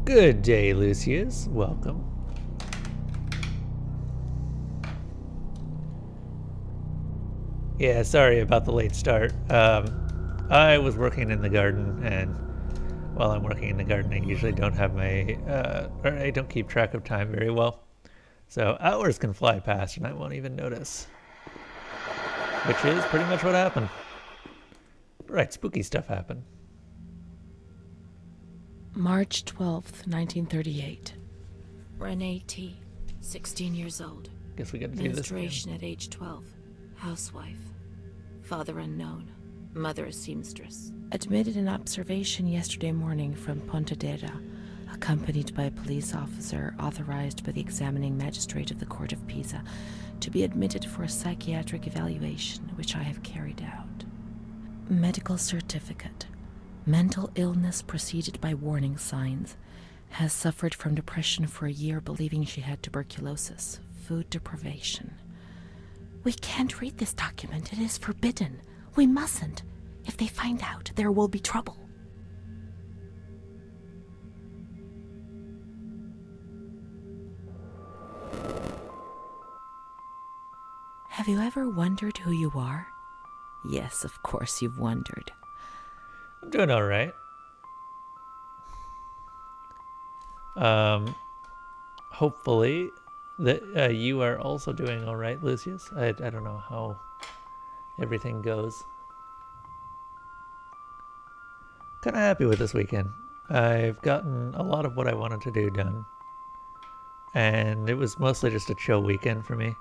Good day, Lucius. Welcome. Yeah, sorry about the late start. I was working in the garden, and while I'm working in the garden, I usually don't have or I don't keep track of time very well. So hours can fly past, and I won't even notice. Which is pretty much what happened. Right, spooky stuff happened. March 12th, 1938. Renee T., 16 years old. Guess we got to do this again. Menstruation at age 12. Housewife. Father unknown. Mother a seamstress. Admitted in observation yesterday morning from Pontedera, accompanied by a police officer authorized by the examining magistrate of the Court of Pisa to be admitted for a psychiatric evaluation, which I have carried out. Medical certificate. Mental illness preceded by warning signs. Has suffered from depression for a year, believing she had tuberculosis. Food deprivation. We can't read this document. It is forbidden. We mustn't. If they find out, there will be trouble. Have you ever wondered who you are? Yes, of course you've wondered. I'm doing all right. Hopefully that you are also doing all right, Lucius. I don't know how everything goes. Kind of happy with this weekend. I've gotten a lot of what I wanted to do done. And it was mostly just a chill weekend for me.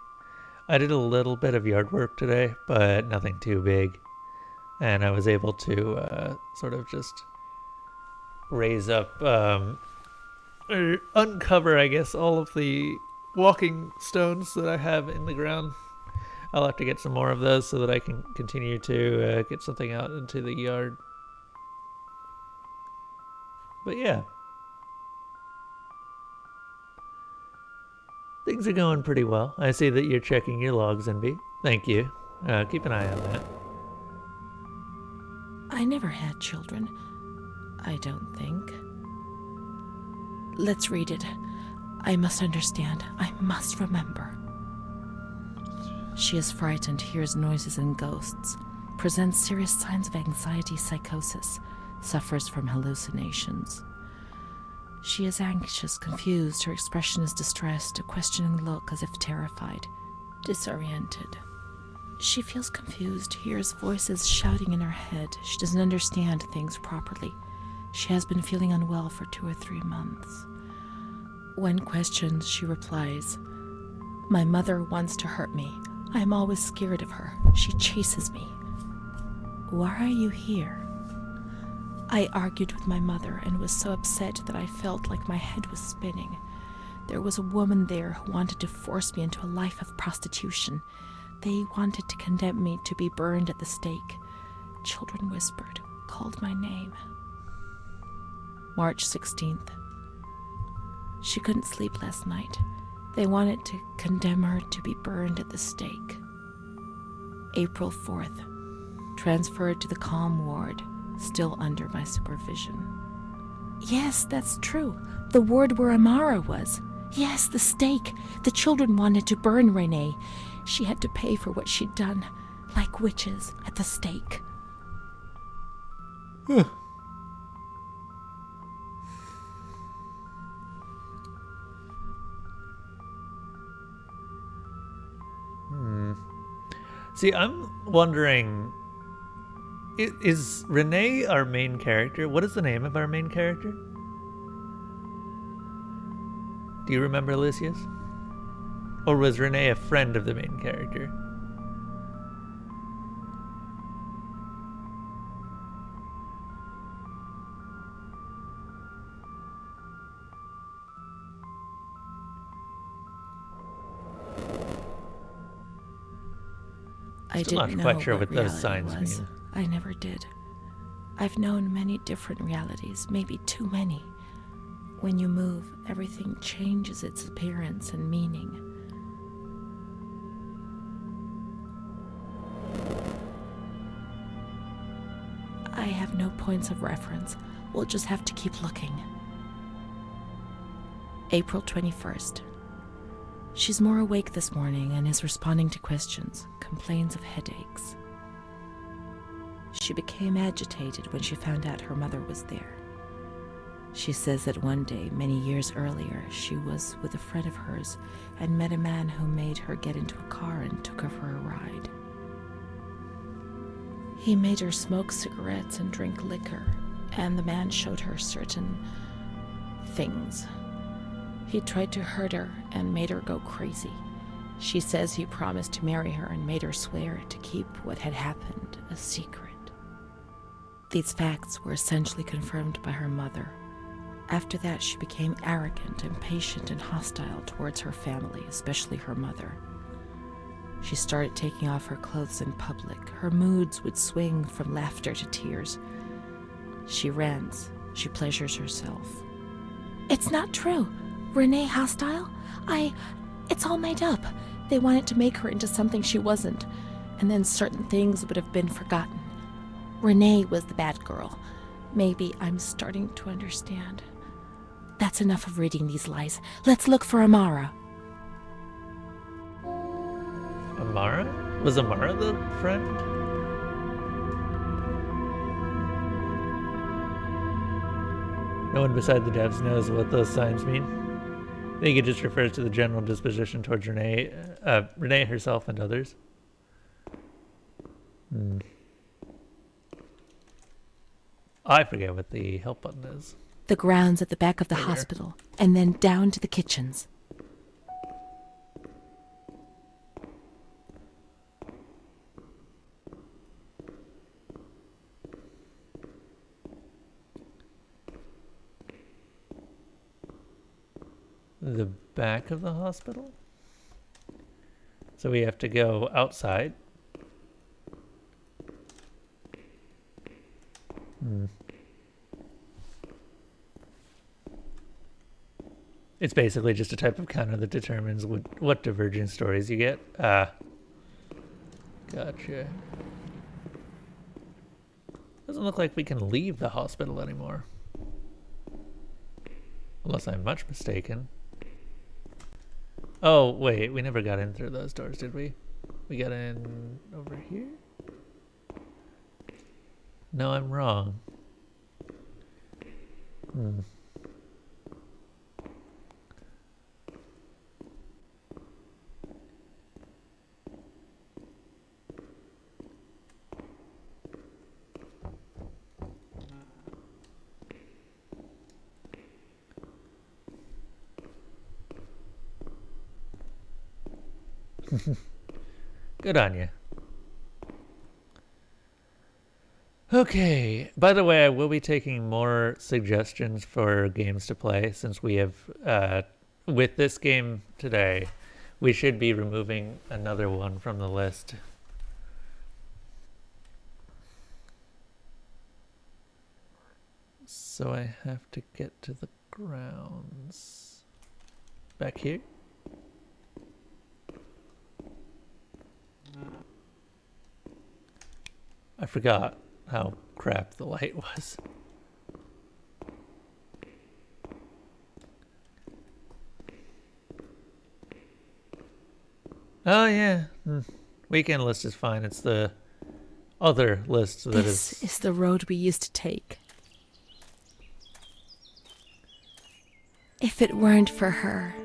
I did a little bit of yard work today, but nothing too big. And I was able to sort of just raise up, or uncover, I guess, all of the walking stones that I have in the ground. I'll have to get some more of those so that I can continue to get something out into the yard. But yeah. Things are going pretty well. I see that you're checking your logs, NB. Thank you. Keep an eye on that. I never had children. I don't think. Let's read it. I must understand. I must remember. She is frightened, hears noises and ghosts, presents serious signs of anxiety, psychosis, suffers from hallucinations. She is anxious, confused, her expression is distressed, a questioning look as if terrified, disoriented. She feels confused, hears voices shouting in her head. She doesn't understand things properly. She has been feeling unwell for 2 or 3 months. When questioned, she replies, "My mother wants to hurt me. I am always scared of her. She chases me." "Why are you here?" "I argued with my mother and was so upset that I felt like my head was spinning. There was a woman there who wanted to force me into a life of prostitution. They wanted to condemn me to be burned at the stake. Children whispered, called my name." March 16th. She couldn't sleep last night. They wanted to condemn her to be burned at the stake. April 4th. Transferred to the calm ward, still under my supervision. Yes, that's true. The ward where Amara was. Yes, the stake. The children wanted to burn Renee. She had to pay for what she'd done, like witches at the stake. See, I'm wondering, is Renee our main character? What is the name of our main character? Do you remember, Lucius? Or was Renee a friend of the main character? I Still didn't not quite know sure what those reality signs was. mean. I never did. I've known many different realities, maybe too many. When you move, everything changes its appearance and meaning. I have no points of reference. We'll just have to keep looking. April 21st. She's more awake this morning and is responding to questions, complains of headaches. She became agitated when she found out her mother was there. She says that one day, many years earlier, she was with a friend of hers and met a man who made her get into a car and took her for a ride. He made her smoke cigarettes and drink liquor, and the man showed her certain things. He tried to hurt her and made her go crazy. She says he promised to marry her and made her swear to keep what had happened a secret. These facts were essentially confirmed by her mother. After that, she became arrogant, impatient, and hostile towards her family, especially her mother. She started taking off her clothes in public. Her moods would swing from laughter to tears. She rants. She pleasures herself. It's not true. Renee hostile? It's all made up. They wanted to make her into something she wasn't, and then certain things would have been forgotten. Renee was the bad girl. Maybe I'm starting to understand. That's enough of reading these lies. Let's look for Amara. Amara? Was Amara the friend? No one beside the devs knows what those signs mean. I think it just refers to the general disposition towards Renee herself and others. I forget what the help button is. The grounds at the back of the hospital, and then down to the kitchens. The back of the hospital? So we have to go outside. It's basically just a type of counter that determines what divergent stories you get. Gotcha. Doesn't look like we can leave the hospital anymore. Unless I'm much mistaken. Oh, wait, we never got in through those doors, did we? We got in over here? No, I'm wrong. Good on you. Okay. By the way, I will be taking more suggestions for games to play since we have, with this game today, we should be removing another one from the list. So I have to get to the grounds. Back here? I forgot how crap the light was. Oh yeah, weekend list is fine. It's the other list that is... This is the road we used to take. If it weren't for her,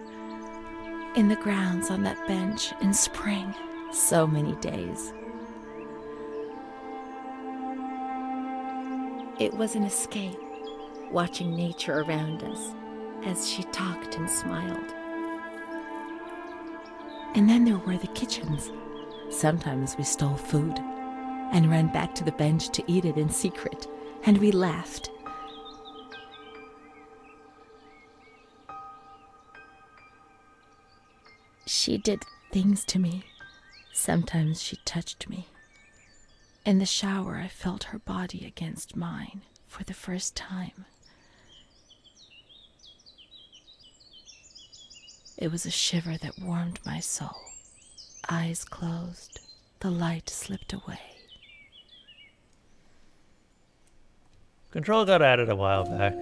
in the grounds on that bench in spring, so many days. It was an escape, watching nature around us as she talked and smiled. And then there were the kitchens. Sometimes we stole food and ran back to the bench to eat it in secret, and we laughed. She did things to me. Sometimes she touched me. In the shower, I felt her body against mine for the first time. It was a shiver that warmed my soul. Eyes closed, the light slipped away. Control got added a while back.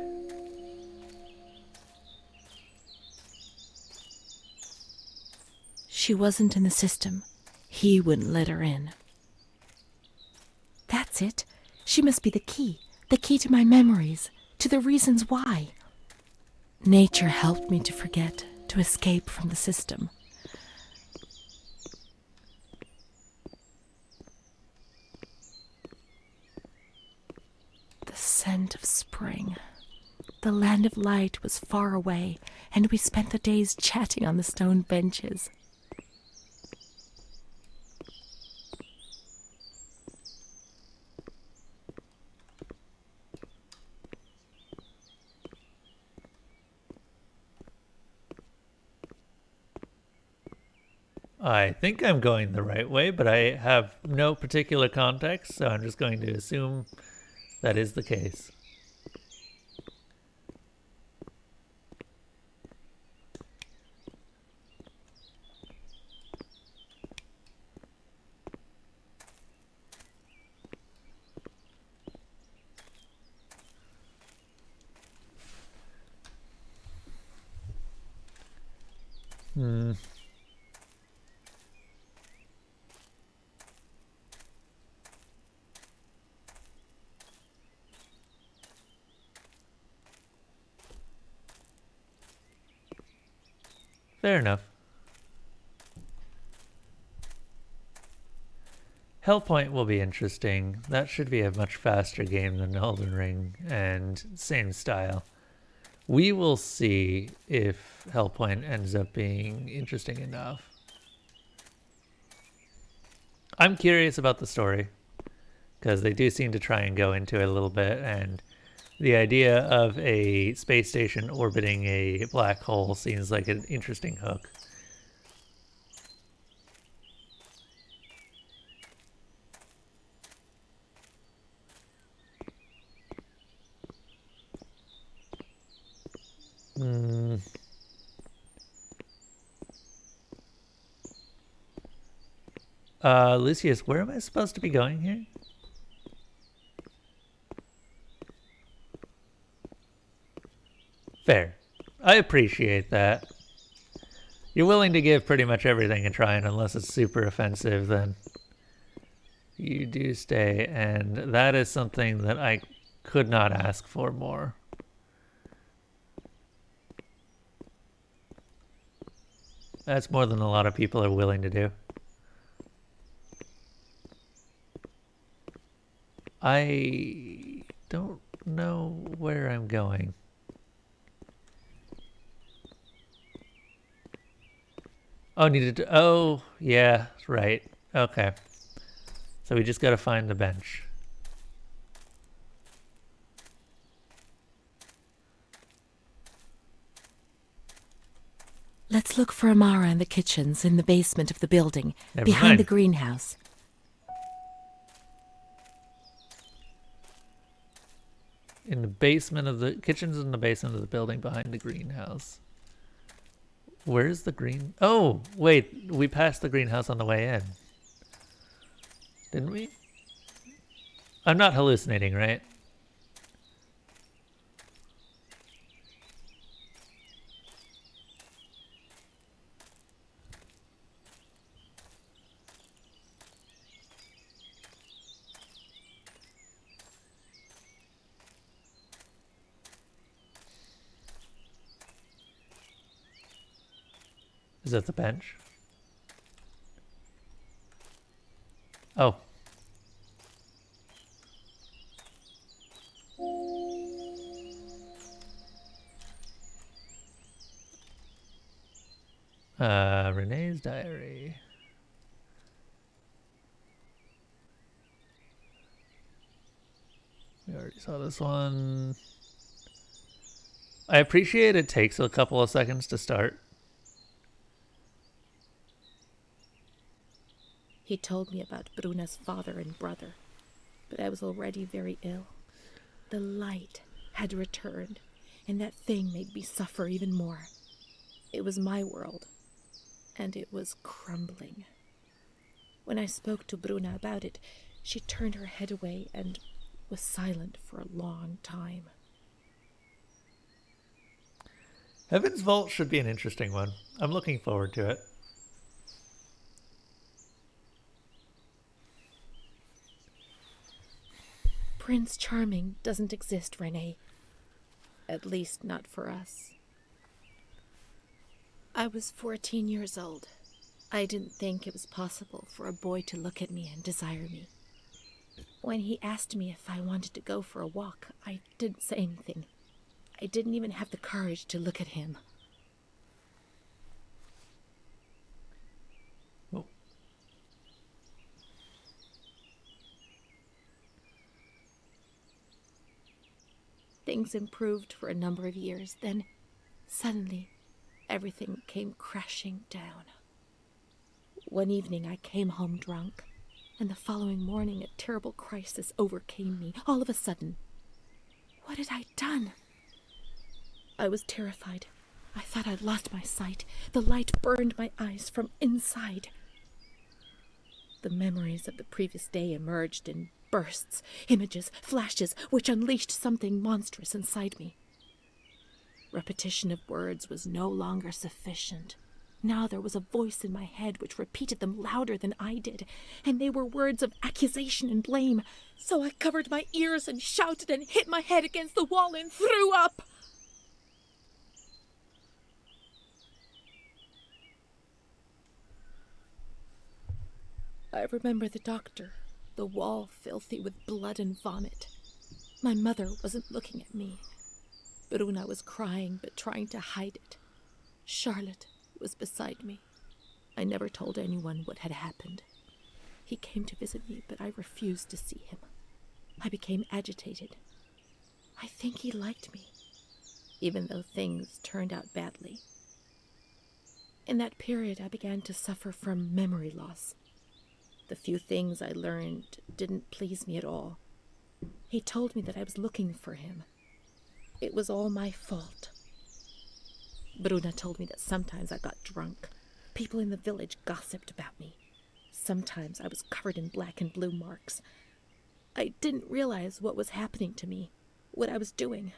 She wasn't in the system. He wouldn't let her in. That's it. She must be the key to my memories, to the reasons why. Nature helped me to forget, to escape from the system. The scent of spring. The land of light was far away, and we spent the days chatting on the stone benches. I think I'm going the right way, but I have no particular context, so I'm just going to assume that is the case. Fair enough. Hellpoint will be interesting. That should be a much faster game than Elden Ring, and same style. We will see if Hellpoint ends up being interesting enough. I'm curious about the story, because they do seem to try and go into it a little bit, and the idea of a space station orbiting a black hole seems like an interesting hook. Lucius, where am I supposed to be going here? Fair. I appreciate that. You're willing to give pretty much everything a try, and unless it's super offensive, then you do stay, and that is something that I could not ask for more. That's more than a lot of people are willing to do. I don't know where I'm going. Oh, needed to... Oh, yeah, right. Okay. So we just gotta find the bench. Let's look for Amara in the kitchens in the basement of the building, Never behind mind. the greenhouse. In the basement of the... Kitchen's in the basement of the building behind the greenhouse. Where's the green... Oh, wait. We passed the greenhouse on the way in. Didn't we? I'm not hallucinating, right? Is that the bench? Oh. Renee's diary. We already saw this one. I appreciate it takes a couple of seconds to start. He told me about Bruna's father and brother, but I was already very ill. The light had returned, and that thing made me suffer even more. It was my world, and it was crumbling. When I spoke to Bruna about it, she turned her head away and was silent for a long time. Heaven's Vault should be an interesting one. I'm looking forward to it. Prince Charming doesn't exist, Renee. At least not for us. I was 14 years old. I didn't think it was possible for a boy to look at me and desire me. When he asked me if I wanted to go for a walk, I didn't say anything. I didn't even have the courage to look at him. Oh. Things improved for a number of years. Then, suddenly, everything came crashing down. One evening I came home drunk, and the following morning a terrible crisis overcame me, all of a sudden. What had I done? I was terrified. I thought I'd lost my sight. The light burned my eyes from inside. The memories of the previous day emerged in bursts, images, flashes, which unleashed something monstrous inside me. Repetition of words was no longer sufficient. Now there was a voice in my head which repeated them louder than I did, and they were words of accusation and blame. So I covered my ears and shouted and hit my head against the wall and threw up. I remember the doctor, the wall filthy with blood and vomit. My mother wasn't looking at me. Bruna was crying but trying to hide it. Charlotte was beside me. I never told anyone what had happened. He came to visit me, but I refused to see him. I became agitated. I think he liked me, even though things turned out badly. In that period, I began to suffer from memory loss. The few things I learned didn't please me at all. He told me that I was looking for him. It was all my fault. Bruna told me that sometimes I got drunk. People in the village gossiped about me. Sometimes I was covered in black and blue marks. I didn't realize what was happening to me, what I was doing.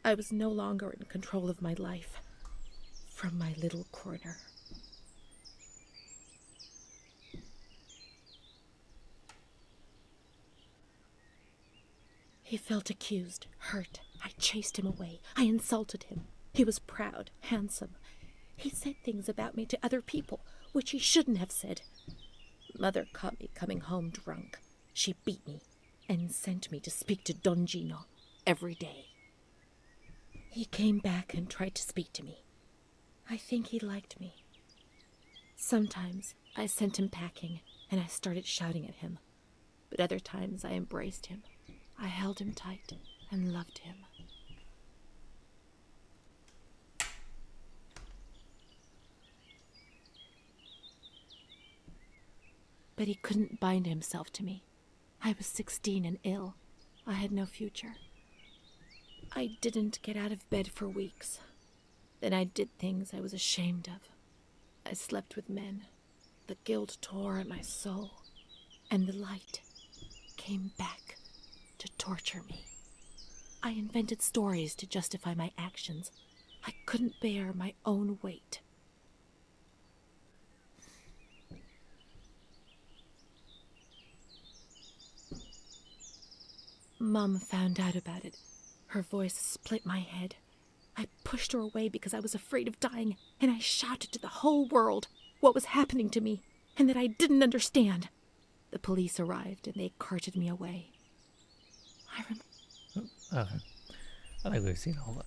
I was no longer in control of my life. From my little corner. He felt accused, hurt. I chased him away. I insulted him. He was proud, handsome. He said things about me to other people, which he shouldn't have said. Mother caught me coming home drunk. She beat me and sent me to speak to Don Gino every day. He came back and tried to speak to me. I think he liked me. Sometimes I sent him packing and I started shouting at him. But other times I embraced him. I held him tight and loved him. But he couldn't bind himself to me. I was 16 and ill. I had no future. I didn't get out of bed for weeks. Then I did things I was ashamed of. I slept with men. The guilt tore at my soul. And the light came back to torture me. I invented stories to justify my actions. I couldn't bear my own weight. Mom found out about it. Her voice split my head. I pushed her away because I was afraid of dying, and I shouted to the whole world what was happening to me, and that I didn't understand. The police arrived, and they carted me away. Okay. I think we've seen all that.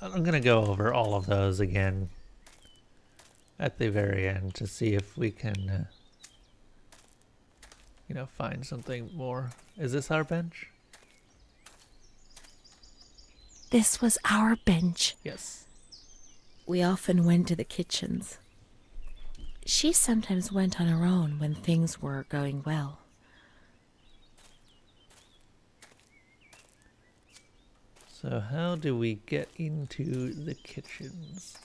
I'm going to go over all of those again at the very end to see if we can, find something more. Is this our bench? This was our bench. Yes. We often went to the kitchens. She sometimes went on her own when things were going well. So how do we get into the kitchens?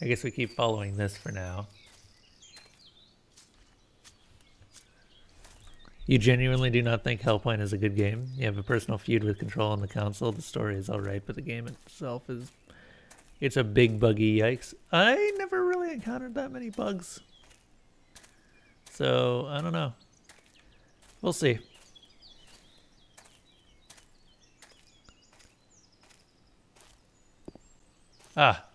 I guess we keep following this for now. You genuinely do not think Hellpoint is a good game? You have a personal feud with Control on the console. The story is alright, but the game itself is... It's a big buggy yikes. I never really encountered that many bugs. So, I don't know. We'll see. Ah.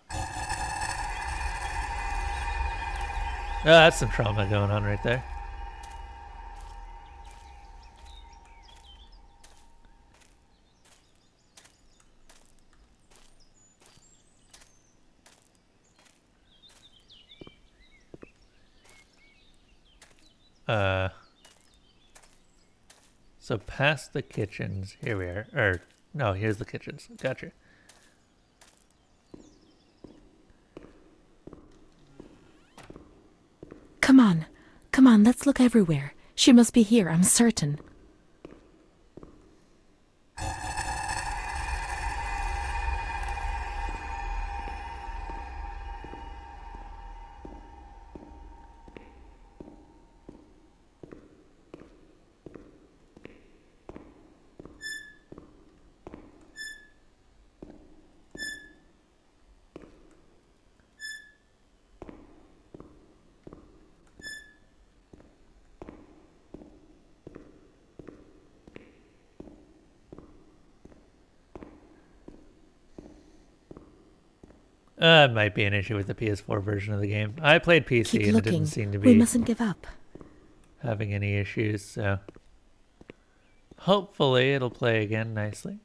Oh, that's some trauma going on right there. So past the kitchens, here we are. Or, no, here's the kitchens. Gotcha. Come on. Come on, let's look everywhere. She must be here, I'm certain. It might be an issue with the PS4 version of the game. I played PC Keep and looking. it didn't seem to We be mustn't give up. having any issues, so hopefully it'll play again nicely.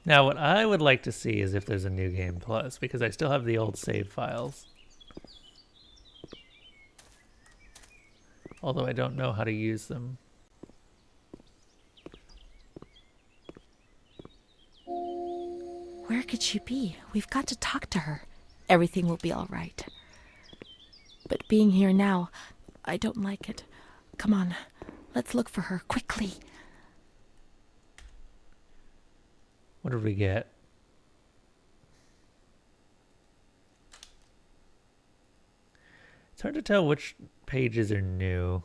Now, what I would like to see is if there's a New Game Plus, because I still have the old save files. Although I don't know how to use them. Where could she be? We've got to talk to her. Everything will be all right. But being here now, I don't like it. Come on, let's look for her, quickly. What did we get? It's hard to tell which pages are new.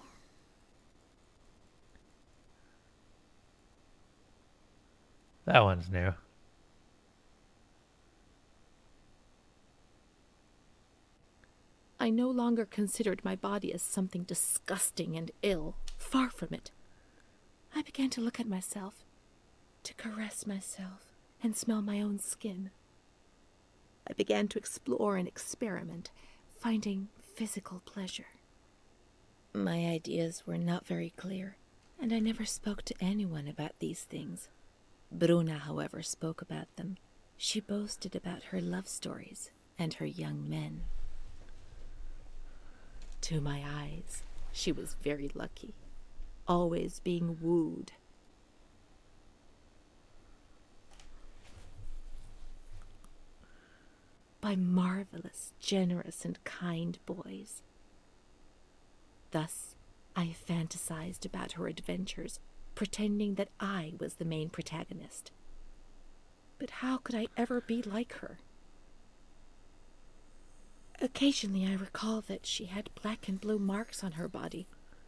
That one's new. I no longer considered my body as something disgusting and ill. Far from it. I began to look at myself, to caress myself, and smell my own skin. I began to explore and experiment, finding physical pleasure. My ideas were not very clear, and I never spoke to anyone about these things. Bruna, however, spoke about them. She boasted about her love stories and her young men. To my eyes, she was very lucky, always being wooed. By marvelous, generous, and kind boys. Thus, I fantasized about her adventures, pretending that I was the main protagonist. But how could I ever be like her? Occasionally I recall that she had black and blue marks on her body,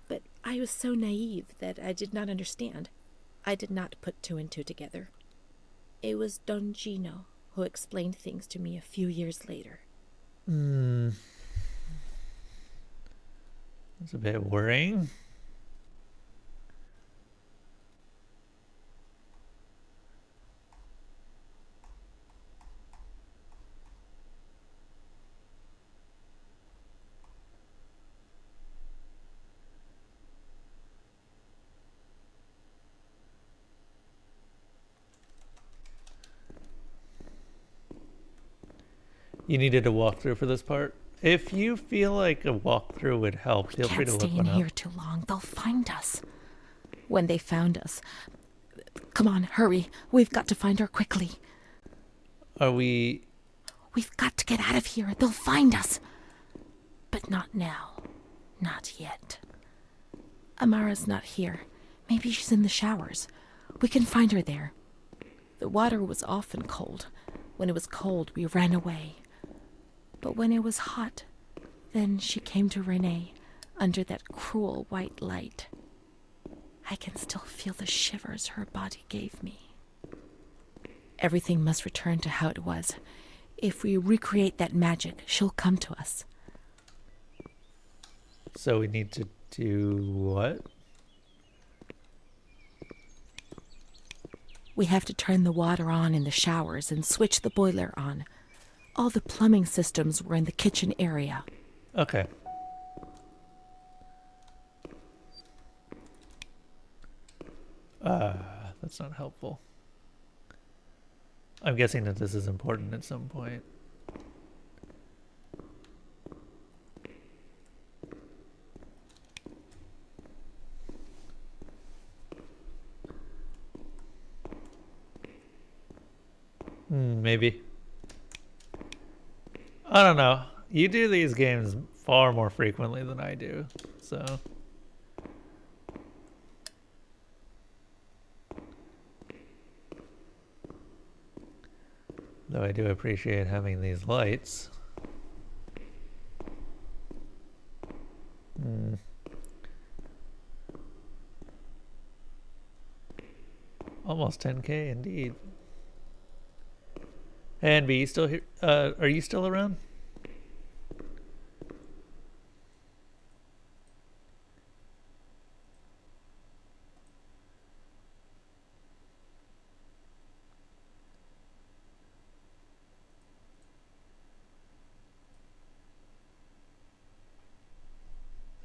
but I was so naive that I did not understand. I did not put two and two together. It was Don Gino who explained things to me a few years later. That's a bit worrying. You needed a walkthrough for this part? If you feel like a walkthrough would help, feel free to look one up. Can't stay in here too long. They'll find us. When they found us... Come on, hurry. We've got to find her quickly. Are we... We've got to get out of here. They'll find us. But not now. Not yet. Amara's not here. Maybe she's in the showers. We can find her there. The water was often cold. When it was cold, we ran away. But when it was hot, then she came to Renee under that cruel white light. I can still feel the shivers her body gave me. Everything must return to how it was. If we recreate that magic, she'll come to us. So we need to do what? We have to turn the water on in the showers and switch the boiler on. All the plumbing systems were in the kitchen area. Okay. That's not helpful. I'm guessing that this is important at some point. Maybe. I don't know. You do these games far more frequently than I do, so... Though I do appreciate having these lights. Almost 10K indeed. And B, you still here? Are you still around?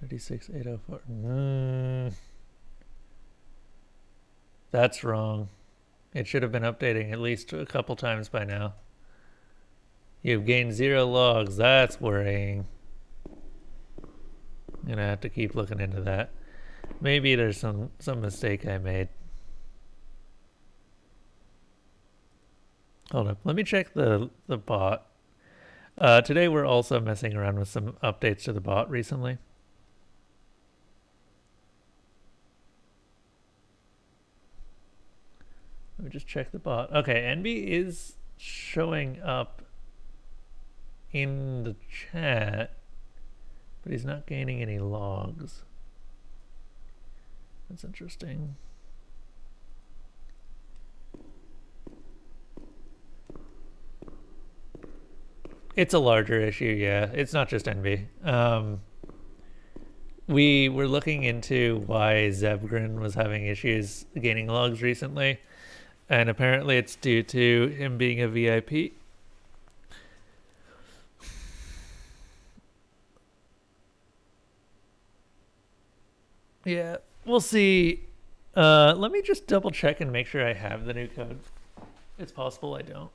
$36,804. That's wrong. It should have been updating at least a couple times by now. You've gained 0 logs. That's worrying. I'm gonna have to keep looking into that. Maybe there's some mistake I made. Hold up. Let me check the bot. Today we're also messing around with some updates to the bot recently. Let me just check the bot. Okay, NB is showing up in the chat, but he's not gaining any logs. That's interesting. It's a larger issue, yeah. It's not just NB. We were looking into why Zebgrin was having issues gaining logs recently, and apparently it's due to him being a VIP. Yeah, we'll see. Let me just double check and make sure I have the new code. It's possible I don't.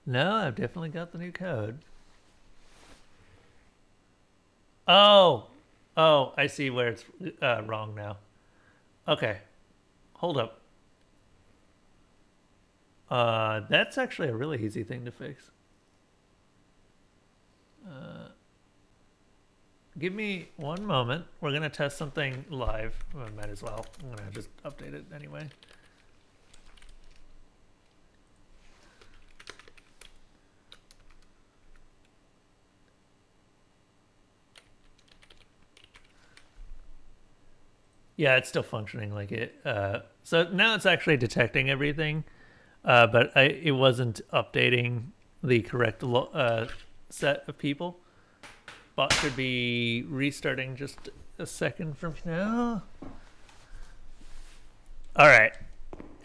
No, I've definitely got the new code. Oh, I see where it's wrong now. Okay, hold up. That's actually a really easy thing to fix. Give me one moment. We're gonna test something live. Well, might as well. I'm gonna just update it anyway. Yeah, it's still functioning like it. So now it's actually detecting everything, but it wasn't updating the correct set of people. Bot should be restarting just a second from now. All right,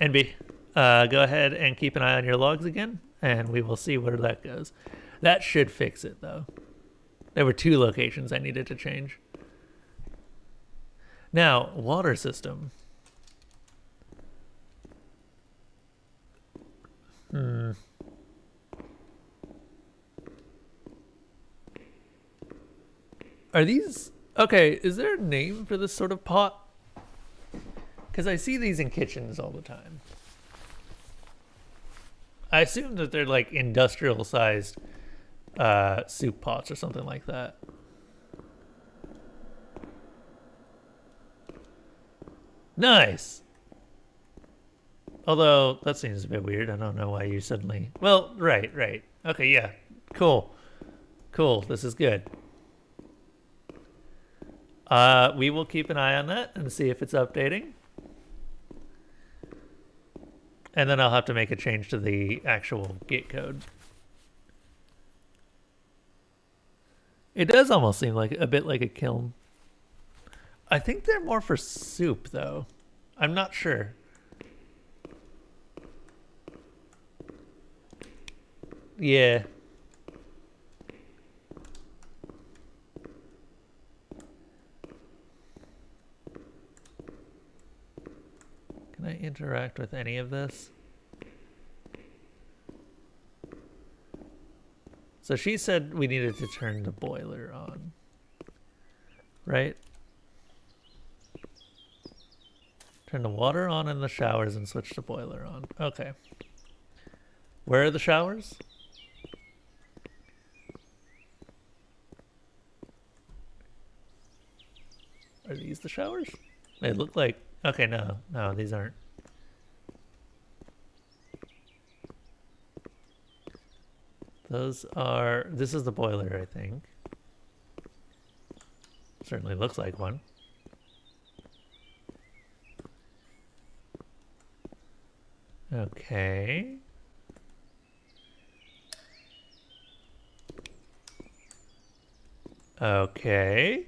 NB, go ahead and keep an eye on your logs again, and we will see where that goes. That should fix it, though. There were 2 locations I needed to change. Now, water system. Are these... Okay, is there a name for this sort of pot? Because I see these in kitchens all the time. I assume that they're like industrial-sized soup pots or something like that. Nice. Although, that seems a bit weird. I don't know why you suddenly... Well, right. Okay, yeah. Cool. This is good. We will keep an eye on that and see if it's updating. And then I'll have to make a change to the actual gate code. It does almost seem like a bit like a kiln. I think they're more for soup, though. I'm not sure. Yeah. Can I interact with any of this? So she said we needed to turn the boiler on. Right? Turn the water on in the showers and switch the boiler on. Okay. Where are the showers? Are these the showers? They look like... Okay, no. No, these aren't. Those are... This is the boiler, I think. Certainly looks like one. Okay. Okay.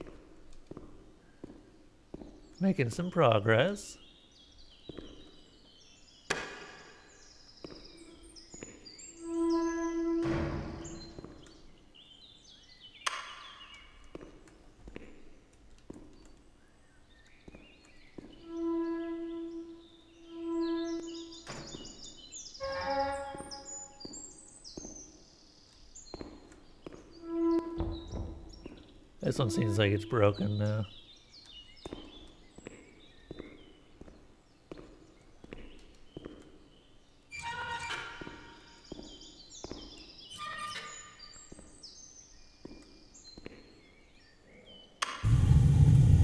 Making some progress. This one seems like it's broken now.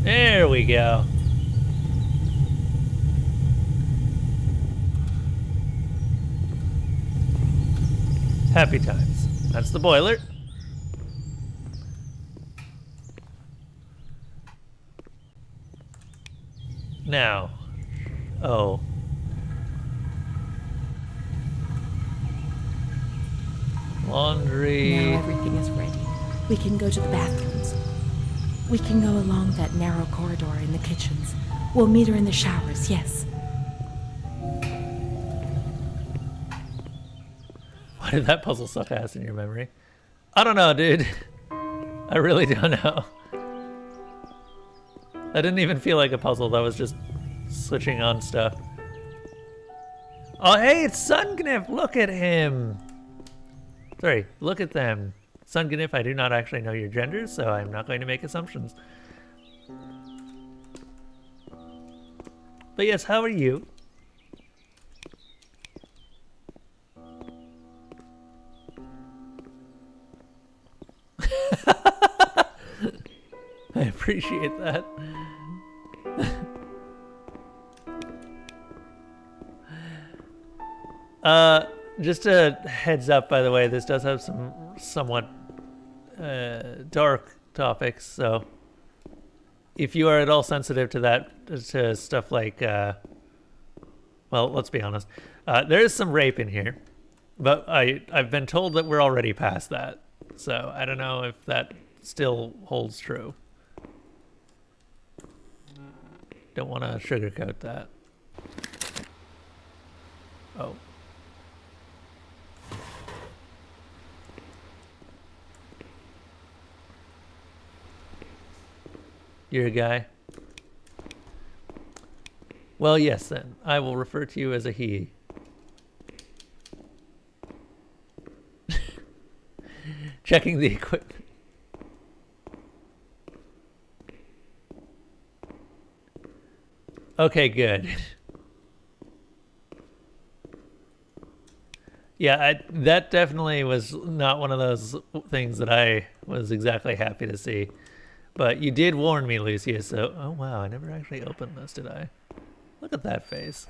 There we go. Happy times. That's the boiler. Now. Oh. Laundry. Now everything is ready. We can go to the bathrooms. We can go along that narrow corridor in the kitchens. We'll meet her in the showers, yes. Why did that puzzle suck ass in your memory? I don't know, dude. I really don't know. That didn't even feel like a puzzle. That was just switching on stuff. Oh, hey, it's Sungniff. Look at him. Sorry, look at them. Sungniff, I do not actually know your gender, so I'm not going to make assumptions. But yes, how are you? I appreciate that. Just a heads up, by the way, this does have some somewhat dark topics, so if you are at all sensitive to that, to stuff like, well, let's be honest, there is some rape in here, but I've been told that we're already past that, so I don't know if that still holds true. Don't want to sugarcoat that. Oh. You're a guy? Well, yes, then. I will refer to you as a he. Checking the equipment. Okay, good. Yeah, that definitely was not one of those things that I was exactly happy to see. But you did warn me, Lucia, so... Oh, wow, I never actually opened this, did I? Look at that face.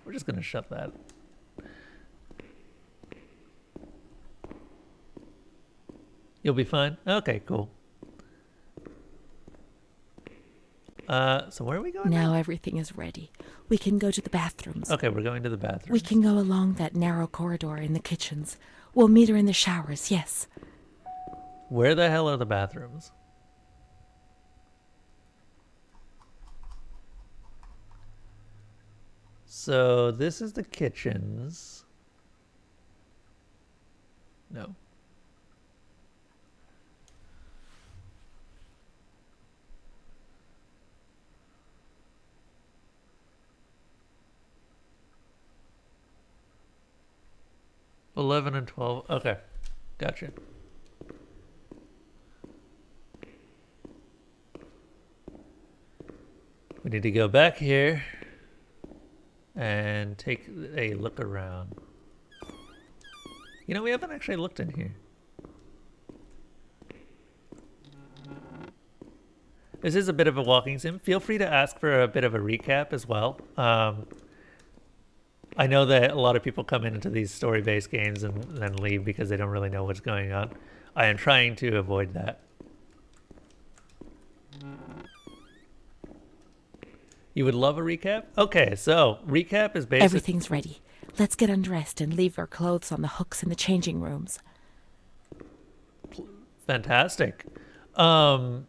We're just going to shut that. You'll be fine? Okay, cool. So where are we going now? Everything is ready. We can go to the bathrooms. Okay, we're going to the bathroom. We can go along that narrow corridor in the kitchens. We'll meet her in the showers, yes. Where the hell are the bathrooms? So this is the kitchens. No. $11 and $12. Okay, gotcha. We need to go back here and take a look around. You know, we haven't actually looked in here. This is a bit of a walking sim. Feel free to ask for a bit of a recap as well. I know that a lot of people come into these story-based games and then leave because they don't really know what's going on. I am trying to avoid that. You would love a recap? Okay, so recap is basically... Everything's ready. Let's get undressed and leave our clothes on the hooks in the changing rooms. Fantastic. The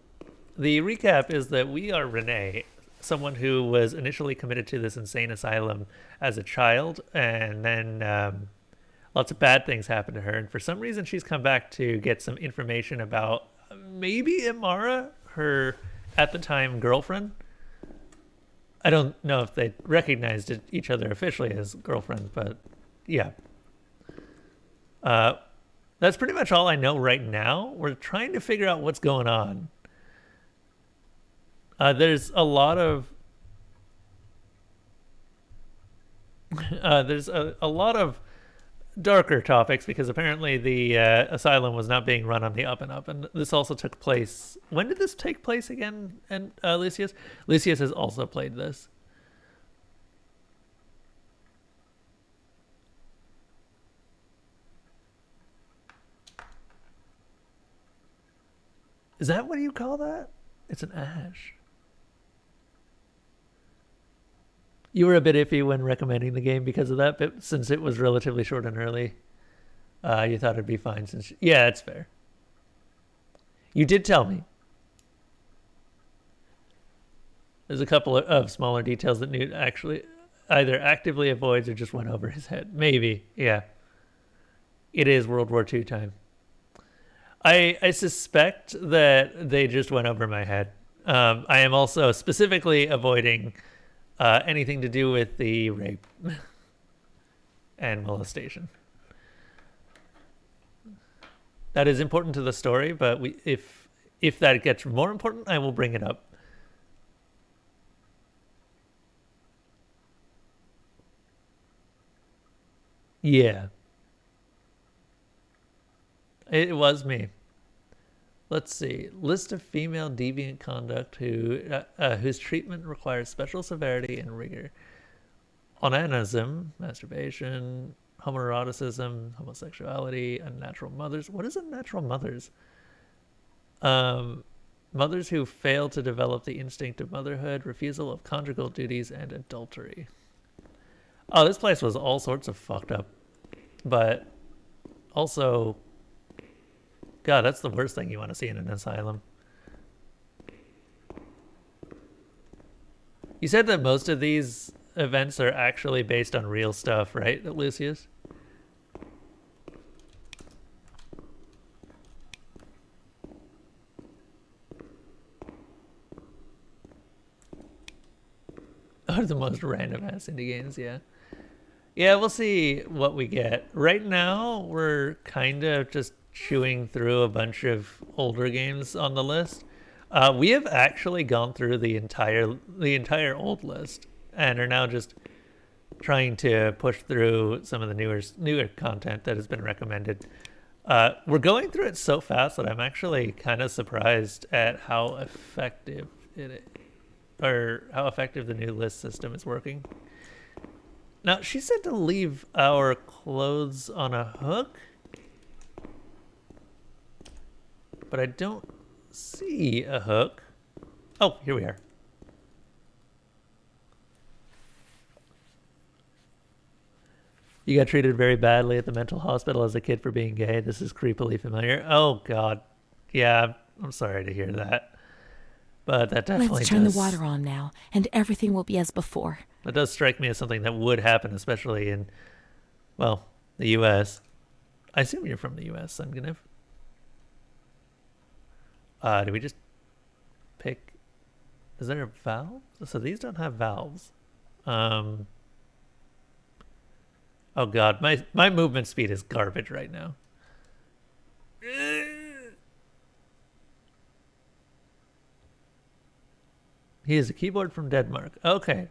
recap is that we are Renee, someone who was initially committed to this insane asylum as a child, and then lots of bad things happened to her. And for some reason, she's come back to get some information about maybe Imara, her at the time girlfriend. I don't know if they recognized each other officially as girlfriend, but yeah. That's pretty much all I know right now. We're trying to figure out what's going on. There's a lot of darker topics because apparently the asylum was not being run on the up and up, and this also took place. When did this take place again? And Lucius has also played this. Is that what you call that? It's an ash. You were a bit iffy when recommending the game because of that, but since it was relatively short and early, you thought it'd be fine. Yeah, it's fair. You did tell me. There's a couple of smaller details that Newt actually either actively avoids or just went over his head. Maybe, yeah. It is World War II time. I suspect that they just went over my head. I am also specifically avoiding anything to do with the rape and molestation. That is important to the story, but if that gets more important, I will bring it up. Yeah. It was me. Let's see. List of female deviant conduct whose treatment requires special severity and rigor. Onanism, masturbation, homoeroticism, homosexuality, unnatural mothers. What is unnatural mothers? Mothers who fail to develop the instinct of motherhood, refusal of conjugal duties, and adultery. Oh, this place was all sorts of fucked up. But also... God, that's the worst thing you want to see in an asylum. You said that most of these events are actually based on real stuff, right, Lucius? Are the most random ass indie games, yeah. Yeah, we'll see what we get. Right now, we're kind of just chewing through a bunch of older games on the list. We have actually gone through the entire old list and are now just trying to push through some of the newer content that has been recommended. We're going through it so fast that I'm actually kind of surprised at how effective how effective the new list system is working. Now, she said to leave our clothes on a hook, but I don't see a hook. Oh, here we are. You got treated very badly at the mental hospital as a kid for being gay. This is creepily familiar. Oh, God. Yeah, I'm sorry to hear that. But that definitely Let's turn the water on now, and everything will be as before. That does strike me as something that would happen, especially in, well, the U.S. I assume you're from the U.S., Sunguniv. Do we just pick... Is there a valve? So these don't have valves. Oh God, my movement speed is garbage right now. He is a keyboard from Denmark. Okay.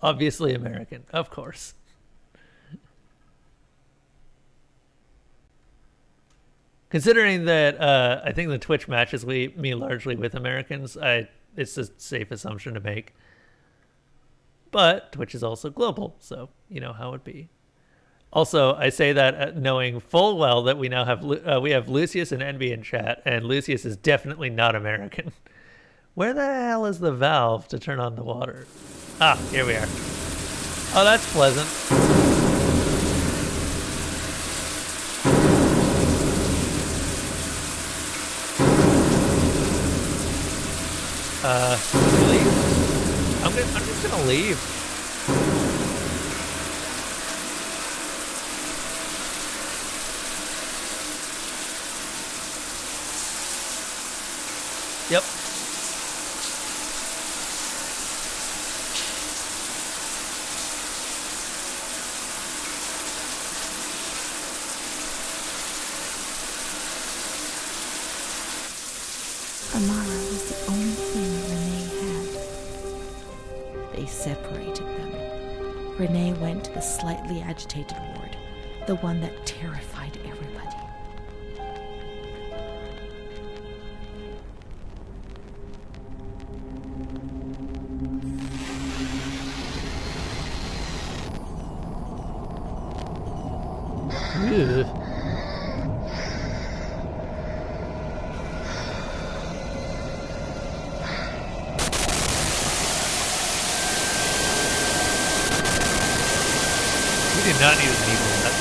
Obviously American, of course. Considering that I think the Twitch matches me largely with Americans, it's a safe assumption to make. But Twitch is also global, so you know how it be. Also, I say that knowing full well that we now have we have Lucius and Envy in chat, and Lucius is definitely not American. Where the hell is the valve to turn on the water? Ah, here we are. Oh, that's pleasant. Leave? I'm just gonna leave. Yep. Amara was the only thing Renee had. They separated them. Renee went to the slightly agitated ward, the one that terrified everybody. Ugh. We did not need a needle in that.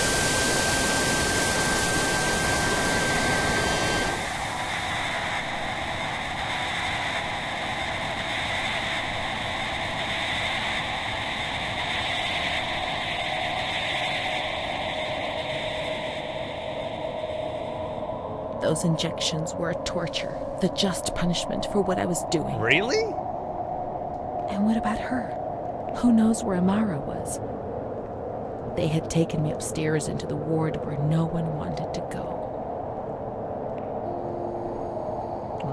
Those injections were a torture, the just punishment for what I was doing. Really? And what about her? Who knows where Amara was? They had taken me upstairs into the ward where no one wanted to go.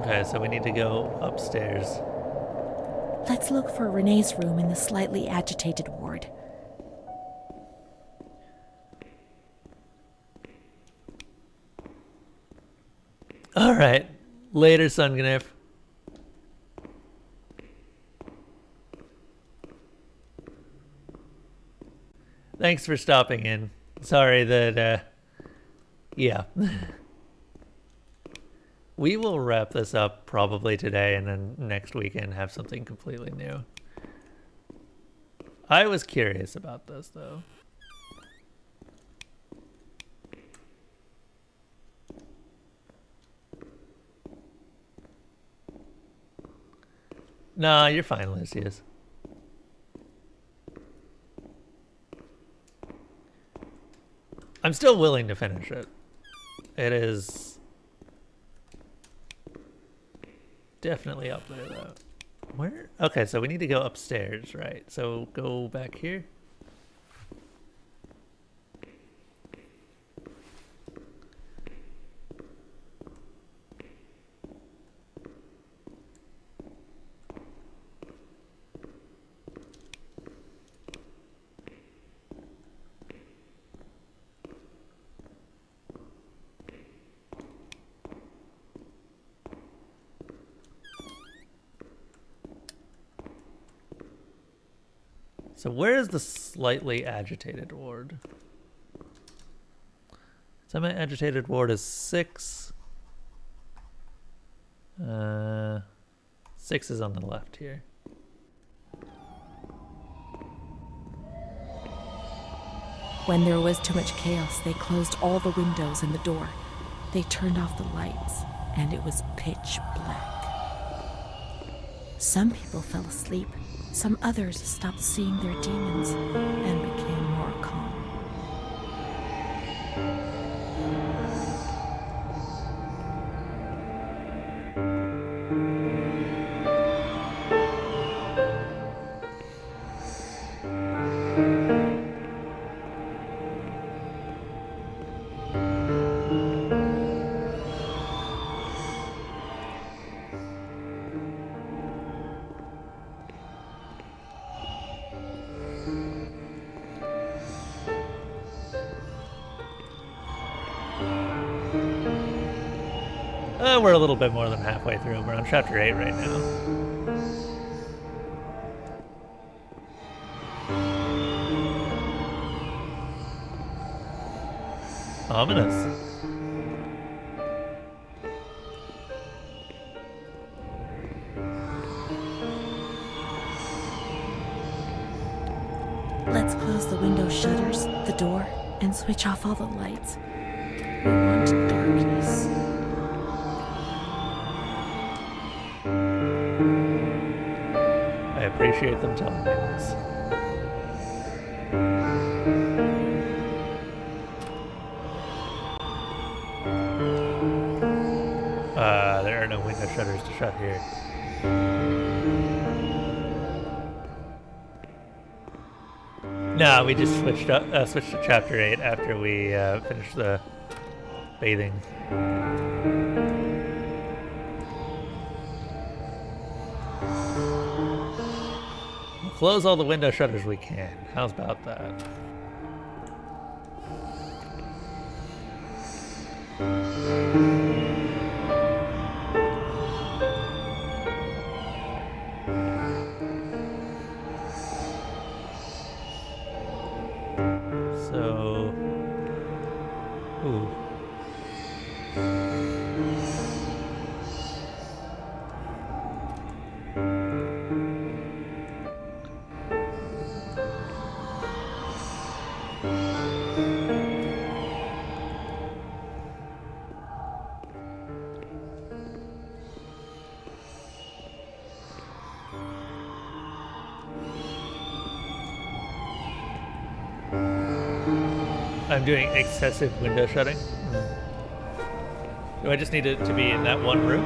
Okay, so we need to go upstairs. Let's look for Renee's room in the slightly agitated ward. All right. Later, Sunguniv. Thanks for stopping in. Sorry that, yeah. We will wrap this up probably today and then next weekend have something completely new. I was curious about this, though. Nah, you're fine, Lucius. I'm still willing to finish it. It is definitely up there, though. Where? Okay, so we need to go upstairs, right? So go back here. So where is the slightly agitated ward? Semi-agitated ward is 6. 6 is on the left here. When there was too much chaos, they closed all the windows and the door. They turned off the lights, and it was pitch black. Some people fell asleep. Some others stopped seeing their demons and became more calm. We're a little bit more than halfway through. We're on chapter 8 right now. Ominous. Let's close the window shutters, the door, and switch off all the lights. We want darkness. I appreciate them telling me this. There are no window shutters to shut here. No, we just switched to chapter 8 after we finished the bathing. We'll close all the window shutters we can. How's about that? So, ooh. I'm doing excessive window shutting. Do I just need it to be in that one room?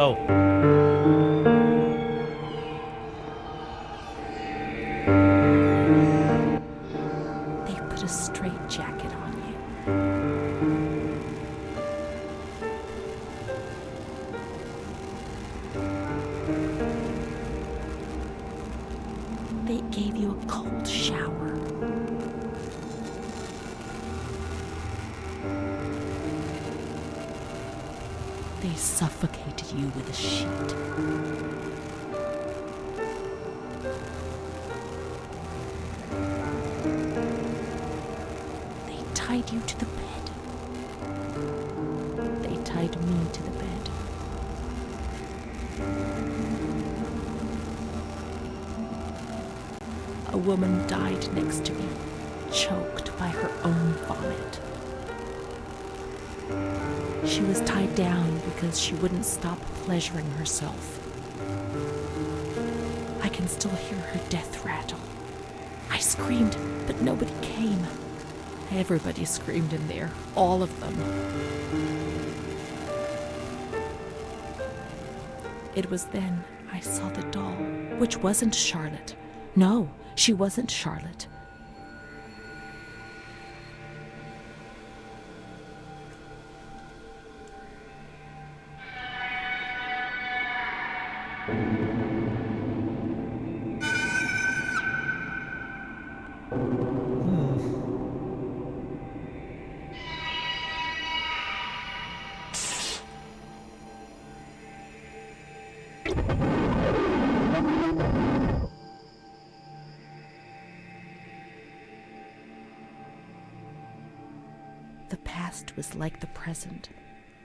Oh. They put a straitjacket on you. They gave you a cold shower. They suffocated you with a sheet. They tied you to the bed. They tied me to the bed. A woman died next to me, choked by her own vomit. She was tied down because she wouldn't stop pleasuring herself. I can still hear her death rattle. I screamed, but nobody came. Everybody screamed in there, all of them. It was then I saw the doll, which wasn't Charlotte. No, she wasn't Charlotte. past was like the present.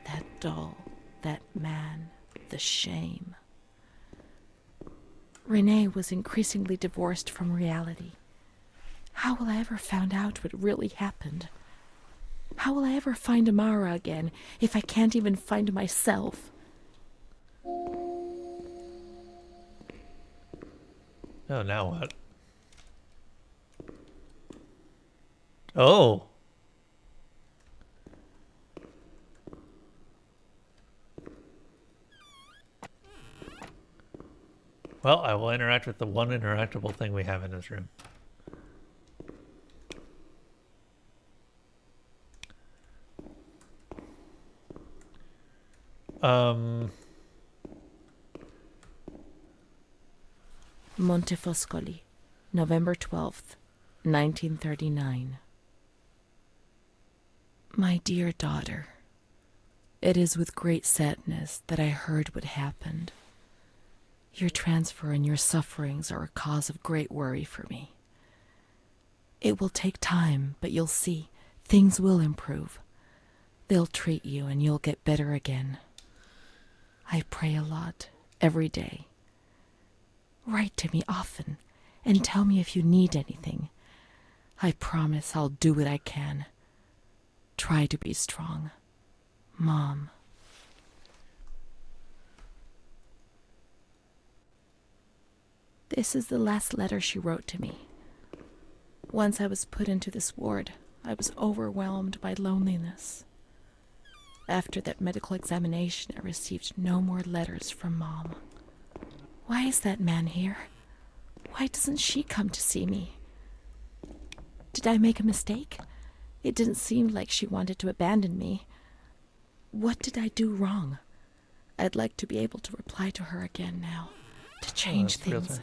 That doll, that man, the shame. Renee was increasingly divorced from reality. How will I ever find out what really happened? How will I ever find Amara again if I can't even find myself? Oh, now what? Oh! Well, I will interact with the one interactable thing we have in this room. Montefoscoli, November 12th, 1939. My dear daughter, it is with great sadness that I heard what happened. Your transfer and your sufferings are a cause of great worry for me. It will take time, but you'll see, things will improve. They'll treat you and you'll get better again. I pray a lot, every day. Write to me often and tell me if you need anything. I promise I'll do what I can. Try to be strong. Mom. This is the last letter she wrote to me. Once I was put into this ward, I was overwhelmed by loneliness. After that medical examination, I received no more letters from Mom. Why is that man here? Why doesn't she come to see me? Did I make a mistake? It didn't seem like she wanted to abandon me. What did I do wrong? I'd like to be able to reply to her again now, to change things.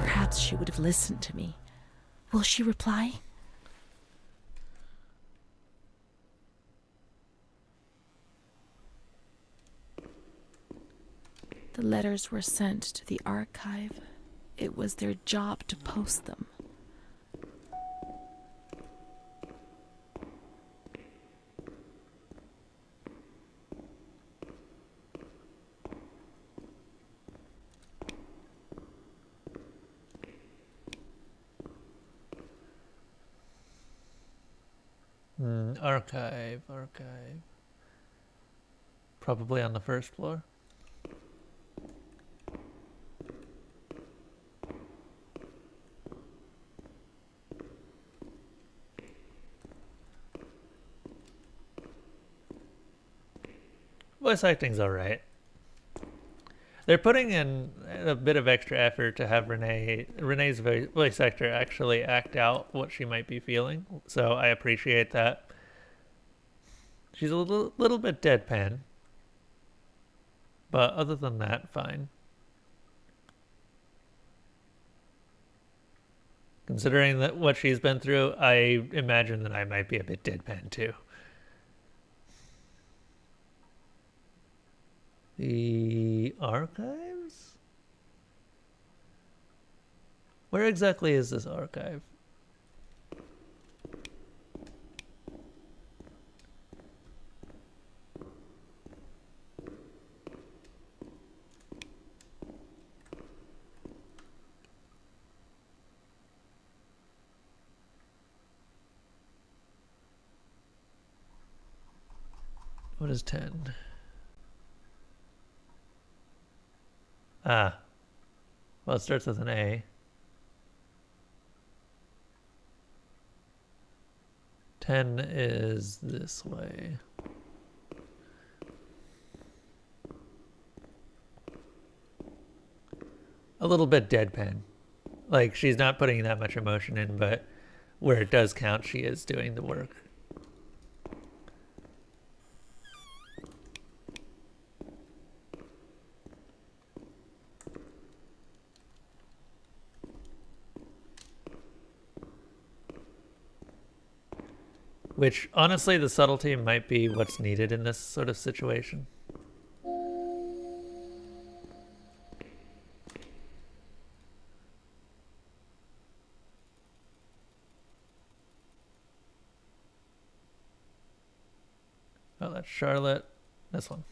Perhaps she would have listened to me. Will she reply? The letters were sent to the archive. It was their job to post them. Archive. Probably on the first floor. Voice acting's alright. They're putting in a bit of extra effort to have Renee's voice actor actually act out what she might be feeling, so I appreciate that. She's a little bit deadpan, but other than that, fine. Considering that what she's been through, I imagine that I might be a bit deadpan too. The archives? Where exactly is this archive? What is 10? Ah. Well, it starts with an A. 10 is this way. a little bit deadpan. Like, she's not putting that much emotion in, but where it does count, she is doing the work. Which, honestly, the subtlety might be what's needed in this sort of situation. Oh, that's Charlotte. This one.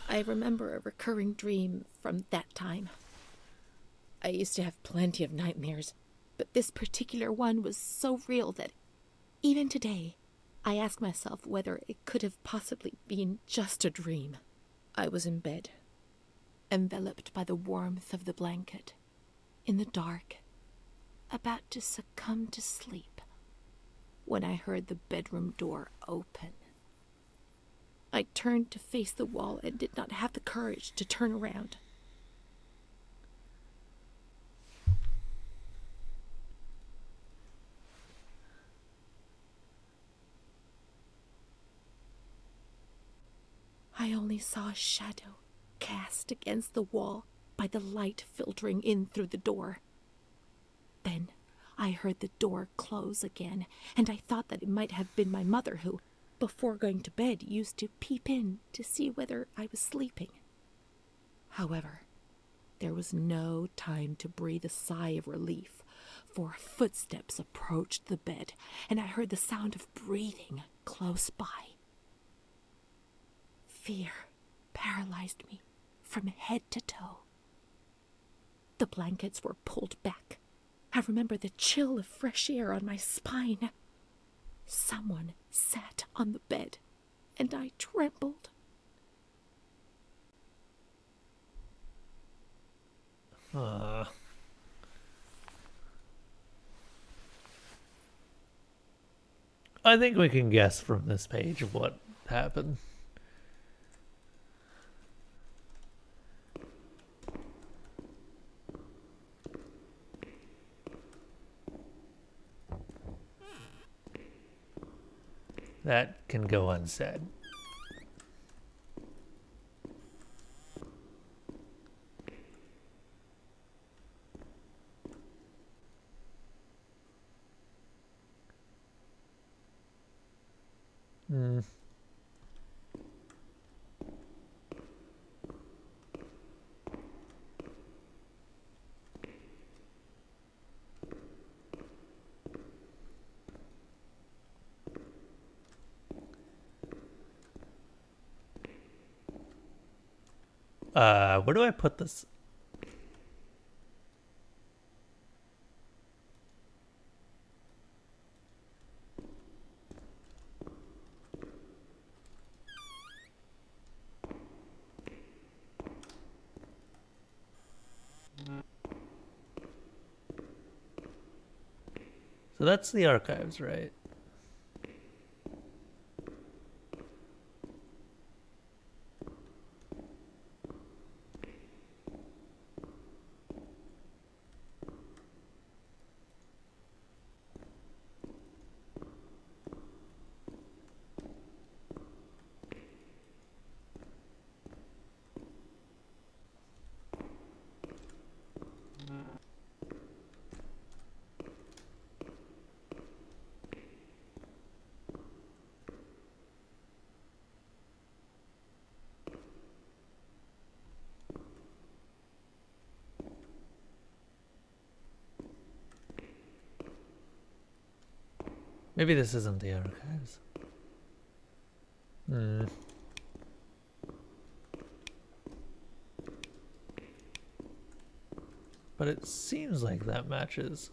I remember a recurring dream from that time. I used to have plenty of nightmares, but this particular one was so real that even today, I ask myself whether it could have possibly been just a dream. I was in bed, enveloped by the warmth of the blanket, in the dark, about to succumb to sleep, when I heard the bedroom door open. I turned to face the wall and did not have the courage to turn around. I only saw a shadow cast against the wall by the light filtering in through the door. Then I heard the door close again, and I thought that it might have been my mother who, before going to bed, used to peep in to see whether I was sleeping. However, there was no time to breathe a sigh of relief, for footsteps approached the bed, and I heard the sound of breathing close by. Fear paralyzed me from head to toe. The blankets were pulled back. I remember the chill of fresh air on my spine. Someone sat on the bed, and I trembled. I think we can guess from this page of what happened. That can go unsaid. Where do I put this? So that's the archives, right? Maybe this isn't the archives. But it seems like that matches.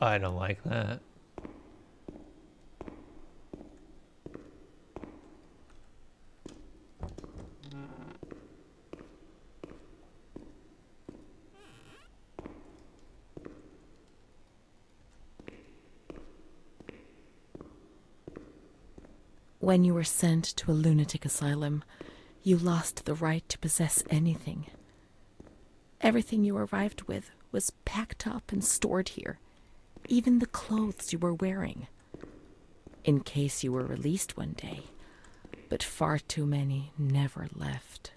I don't like that. When you were sent to a lunatic asylum, you lost the right to possess anything. Everything you arrived with was packed up and stored here, even the clothes you were wearing, in case you were released one day. But far too many never left.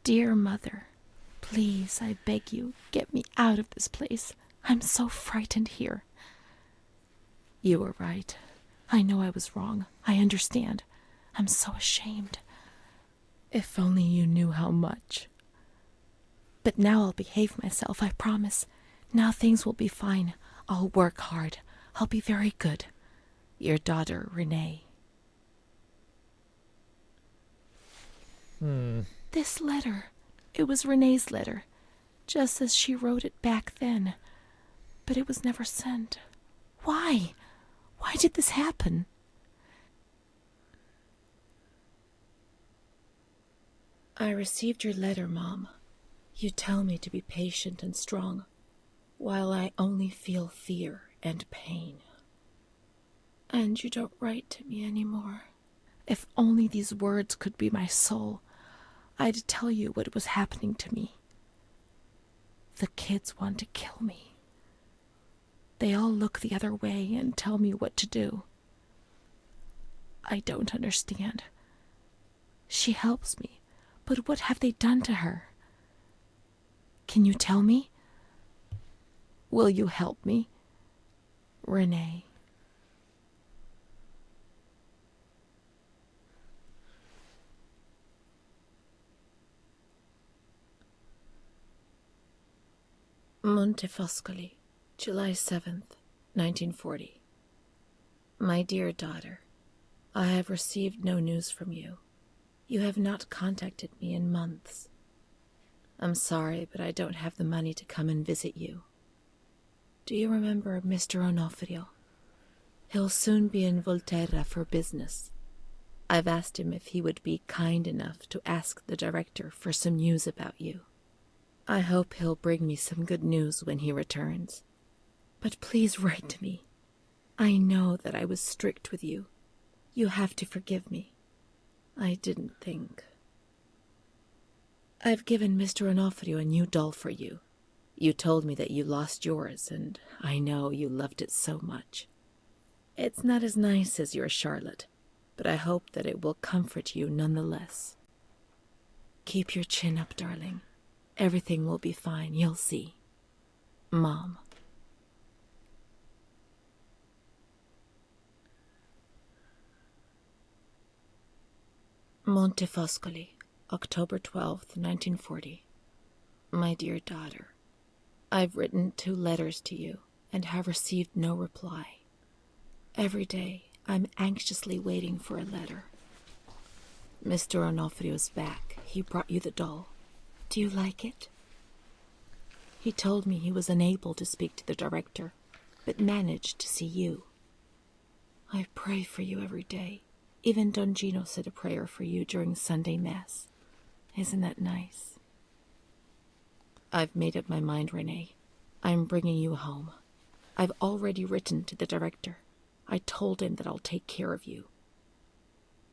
Dear Mother, please, I beg you, get me out of this place. I'm so frightened here. You were right. I know I was wrong. I understand. I'm so ashamed. If only you knew how much. But now I'll behave myself, I promise. Now things will be fine. I'll work hard. I'll be very good. Your daughter, Renee. This letter. It was Renee's letter, just as she wrote it back then. But it was never sent. Why? Why did this happen? I received your letter, Mom. You tell me to be patient and strong, while I only feel fear and pain. And you don't write to me anymore. If only these words could be my soul, I'd tell you what was happening to me. The kids want to kill me. They all look the other way and tell me what to do. I don't understand. She helps me, but what have they done to her? Can you tell me? Will you help me? Renee. Montefoscoli, July 7th, 1940. My dear daughter, I have received no news from you. You have not contacted me in months. I'm sorry, but I don't have the money to come and visit you. Do you remember Mr. Onofrio? He'll soon be in Volterra for business. I've asked him if he would be kind enough to ask the director for some news about you. I hope he'll bring me some good news when he returns. But please write to me. I know that I was strict with you. You have to forgive me. I didn't think. I've given Mr. Onofrio a new doll for you. You told me that you lost yours, and I know you loved it so much. It's not as nice as your Charlotte, but I hope that it will comfort you nonetheless. Keep your chin up, darling. Everything will be fine, you'll see. Mom. Montefoscoli, October 12th, 1940. My dear daughter, I've written 2 letters to you and have received no reply. Every day I'm anxiously waiting for a letter. Mr. Onofrio's back. He brought you the doll. Do you like it? He told me he was unable to speak to the director, but managed to see you. I pray for you every day. Even Don Gino said a prayer for you during Sunday Mass. Isn't that nice? I've made up my mind, Renee. I'm bringing you home. I've already written to the director. I told him that I'll take care of you.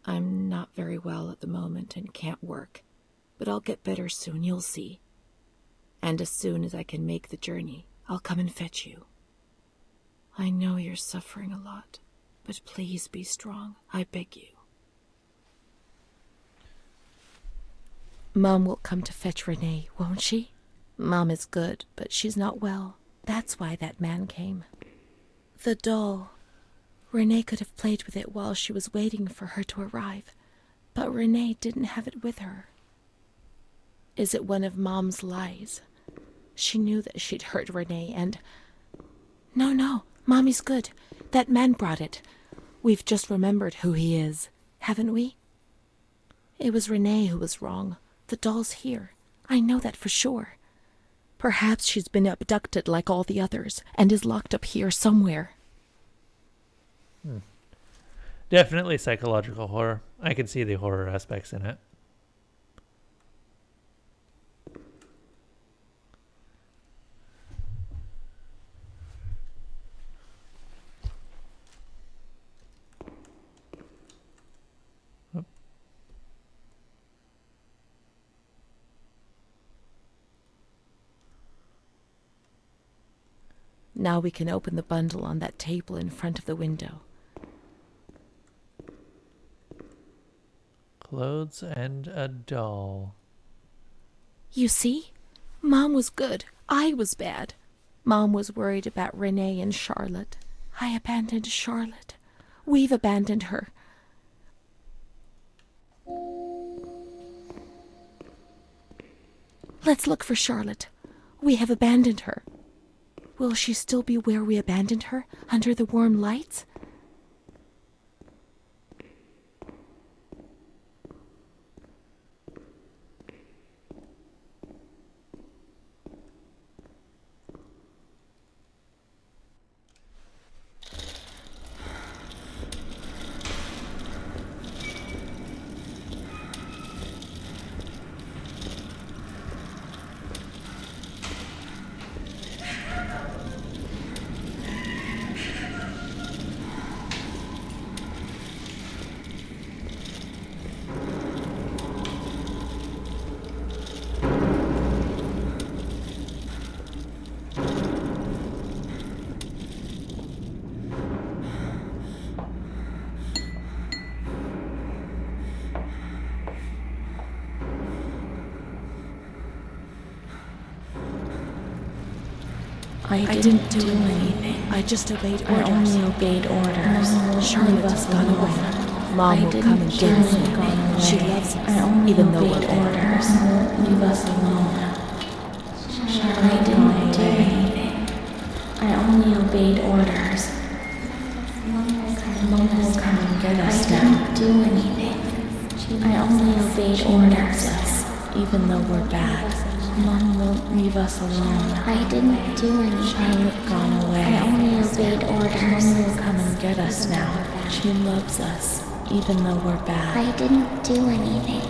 I'm not very well at the moment and can't work, but I'll get better soon, you'll see. And as soon as I can make the journey, I'll come and fetch you. I know you're suffering a lot, but please be strong, I beg you. Mom will come to fetch Renee, won't she? Mom is good, but she's not well. That's why that man came. The doll. Renee could have played with it while she was waiting for her to arrive, but Renee didn't have it with her. Is it one of Mom's lies? She knew that she'd hurt Renee and... No, Mommy's good. That man brought it. We've just remembered who he is, haven't we? It was Renee who was wrong. The doll's here. I know that for sure. Perhaps she's been abducted like all the others and is locked up here somewhere. Definitely psychological horror. I can see the horror aspects in it. Now we can open the bundle on that table in front of the window. Clothes and a doll. You see? Mom was good. I was bad. Mom was worried about Renee and Charlotte. I abandoned Charlotte. We've abandoned her. Let's look for Charlotte. We have abandoned her. Will she still be where we abandoned her, under the warm lights? I didn't do anything. I just obeyed orders. I only obeyed orders. Charlotte has gone away. Mom will come and get us. She loves us, even though we're orders. Leave us alone. I didn't do anything. I only obeyed orders. Mom will come and get us now. I didn't do anything. I only obeyed orders. Even though we're bad. Mom won't leave us alone. I didn't do anything. Charlotte gone away. I only obeyed orders. Mom will come and get us now. She loves us, even though we're bad. I didn't do anything.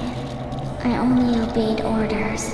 I only obeyed orders.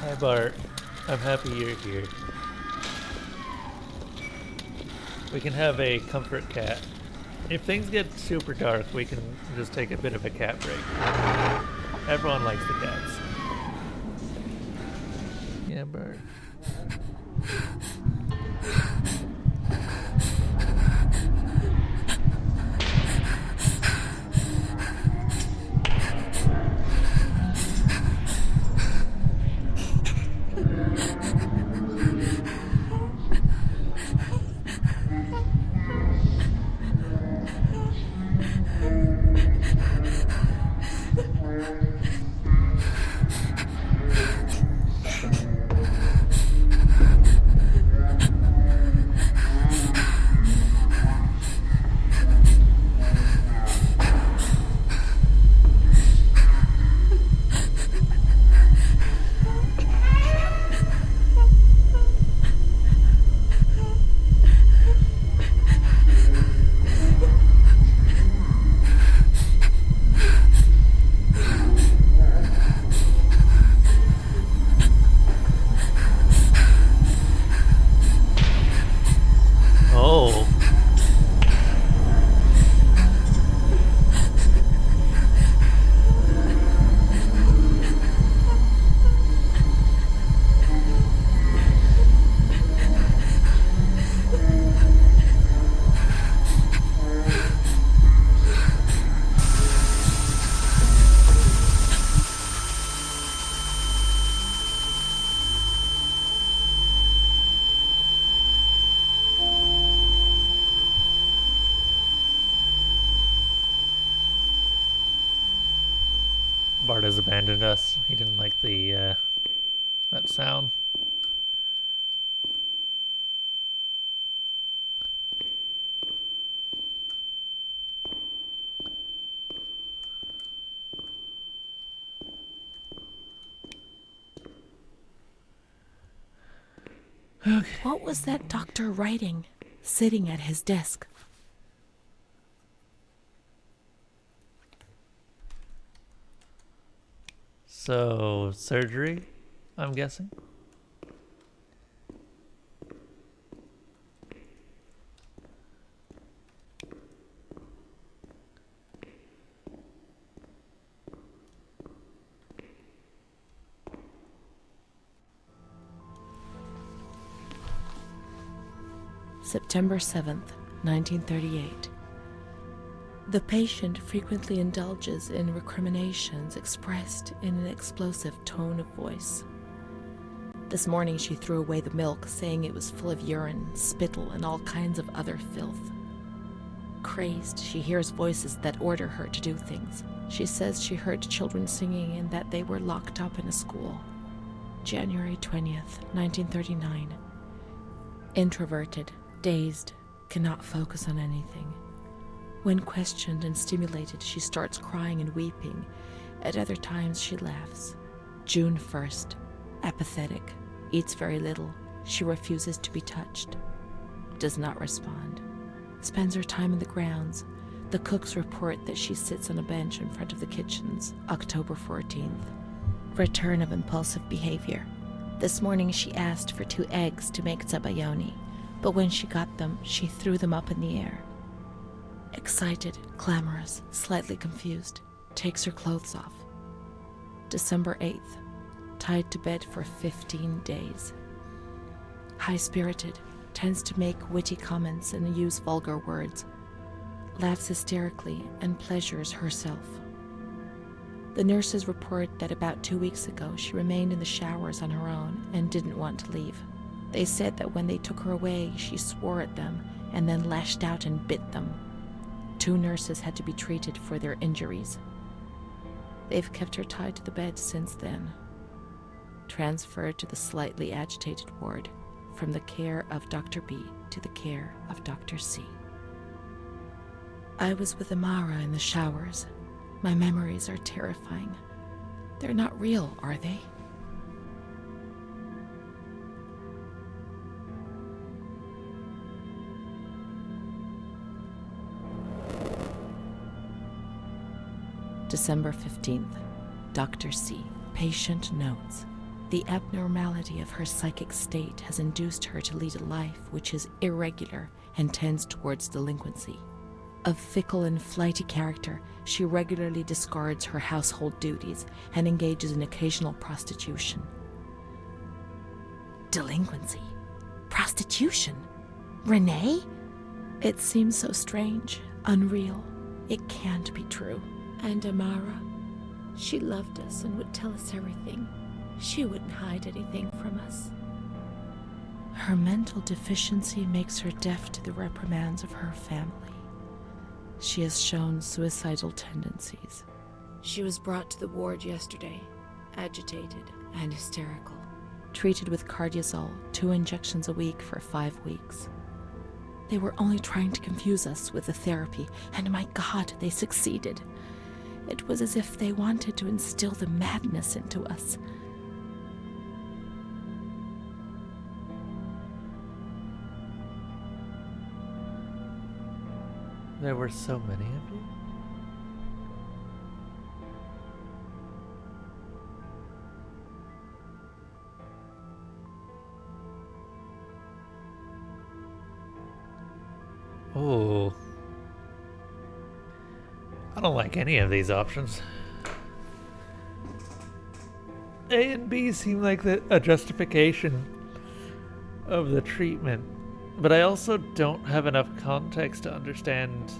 Hi Bart, I'm happy you're here. We can have a comfort cat. If things get super dark, we can just take a bit of a cat break. Everyone likes the cats. Yeah, Bart. has abandoned us. He didn't like the that sound. Okay. What was that doctor writing, sitting at his desk? So, surgery, I'm guessing? September 7th, 1938. The patient frequently indulges in recriminations expressed in an explosive tone of voice. This morning she threw away the milk, saying it was full of urine, spittle, and all kinds of other filth. Crazed, she hears voices that order her to do things. She says she heard children singing and that they were locked up in a school. January 20th, 1939. Introverted, dazed, cannot focus on anything. When questioned and stimulated, she starts crying and weeping. At other times, she laughs. June 1st. Apathetic. Eats very little. She refuses to be touched. Does not respond. Spends her time in the grounds. The cooks report that she sits on a bench in front of the kitchens. October 14th. Return of impulsive behavior. This morning she asked for 2 eggs to make zabayoni, but when she got them, she threw them up in the air. Excited, clamorous, slightly confused, takes her clothes off. December 8th. Tied to bed for 15 days. High-spirited, tends to make witty comments and use vulgar words. Laughs hysterically and pleasures herself. The nurses report that about 2 weeks ago she remained in the showers on her own and didn't want to leave. They said that when they took her away, she swore at them and then lashed out and bit them. 2 nurses had to be treated for their injuries. They've kept her tied to the bed since then. Transferred to the slightly agitated ward, from the care of Dr. B to the care of Dr. C. I was with Amara in the showers. My memories are terrifying. They're not real, are they? December 15th. Dr. C. Patient notes. The abnormality of her psychic state has induced her to lead a life which is irregular and tends towards delinquency. Of fickle and flighty character, she regularly discards her household duties and engages in occasional prostitution. Delinquency? Prostitution? Renee? It seems so strange, unreal. It can't be true. And Amara, she loved us and would tell us everything. She wouldn't hide anything from us. Her mental deficiency makes her deaf to the reprimands of her family. She has shown suicidal tendencies. She was brought to the ward yesterday, agitated and hysterical. Treated with cardiazol, 2 injections a week for 5 weeks. They were only trying to confuse us with the therapy, and my God, they succeeded. It was as if they wanted to instill the madness into us. There were so many of you? Oh. I don't like any of these options. A and B seem like a justification of the treatment, but I also don't have enough context to understand.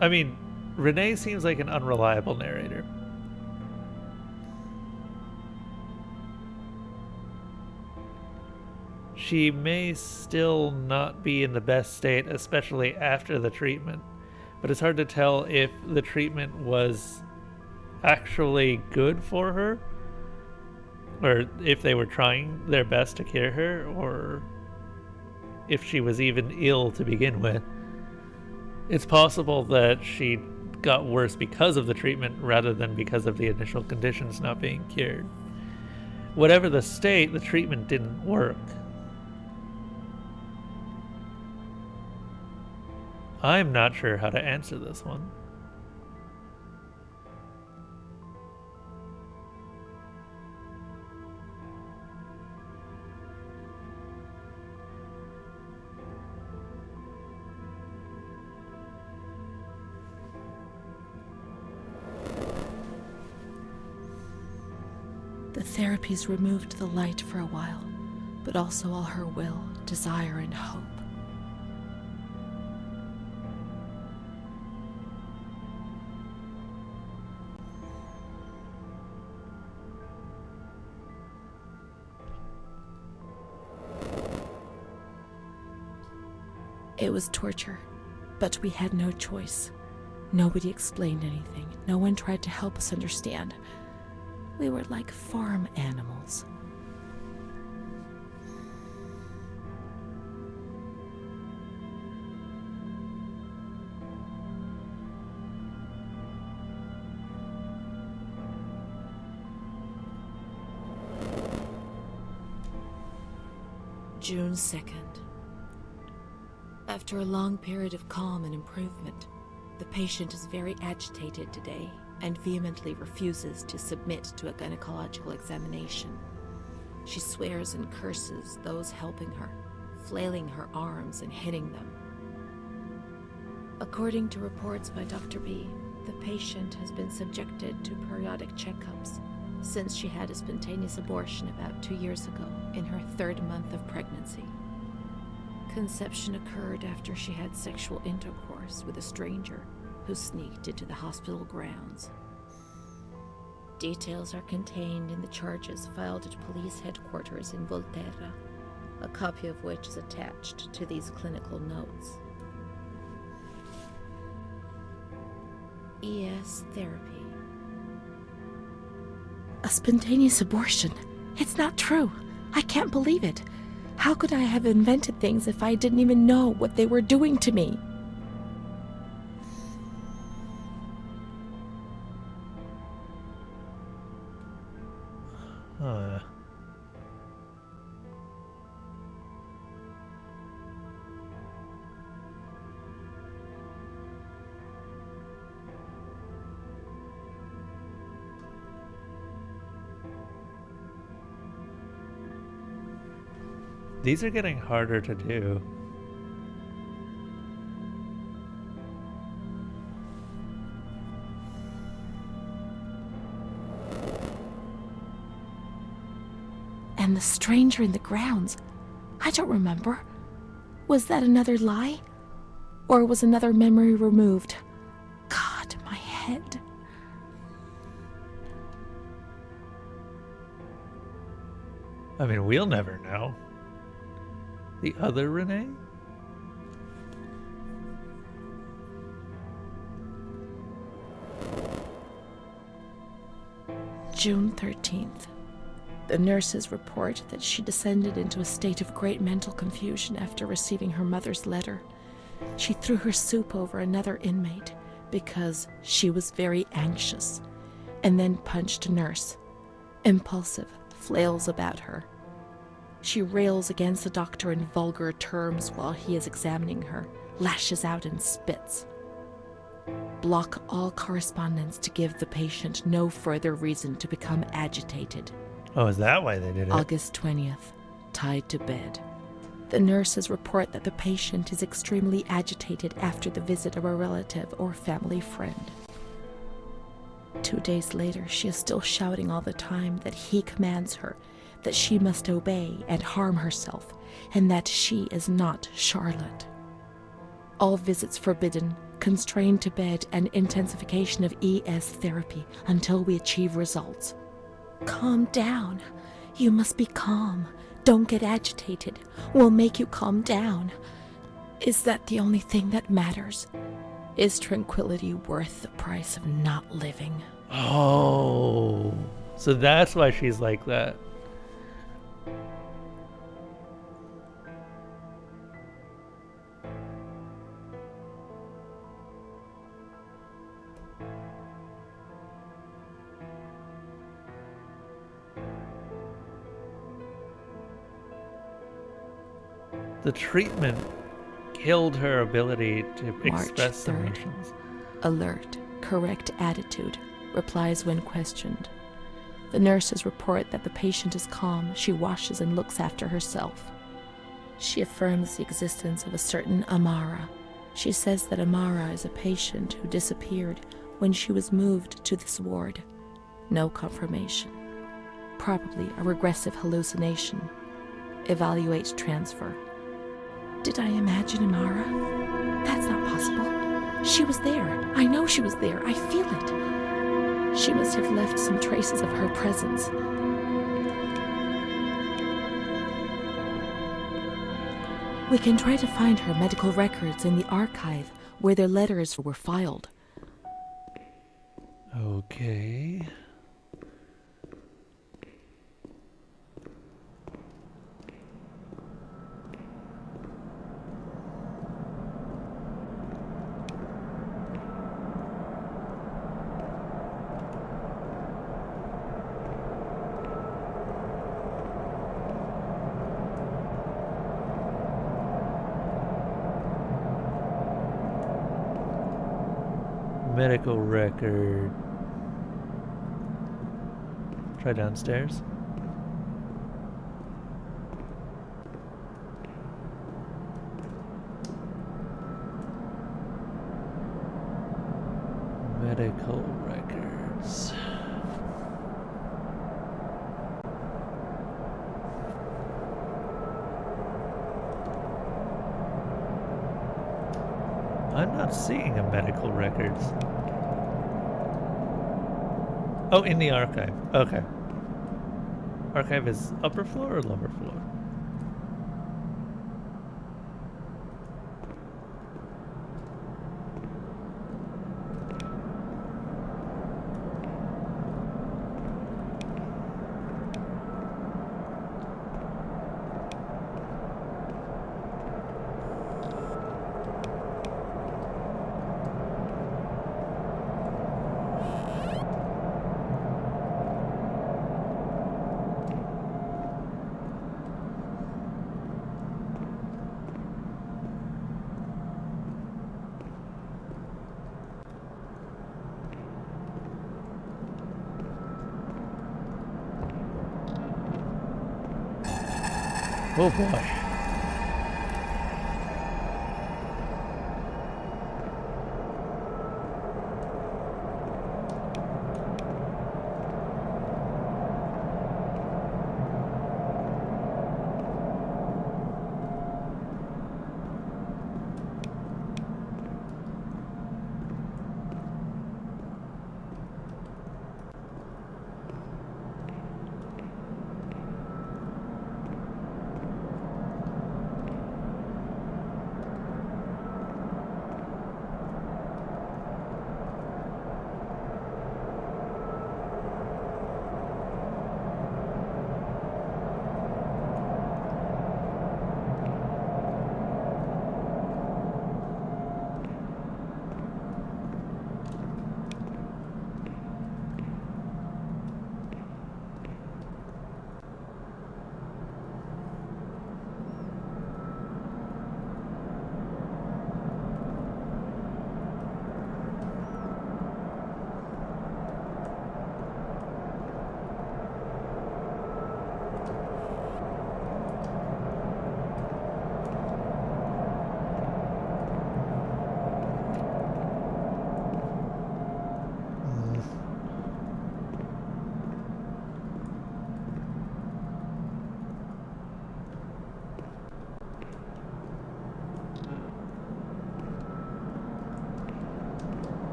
I mean, Renee seems like an unreliable narrator. She may still not be in the best state, especially after the treatment, but it's hard to tell if the treatment was actually good for her, or if they were trying their best to cure her, or if she was even ill to begin with. It's possible that she got worse because of the treatment rather than because of the initial conditions not being cured. Whatever the state, the treatment didn't work. I'm not sure how to answer this one. The therapies removed the light for a while, but also all her will, desire, and hope. It was torture, but we had no choice. Nobody explained anything. No one tried to help us understand. We were like farm animals. June 2nd. After a long period of calm and improvement, the patient is very agitated today and vehemently refuses to submit to a gynecological examination. She swears and curses those helping her, flailing her arms and hitting them. According to reports by Dr. B, the patient has been subjected to periodic checkups since she had a spontaneous abortion about 2 years ago in her 3rd month of pregnancy. Conception occurred after she had sexual intercourse with a stranger who sneaked into the hospital grounds. Details are contained in the charges filed at police headquarters in Volterra, a copy of which is attached to these clinical notes. ES therapy. A spontaneous abortion? It's not true. I can't believe it. How could I have invented things if I didn't even know what they were doing to me? These are getting harder to do. And the stranger in the grounds, I don't remember. Was that another lie? Or was another memory removed? God, my head. I mean, we'll never know. The other Renee? June 13th. The nurses report that she descended into a state of great mental confusion after receiving her mother's letter. She threw her soup over another inmate because she was very anxious, and then punched a nurse. Impulsive, flails about her. She rails against the doctor in vulgar terms while he is examining her, lashes out and spits. Block all correspondence to give the patient no further reason to become agitated. Oh, is that why they did it? August 20th, tied to bed. The nurses report that the patient is extremely agitated after the visit of a relative or family friend. 2 days later, she is still shouting all the time that he commands her, that she must obey and harm herself, and that she is not Charlotte. All visits forbidden, constrained to bed, and intensification of ES therapy until we achieve results. Calm down. You must be calm. Don't get agitated. We'll make you calm down. Is that the only thing that matters? Is tranquility worth the price of not living? Oh, so that's why she's like that. The treatment killed her ability to March express 3rd. emotions. Alert, correct attitude, replies when questioned. The nurses report that the patient is calm. She washes and looks after herself. She affirms the existence of a certain Amara. She says that Amara is a patient who disappeared when she was moved to this ward. No confirmation. Probably a regressive hallucination. Evaluate transfer. Did I imagine Amara? That's not possible. She was there. I know she was there. I feel it. She must have left some traces of her presence. We can try to find her medical records in the archive where their letters were filed. Okay. Medical record. Try downstairs. Medical records. I'm not seeing a medical records. Oh, in the archive. Okay. Archive is upper floor or lower floor? Oh boy.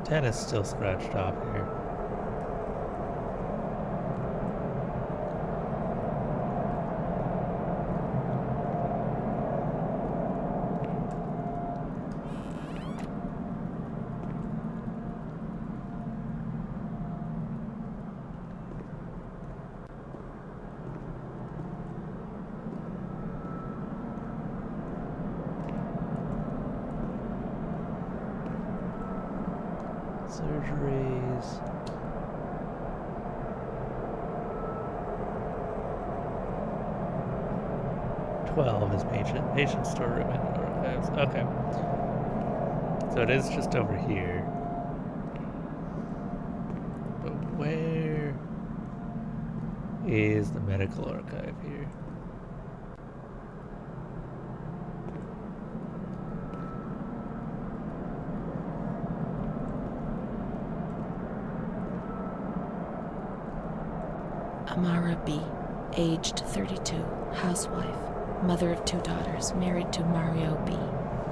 Ten is still scratched off here. Surgeries. Is patient storeroom and archives. Okay. So it is just over here. But where is the medical archive here? Amara B., aged 32, housewife, mother of 2 daughters, married to Mario B.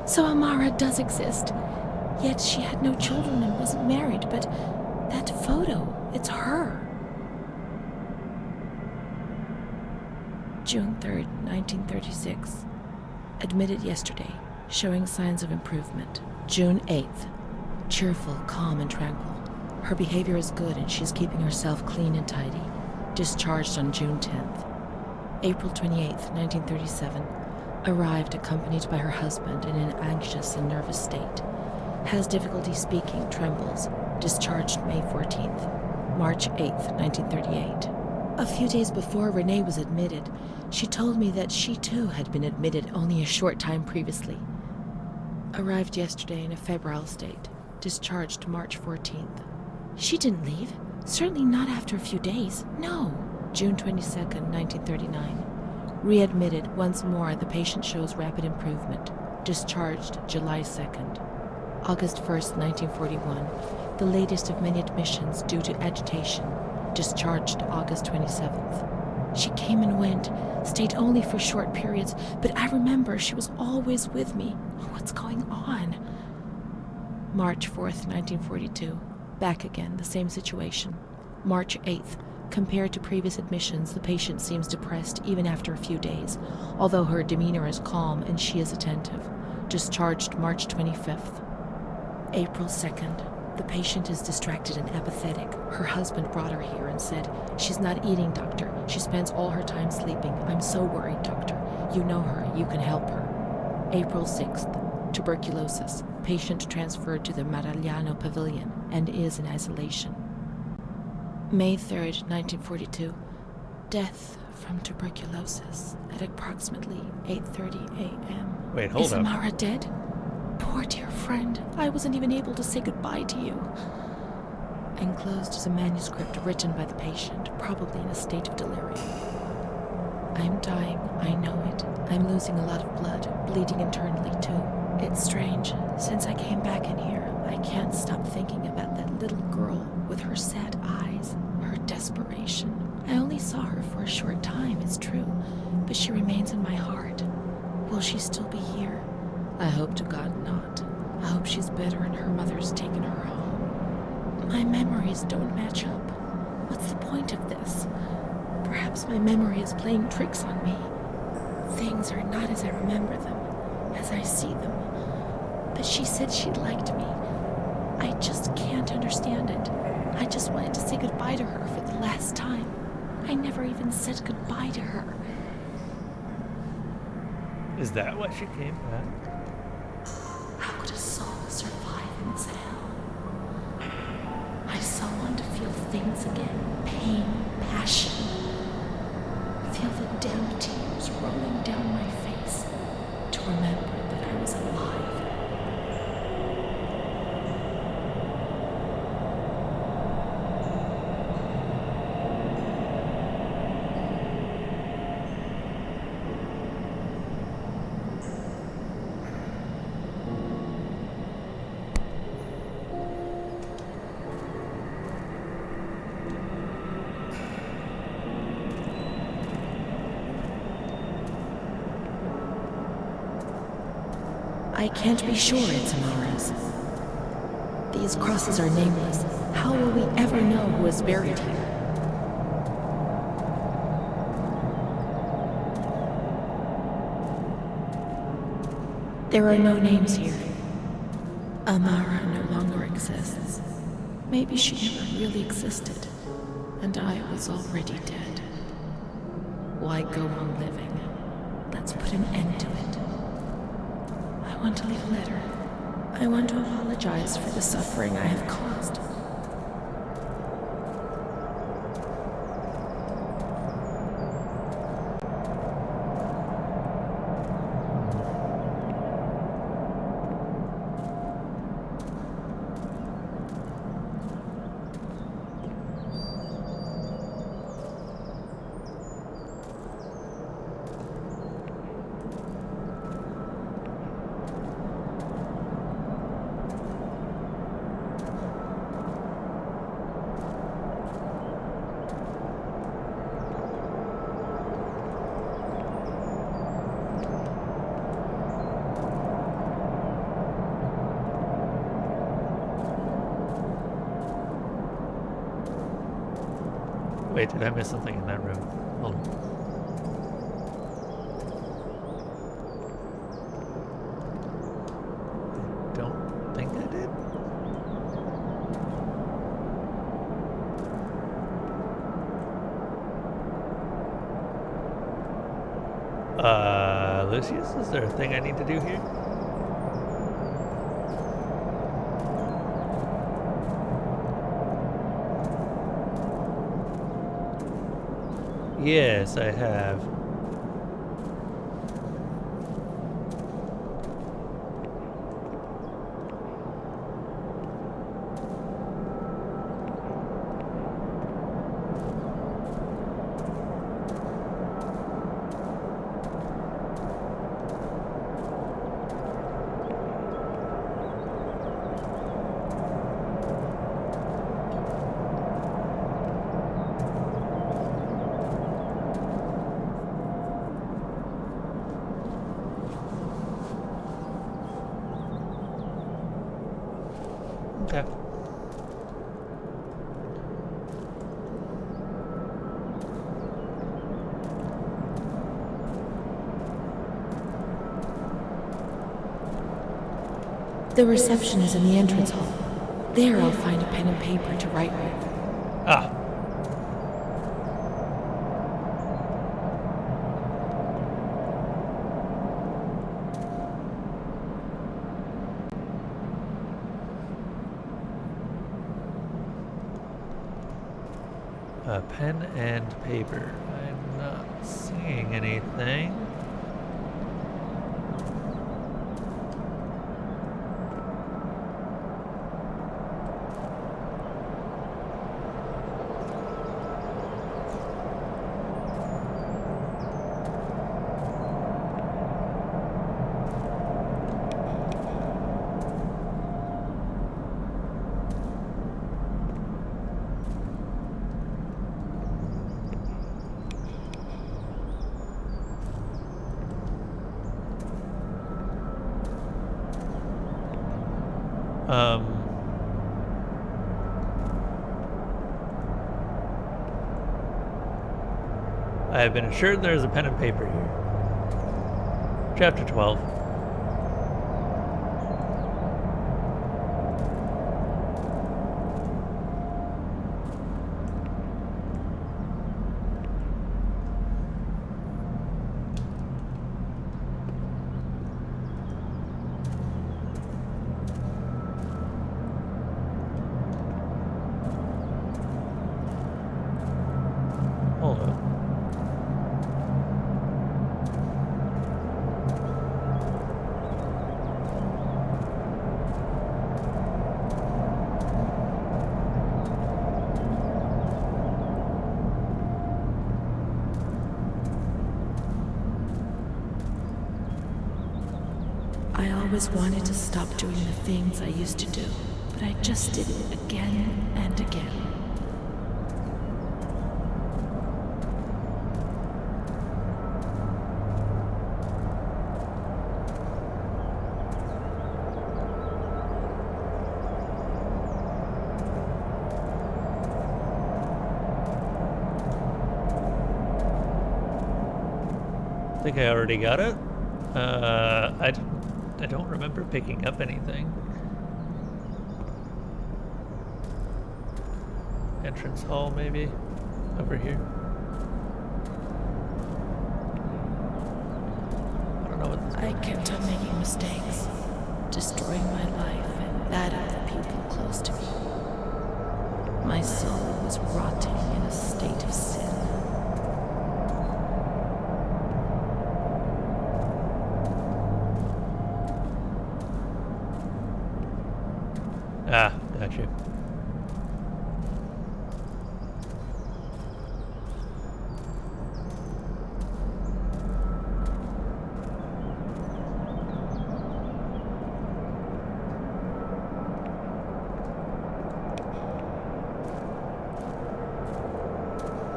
So Amara does exist. Yet she had no children and wasn't married, but that photo, it's her. June 3rd, 1936. Admitted yesterday, showing signs of improvement. June 8th. Cheerful, calm, and tranquil. Her behavior is good and she's keeping herself clean and tidy. Discharged on June 10th. April 28th, 1937. Arrived accompanied by her husband in an anxious and nervous state. Has difficulty speaking, trembles. Discharged May 14th. March 8th, 1938. A few days before Renee was admitted, she told me that she too had been admitted only a short time previously. Arrived yesterday in a febrile state. Discharged March 14th. She didn't leave. Certainly not after a few days. No. June 22nd, 1939. Readmitted once more. The patient shows rapid improvement. Discharged July 2nd. August 1st, 1941. The latest of many admissions due to agitation. Discharged August 27th. She came and went, stayed only for short periods, but I remember she was always with me. What's going on? March 4th, 1942. Back again, the same situation. March 8th. Compared to previous admissions, the patient seems depressed even after a few days, although her demeanor is calm and she is attentive. Discharged March 25th. April 2nd. The patient is distracted and apathetic. Her husband brought her here and said, "She's not eating, doctor. She spends all her time sleeping. I'm so worried, doctor. You know her. You can help her." April 6th. Tuberculosis. Patient transferred to the Maragliano Pavilion and is in isolation. May 3rd, 1942. Death from tuberculosis at approximately 8:30 a.m. Wait, hold Is up. Amara dead? Poor dear friend, I wasn't even able to say goodbye to you. Enclosed is a manuscript written by the patient, probably in a state of delirium. I'm dying, I know it. I'm losing a lot of blood, bleeding internally too. It's strange. Since I came back in here, I can't stop thinking about that little girl with her sad eyes, her desperation. I only saw her for a short time, it's true, but she remains in my heart. Will she still be here? I hope to God not. I hope she's better and her mother's taken her home. My memories don't match up. What's the point of this? Perhaps my memory is playing tricks on me. Things are not as I remember them, as I see them. But she said she liked me. I just can't understand it. I just wanted to say goodbye to her for the last time. I never even said goodbye to her. Is that why she came back? How could a soul survive in this hell? I so want to feel things again. Pain, passion. Feel the damp tears rolling down my face. To remember that I was alive. I can't be sure it's Amara's. These crosses are nameless. How will we ever know who is buried here? There are no names here. Amara no longer exists. Maybe she never really existed, and I was already dead. Why go on living? Let's put an end to it. I want to leave a letter. I want to apologize for the suffering I have caused. Wait, did I miss something in that room? Hold on. I don't think I did. Lucius, is there a thing I need to do here? Yes, I have. Okay. The reception is in the entrance hall. There I'll find a pen and paper to write with. Ah. Pen and paper. I'm not seeing anything. I have been assured there is a pen and paper here. Chapter 12. Hold up. I always wanted to stop doing the things I used to do, but I just did it again and again. I think I already got it. I don't remember picking up anything. Entrance hall, maybe? Over here? I don't know what this I kept on making mistakes. destroying my life and that of the people close to me. My soul was rotting in a state of sin. Ah, gotcha.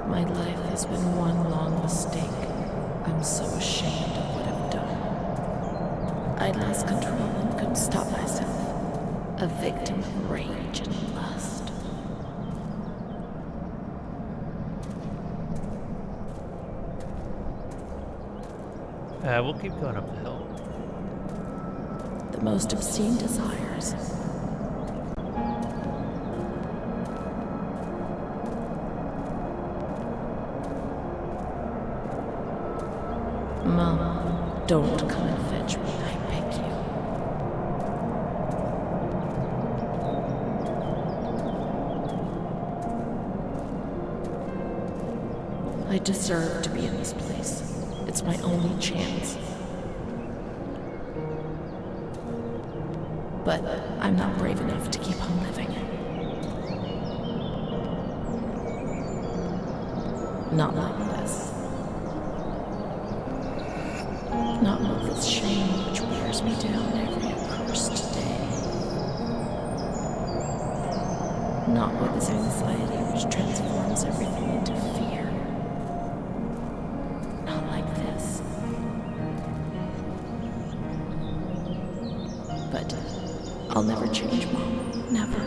My life has been one long mistake. I'm so ashamed of what I've done. I lost control and couldn't stop myself. A victim of rage and lust. We'll keep going up the hill. The most obscene desires. Mom, don't come and fetch me, I beg you. I deserve to be in this place. It's my only chance. But I'm not brave enough to keep on living. Not like this. Not with this shame which wears me down every accursed day. Not with this anxiety which transforms everything into fear. Not like this. But I'll never change, Mom. Never.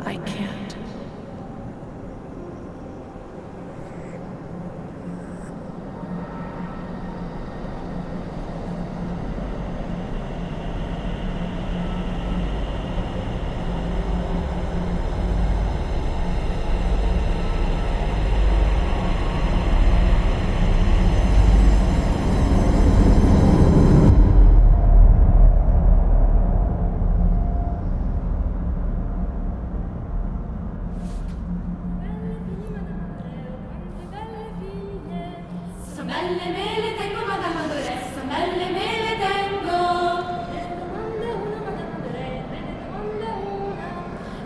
I can't. Belle mele tengo, Madame Adoressa, belle mele tengo. Me ne domanda una.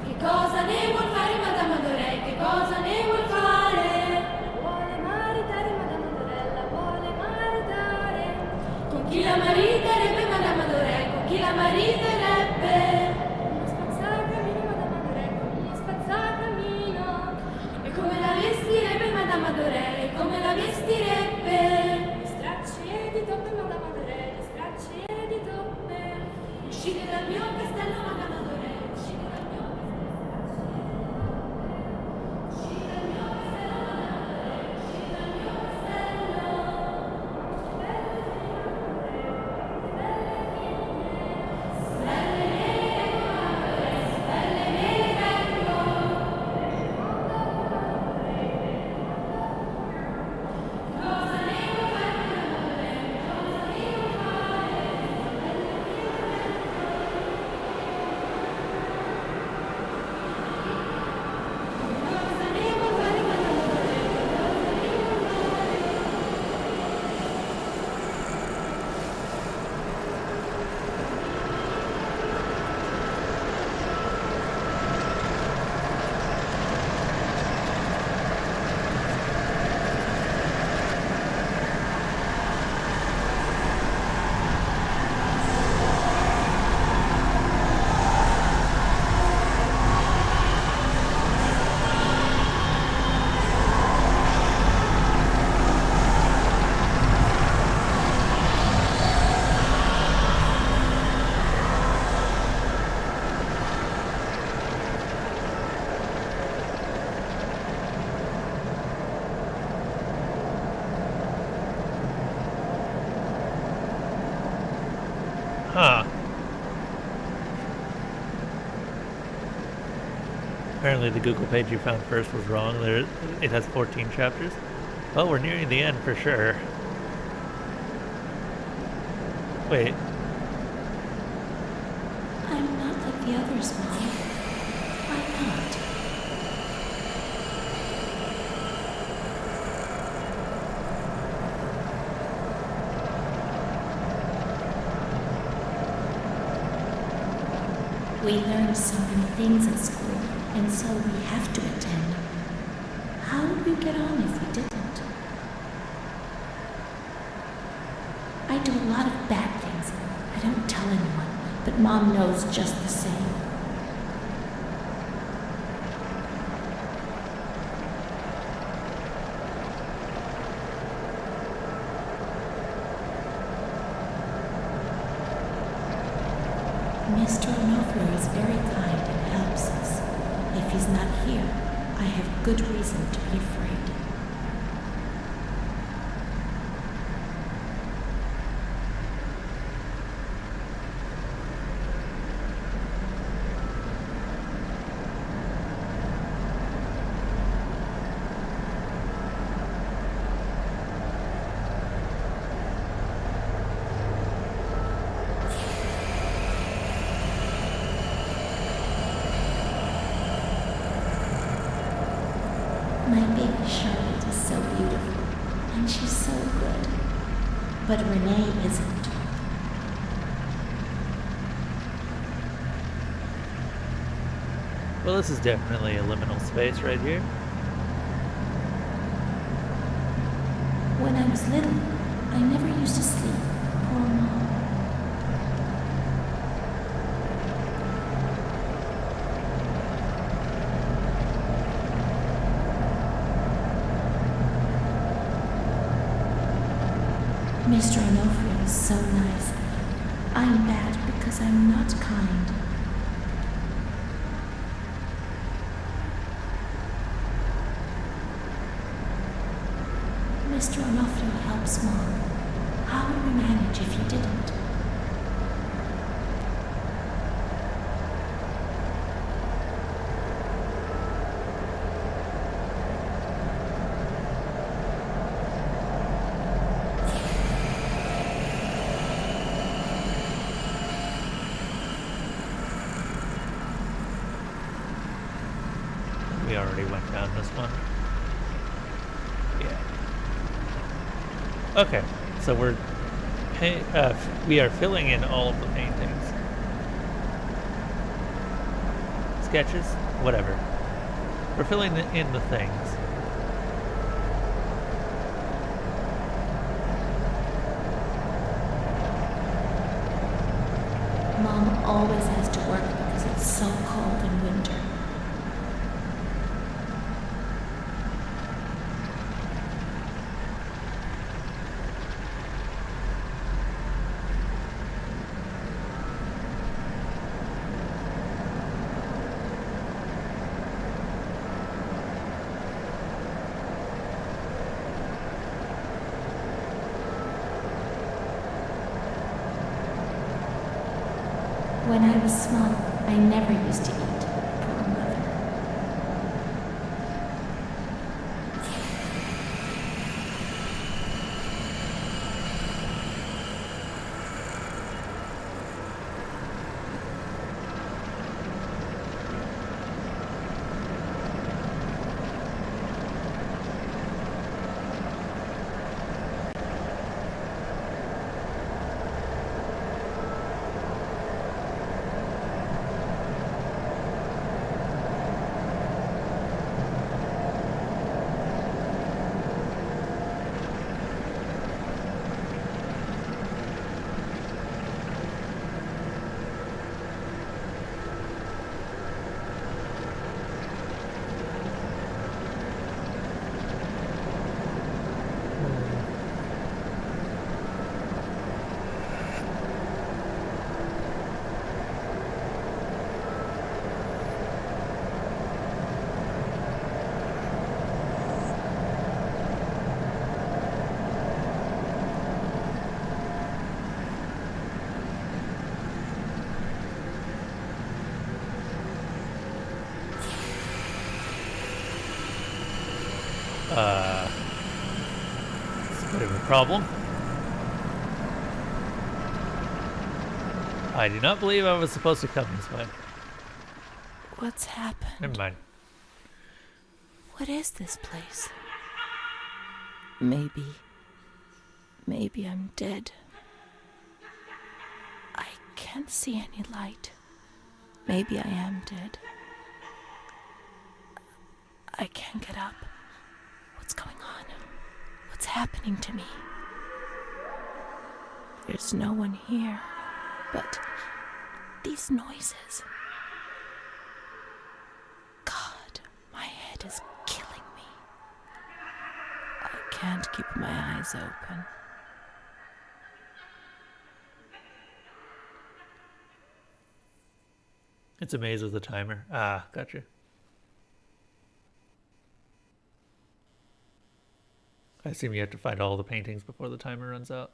Che cosa ne vuol fare Madame Adorella? Che cosa ne vuol fare? Vuole maritare Madame Adorella, vuole maritare. Con chi la mariterebbe Madame Adorella? Con chi la mariterebbe? Uno spazzacamino Madame Adorella, uno spazzacamino. E come la vestirebbe Madame Adorella? E come la vestirebbe? Stracci e di toppe Madame Adorella, stracci e di toppe. Uscite dal mio castello Madame Adorella, uscite dal mio castello. Uscite dal mio castello Madame Adorella, uscite dal mio castello. Huh. Apparently the Google page you found first was wrong. It has 14 chapters. Well, we're nearing the end for sure. Wait. I'm not like the others, Mom. Why not? We learn so many things at school, and so we have to attend. How would we get on if we didn't? I do a lot of bad things. I don't tell anyone, but Mom knows just the same. Mr. Onofrio is very kind and helps us. If he's not here, I have good reason to be afraid. My baby Charlotte is so beautiful, and she's so good. But Renee isn't. Well, this is definitely a liminal space right here. When I was little, I never used to sleep. Poor Mom. Mr. Onofrio is so nice. I'm bad because I'm not kind. Mr. Onofrio helps Mom. How would we manage if he didn't? We already went down this one. Yeah. Okay, so we are filling in all of the paintings. Sketches? Whatever. We're filling in the things. Mom always has to work because it's so cold in winter. When I was small, I never used to eat. Poor mother. It's a bit of a problem. I do not believe I was supposed to come this way. What's happened? Never mind. What is this place? Maybe I'm dead. I can't see any light. Maybe I am dead. I can't get up. What's going on? What's happening to me? There's no one here, but these noises. God, my head is killing me. I can't keep my eyes open. It's a maze with a timer. Ah, gotcha. I assume you have to find all the paintings before the timer runs out.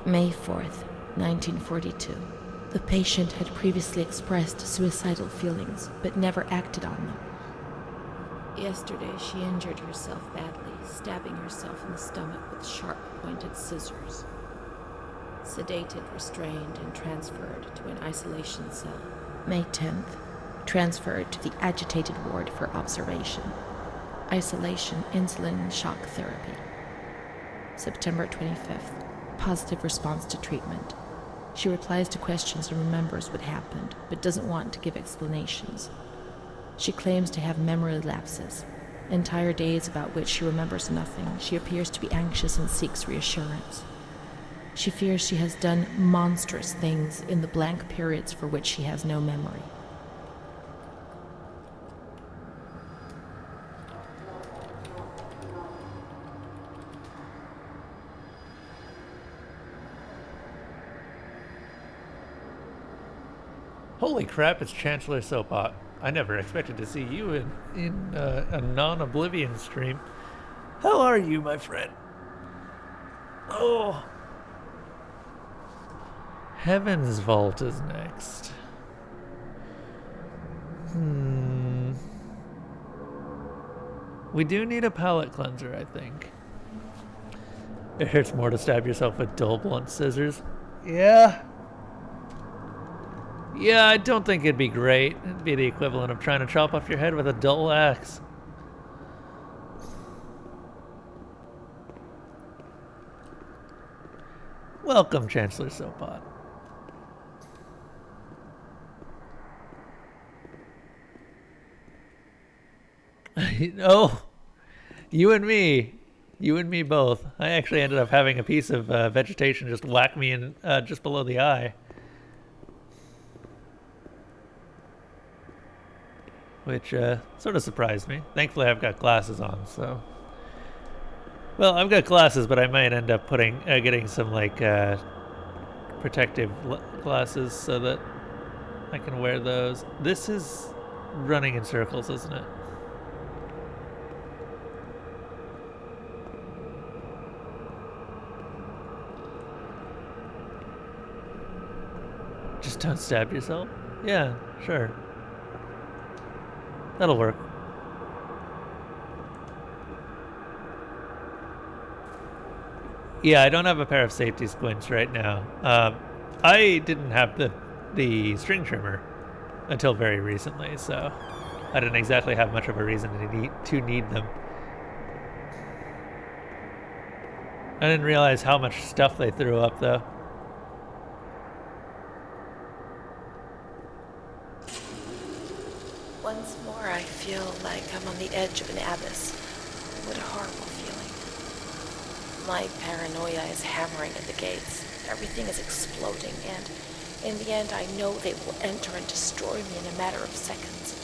May 4th, 1942. The patient had previously expressed suicidal feelings, but never acted on them. Yesterday, she injured herself badly, stabbing herself in the stomach with sharp-pointed scissors. Sedated, restrained, and transferred to an isolation cell. May 10th, transferred to the agitated ward for observation. Isolation, insulin, and shock therapy. September 25th, positive response to treatment. She replies to questions and remembers what happened, but doesn't want to give explanations. She claims to have memory lapses, entire days about which she remembers nothing. She appears to be anxious and seeks reassurance. She fears she has done monstrous things in the blank periods for which she has no memory. Holy crap, it's Chancellor Soapot. I never expected to see you in a non-Oblivion stream. How are you, my friend? Oh. Heaven's Vault is next. We do need a palate cleanser, I think. It hurts more to stab yourself with dull blunt scissors. Yeah. Yeah, I don't think it'd be great. It'd be the equivalent of trying to chop off your head with a dull axe. Welcome, Chancellor Soapot. Oh, you and me. You and me both. I actually ended up having a piece of vegetation just whack me in just below the eye. Which sort of surprised me. Thankfully, I've got glasses on, so... Well, I've got glasses, but I might end up getting some, like, protective glasses so that I can wear those. This is running in circles, isn't it? Just don't stab yourself? Yeah, sure. That'll work. Yeah, I don't have a pair of safety squints right now. I didn't have the string trimmer until very recently, so I didn't exactly have much of a reason to need them. I didn't realize how much stuff they threw up, though. Once more, I feel like I'm on the edge of an abyss. What a horrible feeling. My paranoia is hammering at the gates. Everything is exploding, and in the end, I know they will enter and destroy me in a matter of seconds.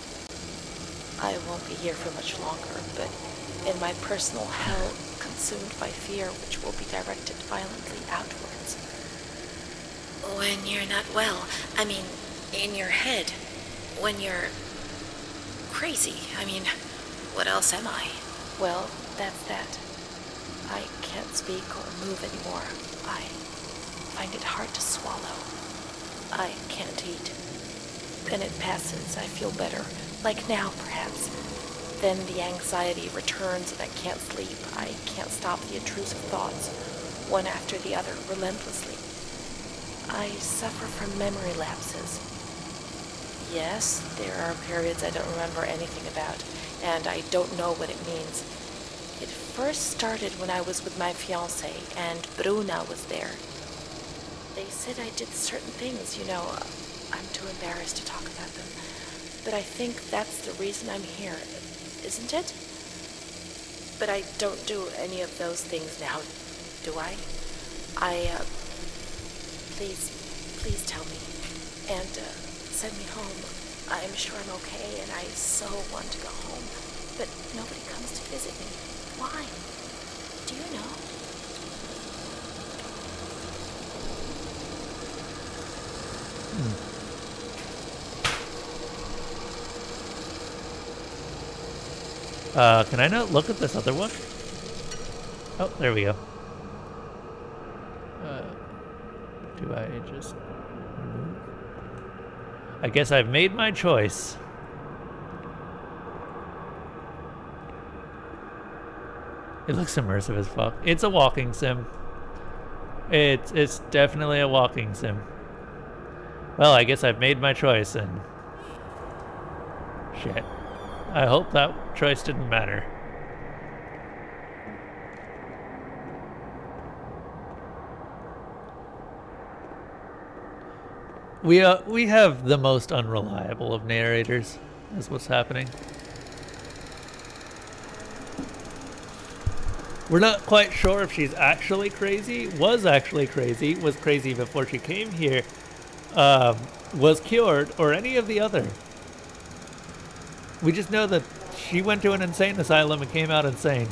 I won't be here for much longer, but in my personal hell, consumed by fear, which will be directed violently outwards. When you're not well, I mean, in your head, when you're crazy, I mean, what else am I? Well, that's that. I can't speak or move anymore. I find it hard to swallow. I can't eat. Then it passes, I feel better, like now perhaps. Then the anxiety returns and I can't sleep. I can't stop the intrusive thoughts, one after the other, relentlessly. I suffer from memory lapses. Yes, there are periods I don't remember anything about, and I don't know what it means. It first started when I was with my fiancé, and Bruna was there. They said I did certain things, you know. I'm too embarrassed to talk about them. But I think that's the reason I'm here, isn't it? But I don't do any of those things now, do I? Please tell me. And, send me home. I'm sure I'm okay, and I so want to go home. But nobody comes to visit me. Why? Do you know? Can I not look at this other one? Oh, there we go. Do I just... I guess I've made my choice. It looks immersive as fuck. It's a walking sim. It's definitely a walking sim. Well, I guess I've made my choice and... Shit. I hope that choice didn't matter. We have the most unreliable of narrators, is what's happening. We're not quite sure if she's actually crazy, was crazy before she came here, was cured, or any of the other. We just know that she went to an insane asylum and came out insane.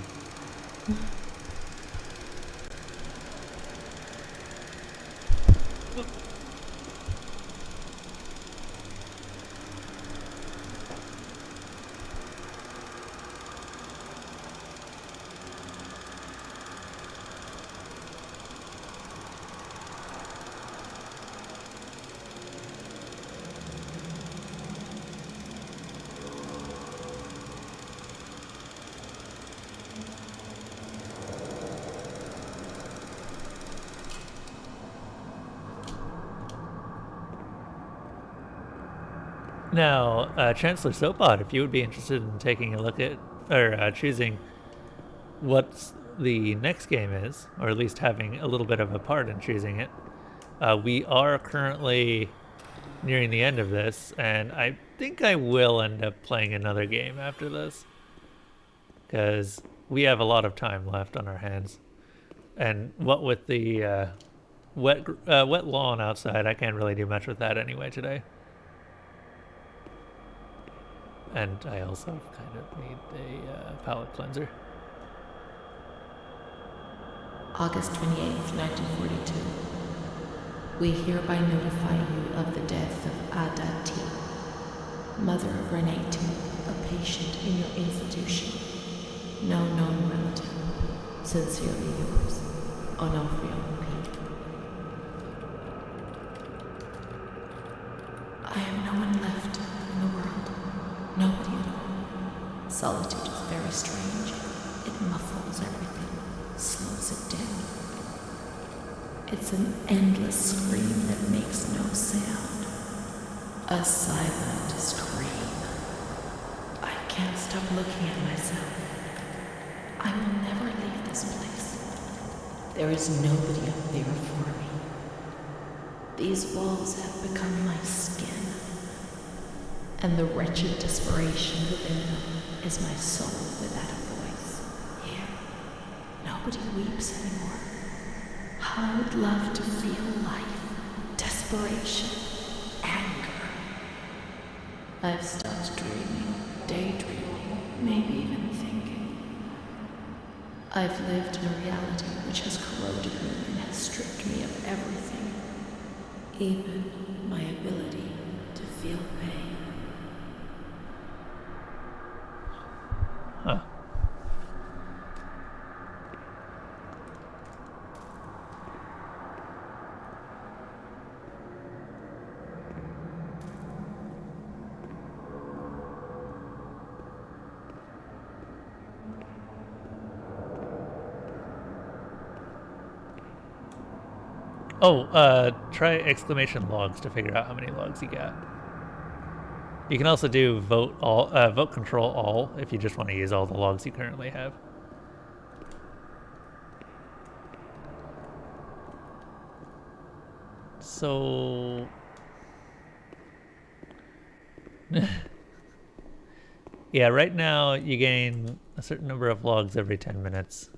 Now, Chancellor Soapbot, if you would be interested in taking a look at, or choosing what the next game is, or at least having a little bit of a part in choosing it, we are currently nearing the end of this, and I think I will end up playing another game after this, because we have a lot of time left on our hands. And what with the wet lawn outside, I can't really do much with that anyway today. And I also kind of need a palate cleanser. August 28th, 1942. We hereby notify you of the death of Ada T., mother of Renee T., a patient in your institution. No known relative. Sincerely yours, Onofrio P. I have no one left in the world. Nobody at all. Solitude is very strange. It muffles everything, slows it down. It's an endless scream that makes no sound. A silent scream. I can't stop looking at myself. I will never leave this place. There is nobody up there for me. These walls have become my skin, and the wretched desperation within them is my soul without a voice. Here, nobody weeps anymore. How I would love to feel life, desperation, anger. I've stopped dreaming, daydreaming, maybe even thinking. I've lived in a reality which has corroded me and has stripped me of everything, even my ability to feel pain. Huh. Oh, try exclamation logs to figure out how many logs you got. You can also do vote control all if you just want to use all the logs you currently have. So yeah, right now you gain a certain number of logs every 10 minutes.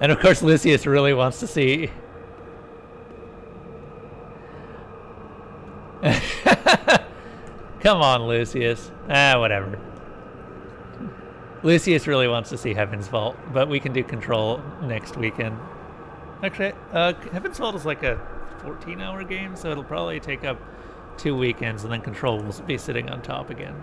And of course Lucius really wants to see... Come on, Lucius. Whatever. Lucius really wants to see Heaven's Vault, but we can do Control next weekend. Actually, Heaven's Vault is like a 14-hour game, so it'll probably take up 2 weekends, and then Control will be sitting on top again.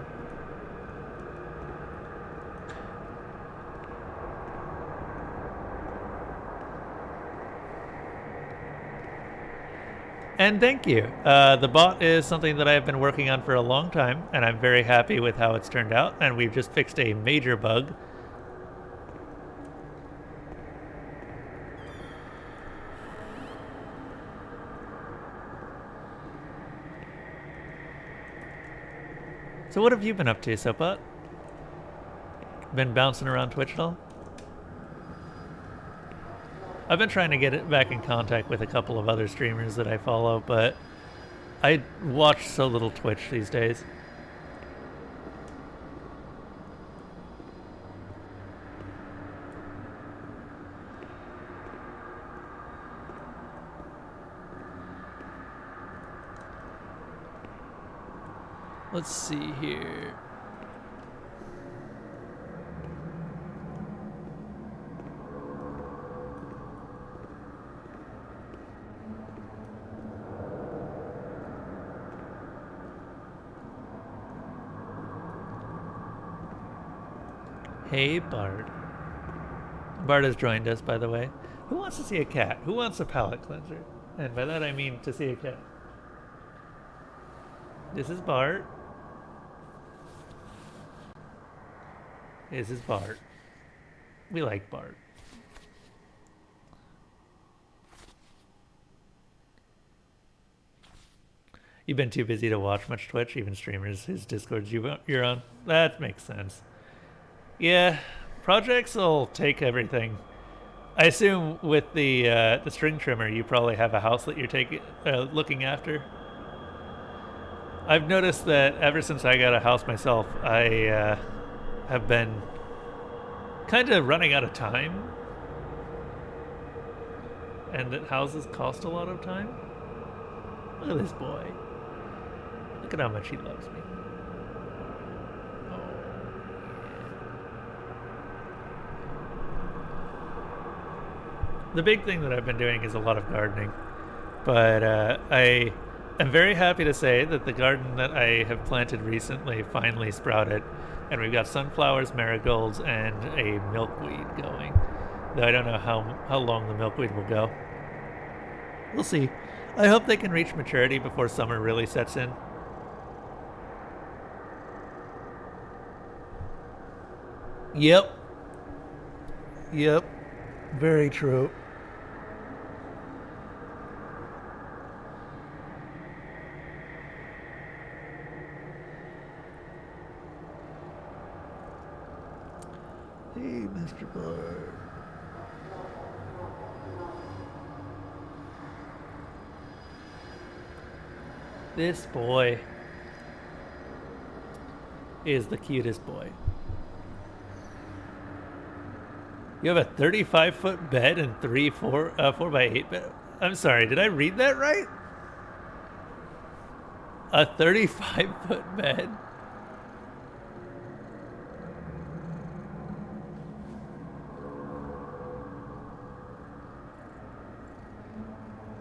And thank you. The bot is something that I've been working on for a long time, and I'm very happy with how it's turned out, and we've just fixed a major bug. So what have you been up to, Soapbot? Been bouncing around Twitch at all? I've been trying to get it back in contact with a couple of other streamers that I follow, but I watch so little Twitch these days. Let's see here. Hey, Bart. Bart has joined us, by the way. Who wants to see a cat? Who wants a palate cleanser? And by that I mean to see a cat. This is Bart. This is Bart. We like Bart. You've been too busy to watch much Twitch, even streamers whose Discords you're on. That makes sense. Yeah, projects will take everything. I assume with the string trimmer, you probably have a house that you're looking after. I've noticed that ever since I got a house myself, I have been kind of running out of time, and that houses cost a lot of time. Look at this boy. Look at how much he loves me. Oh, yeah. The big thing that I've been doing is a lot of gardening, but I am very happy to say that the garden that I have planted recently finally sprouted, and we've got sunflowers, marigolds, and a milkweed going. Though I don't know how long the milkweed will go. We'll see. I hope they can reach maturity before summer really sets in. Yep. Very true. Hey, Mr. Bard. This boy is the cutest boy. You have a 35-foot bed and 4x8 bed. I'm sorry, did I read that right? A 35-foot bed?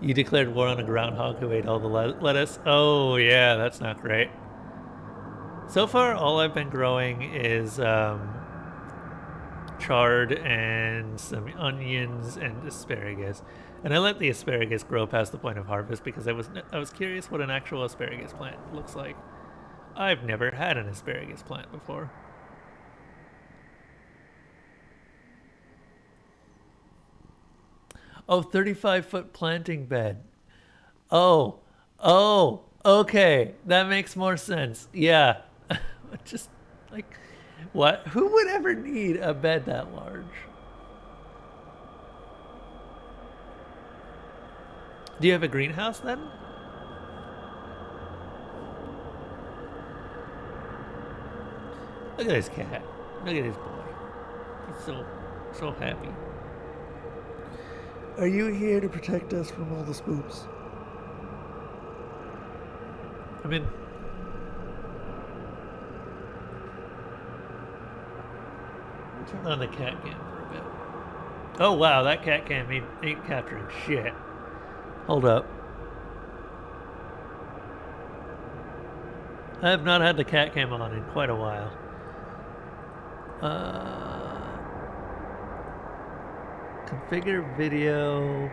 You declared war on a groundhog who ate all the lettuce? Oh, yeah, that's not great. So far, all I've been growing is chard and some onions and asparagus. And I let the asparagus grow past the point of harvest because I was curious what an actual asparagus plant looks like. I've never had an asparagus plant before. Oh, 35-foot planting bed. Oh, okay. That makes more sense. Yeah. Just like, what? Who would ever need a bed that large? Do you have a greenhouse then? Look at this cat. Look at this boy. He's so happy. Are you here to protect us from all the spooks? I'm in. Turn on the cat cam for a bit. Oh wow, that cat cam ain't capturing shit. Hold up. I have not had the cat cam on in quite a while. Configure video.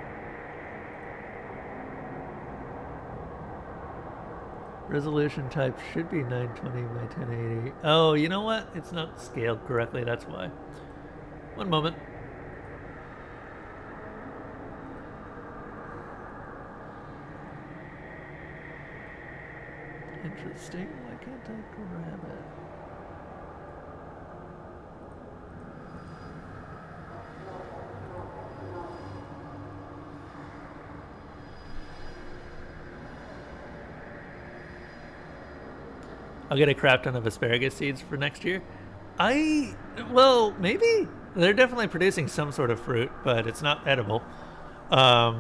Resolution type should be 920 by 1080. Oh, you know what? It's not scaled correctly, that's why. One moment. Interesting. Why can't I grab it? I'll get a crap ton of asparagus seeds for next year. Well, maybe. They're definitely producing some sort of fruit, but it's not edible. I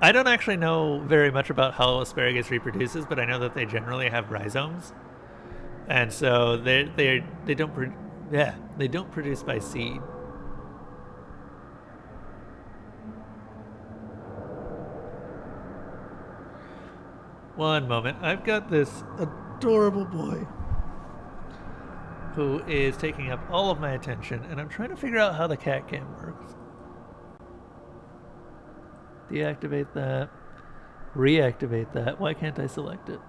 don't actually know very much about how asparagus reproduces, but I know that they generally have rhizomes, and so they don't produce by seed. One moment. I've got this adorable boy. who is taking up all of my attention, and I'm trying to figure out how the cat cam works. Deactivate that. Reactivate that. Why can't I select it?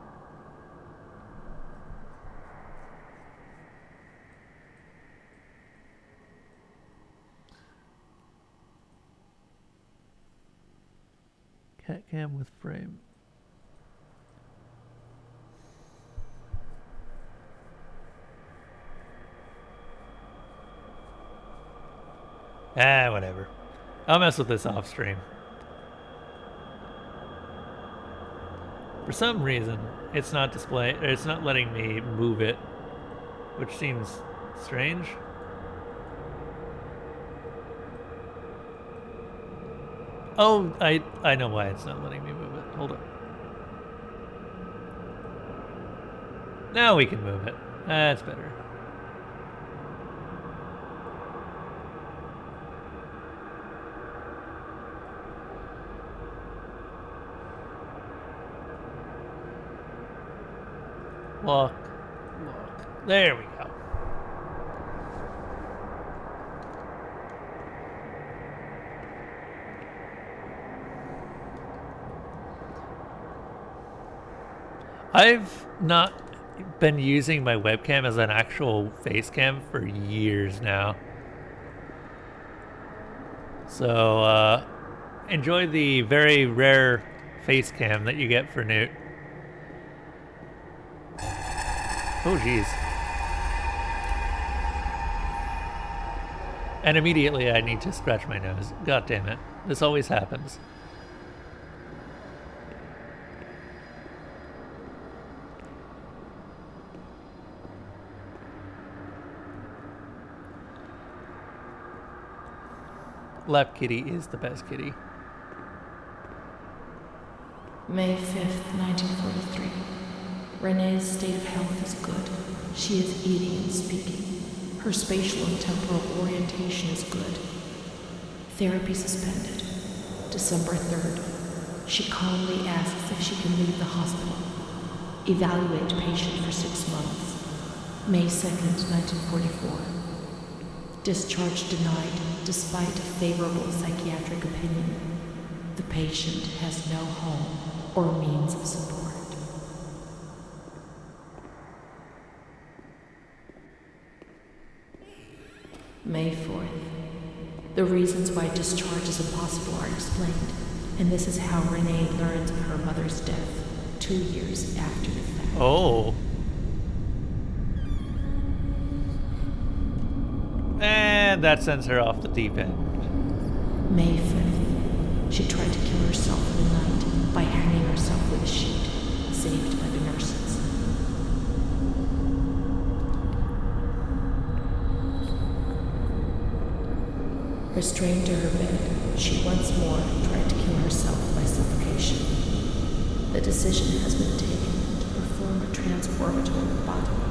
Cat cam with frame. Whatever. I'll mess with this off stream. For some reason, it's not letting me move it, which seems strange. Oh, I know why it's not letting me move it. Hold on. Now we can move it. That's better. Lock. There we go. I've not been using my webcam as an actual face cam for years now. So, enjoy the very rare face cam that you get for Newt. Oh, jeez. And immediately I need to scratch my nose. God damn it. This always happens. Lap kitty is the best kitty. May 5th, 1943. Renee's state of health is good. She is eating and speaking. Her spatial and temporal orientation is good. Therapy suspended. December 3rd. She calmly asks if she can leave the hospital. Evaluate patient for 6 months. May 2nd, 1944. Discharge denied despite a favorable psychiatric opinion. The patient has no home or means of support. May 4th. The reasons why discharge is impossible are explained, and this is how Renee learns of her mother's death 2 years after the fact. Oh. And that sends her off the deep end. May 5th. She tried to kill herself in the night by hanging herself with a sheet, saved by the nurses. Restrained to her bed, she once more tried to kill herself by suffocation. The decision has been taken to perform a transorbital lobotomy.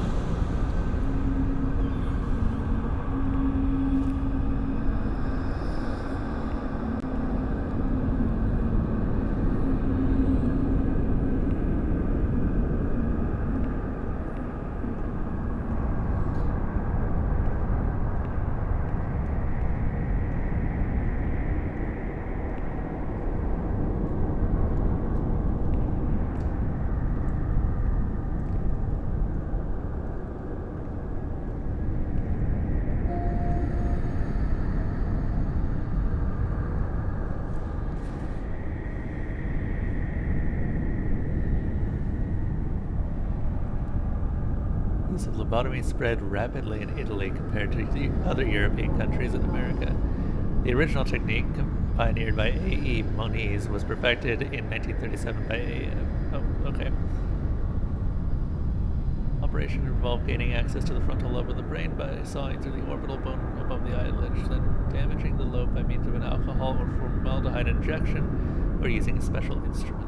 Use of lobotomy spread rapidly in Italy compared to the other European countries in America. The original technique, pioneered by A.E. Moniz, was perfected in 1937 by A.M. Oh, okay. Operation involved gaining access to the frontal lobe of the brain by sawing through the orbital bone above the eyelids, then damaging the lobe by means of an alcohol or formaldehyde injection, or using a special instrument.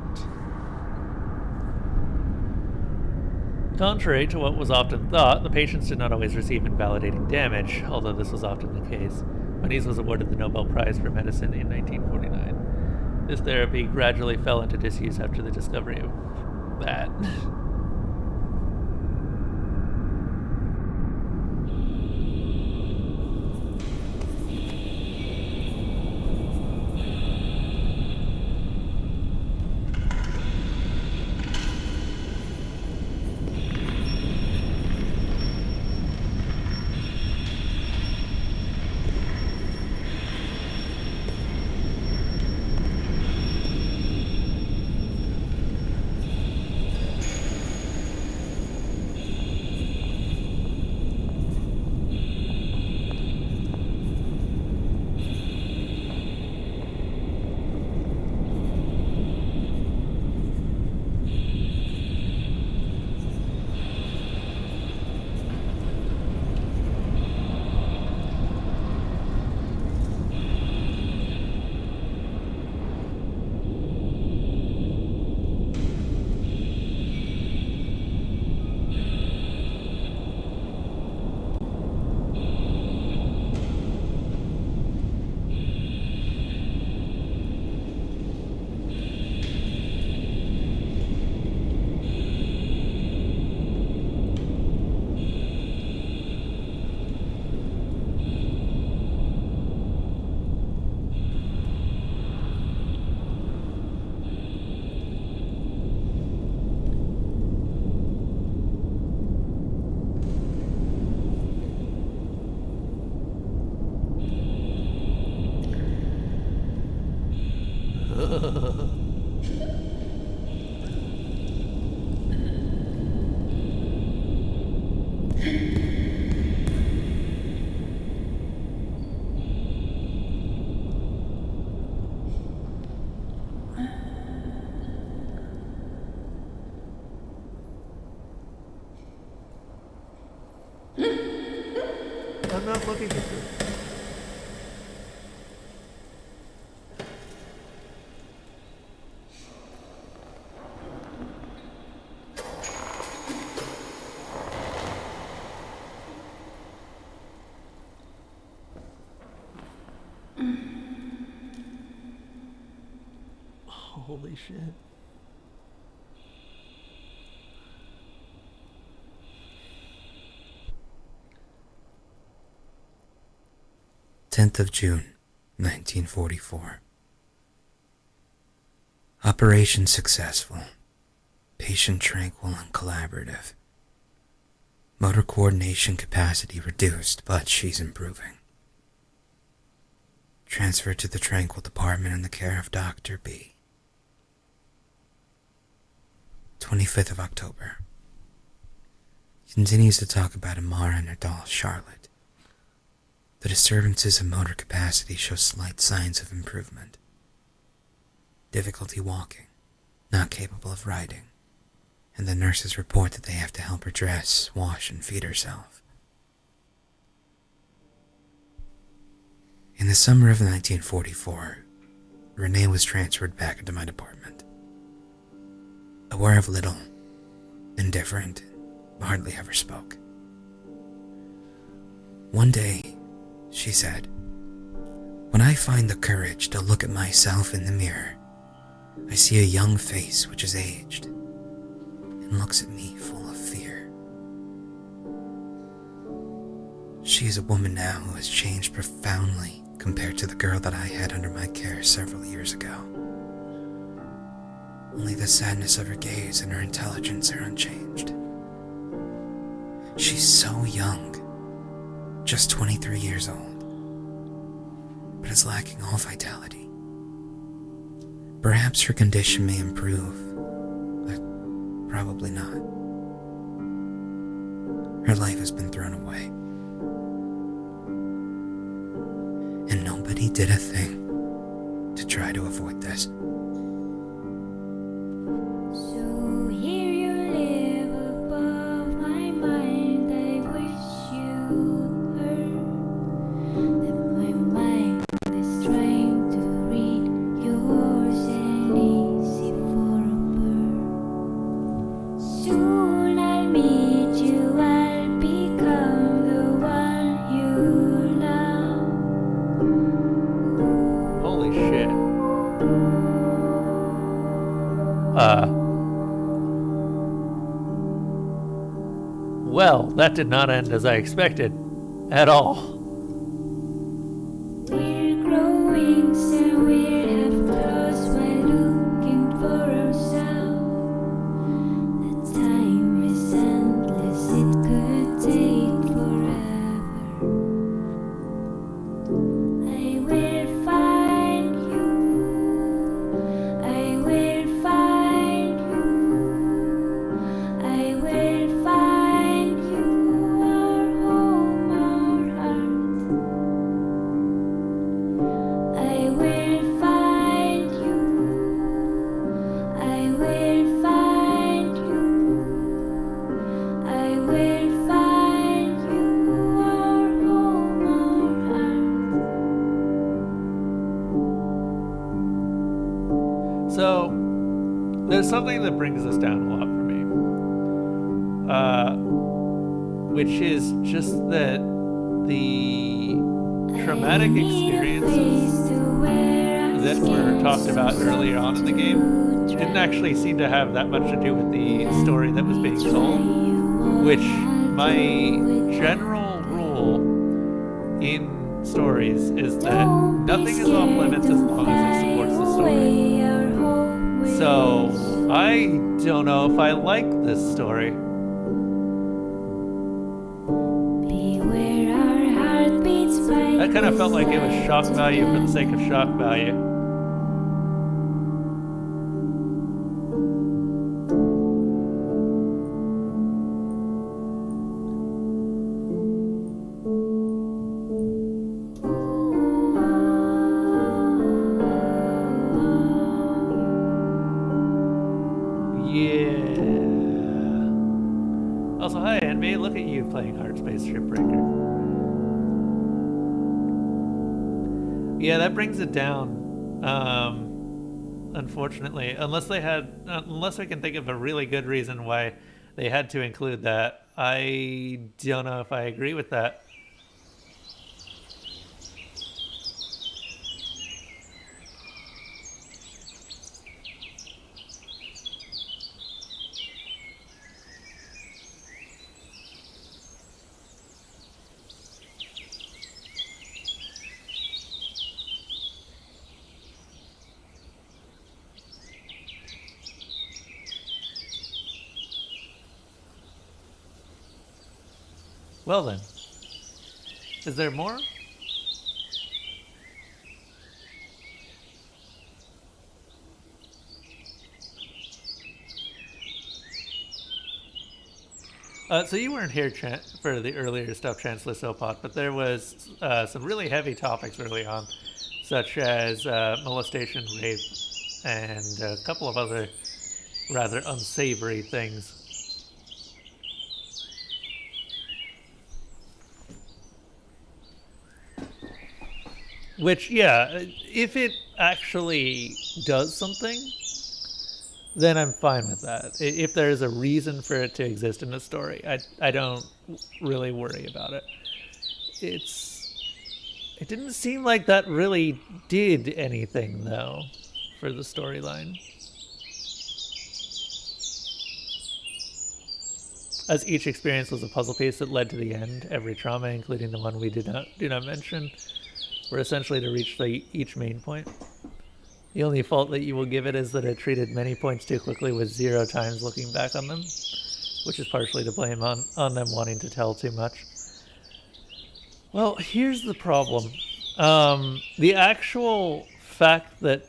Contrary to what was often thought, the patients did not always receive invalidating damage, although this was often the case. Moniz was awarded the Nobel Prize for Medicine in 1949. This therapy gradually fell into disuse after the discovery of that. I'm not looking at this. Holy shit. 10th of June, 1944. Operation successful. Patient tranquil and collaborative. Motor coordination capacity reduced, but she's improving. Transferred to the tranquil department in the care of Dr. B. 25th of October. Continues to talk about Amara and her doll, Charlotte. The disturbances of motor capacity show slight signs of improvement. Difficulty walking, not capable of riding, and the nurses report that they have to help her dress, wash, and feed herself. In the summer of 1944, Renee was transferred back into my department. Aware of little, indifferent, hardly ever spoke. One day, she said, "When I find the courage to look at myself in the mirror, I see a young face which is aged and looks at me full of fear." She is a woman now who has changed profoundly compared to the girl that I had under my care several years ago. Only the sadness of her gaze and her intelligence are unchanged. She's so young, just 23 years old, but is lacking all vitality. Perhaps her condition may improve, but probably not. Her life has been thrown away, and nobody did a thing to try to avoid this. So here you live above my mind. I wish you heard that my mind is trying to read yours and easy for a bird. Soon I'll meet you. I'll become the one you love. Holy shit. Well, that did not end as I expected. At all. We're growing, so we'll have close while looking for ourselves. The time is endless, it could take forever. I will find you. I will find you. I will find you, our home, our heart. I will find you. I will find you. I will find you, our home, our heart. So, there's something that brings this down a lot for me. Which is just that the traumatic experiences that were talked about earlier on in the game didn't actually seem to have that much to do with the story that was being told, which my general rule in stories is that nothing is off limits as long as it supports the story. So I don't know if I like this story. Beware our heartbeats fight. That kind of felt like it was shock value for the sake of shock value. me. Look at you playing Heartspace Shipbreaker. Yeah, that brings it down. Unfortunately, unless I can think of a really good reason why they had to include that. I don't know if I agree with that. Well then, is there more? So you weren't here for the earlier stuff, Chancellor Sopot, but there was some really heavy topics early on, such as molestation, rape, and a couple of other rather unsavory things. Which, yeah, if it actually does something, then I'm fine with that. If there's a reason for it to exist in the story, I don't really worry about it. It didn't seem like that really did anything, though, for the storyline. As each experience was a puzzle piece that led to the end, every trauma, including the one we do not mention, were essentially to reach each main point. The only fault that you will give it is that it treated many points too quickly with 0 times looking back on them, which is partially to blame on them wanting to tell too much. Well, here's the problem. The actual fact that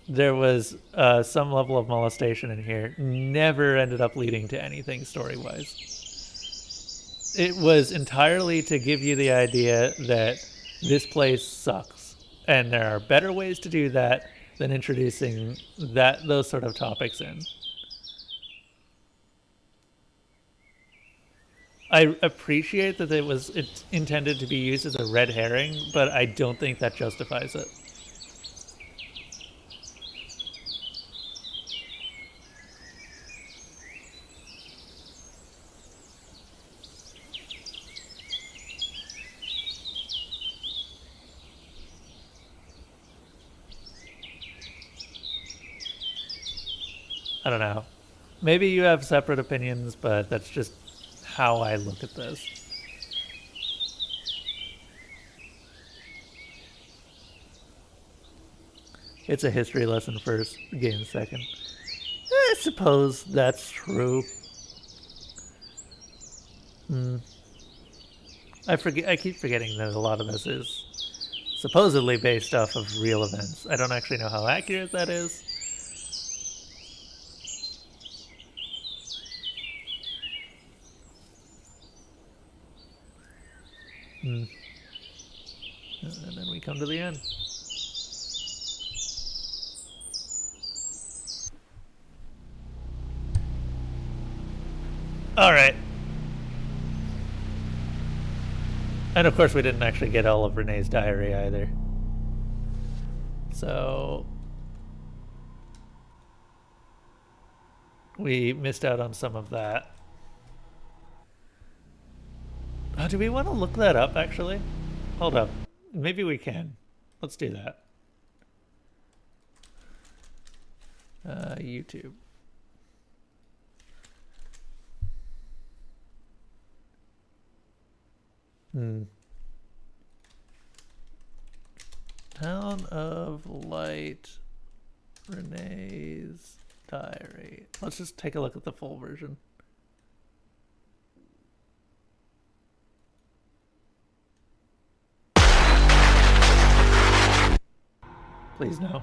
there was some level of molestation in here never ended up leading to anything story-wise. It was entirely to give you the idea that this place sucks, and there are better ways to do that than introducing those sort of topics in. I appreciate that it was intended to be used as a red herring, but I don't think that justifies it. I don't know. Maybe you have separate opinions, but that's just how I look at this. It's a history lesson first, game second. I suppose that's true. I keep forgetting that a lot of this is supposedly based off of real events. I don't actually know how accurate that is. And then we come to the end. Alright. And of course we didn't actually get all of Renee's diary either. So we missed out on some of that. Oh, do we want to look that up, actually? Hold up. Maybe we can. Let's do that. YouTube. Town of Light, Renee's diary. Let's just take a look at the full version. Please no.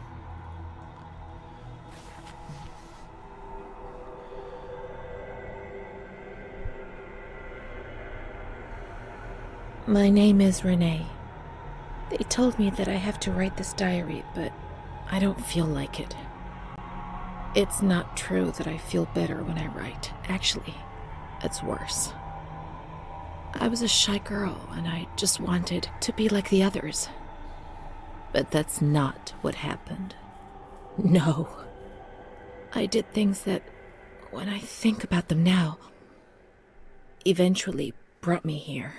My name is Renee. They told me that I have to write this diary, but I don't feel like it. It's not true that I feel better when I write. Actually, it's worse. I was a shy girl, and I just wanted to be like the others. But that's not what happened. No. I did things that, when I think about them now, eventually brought me here.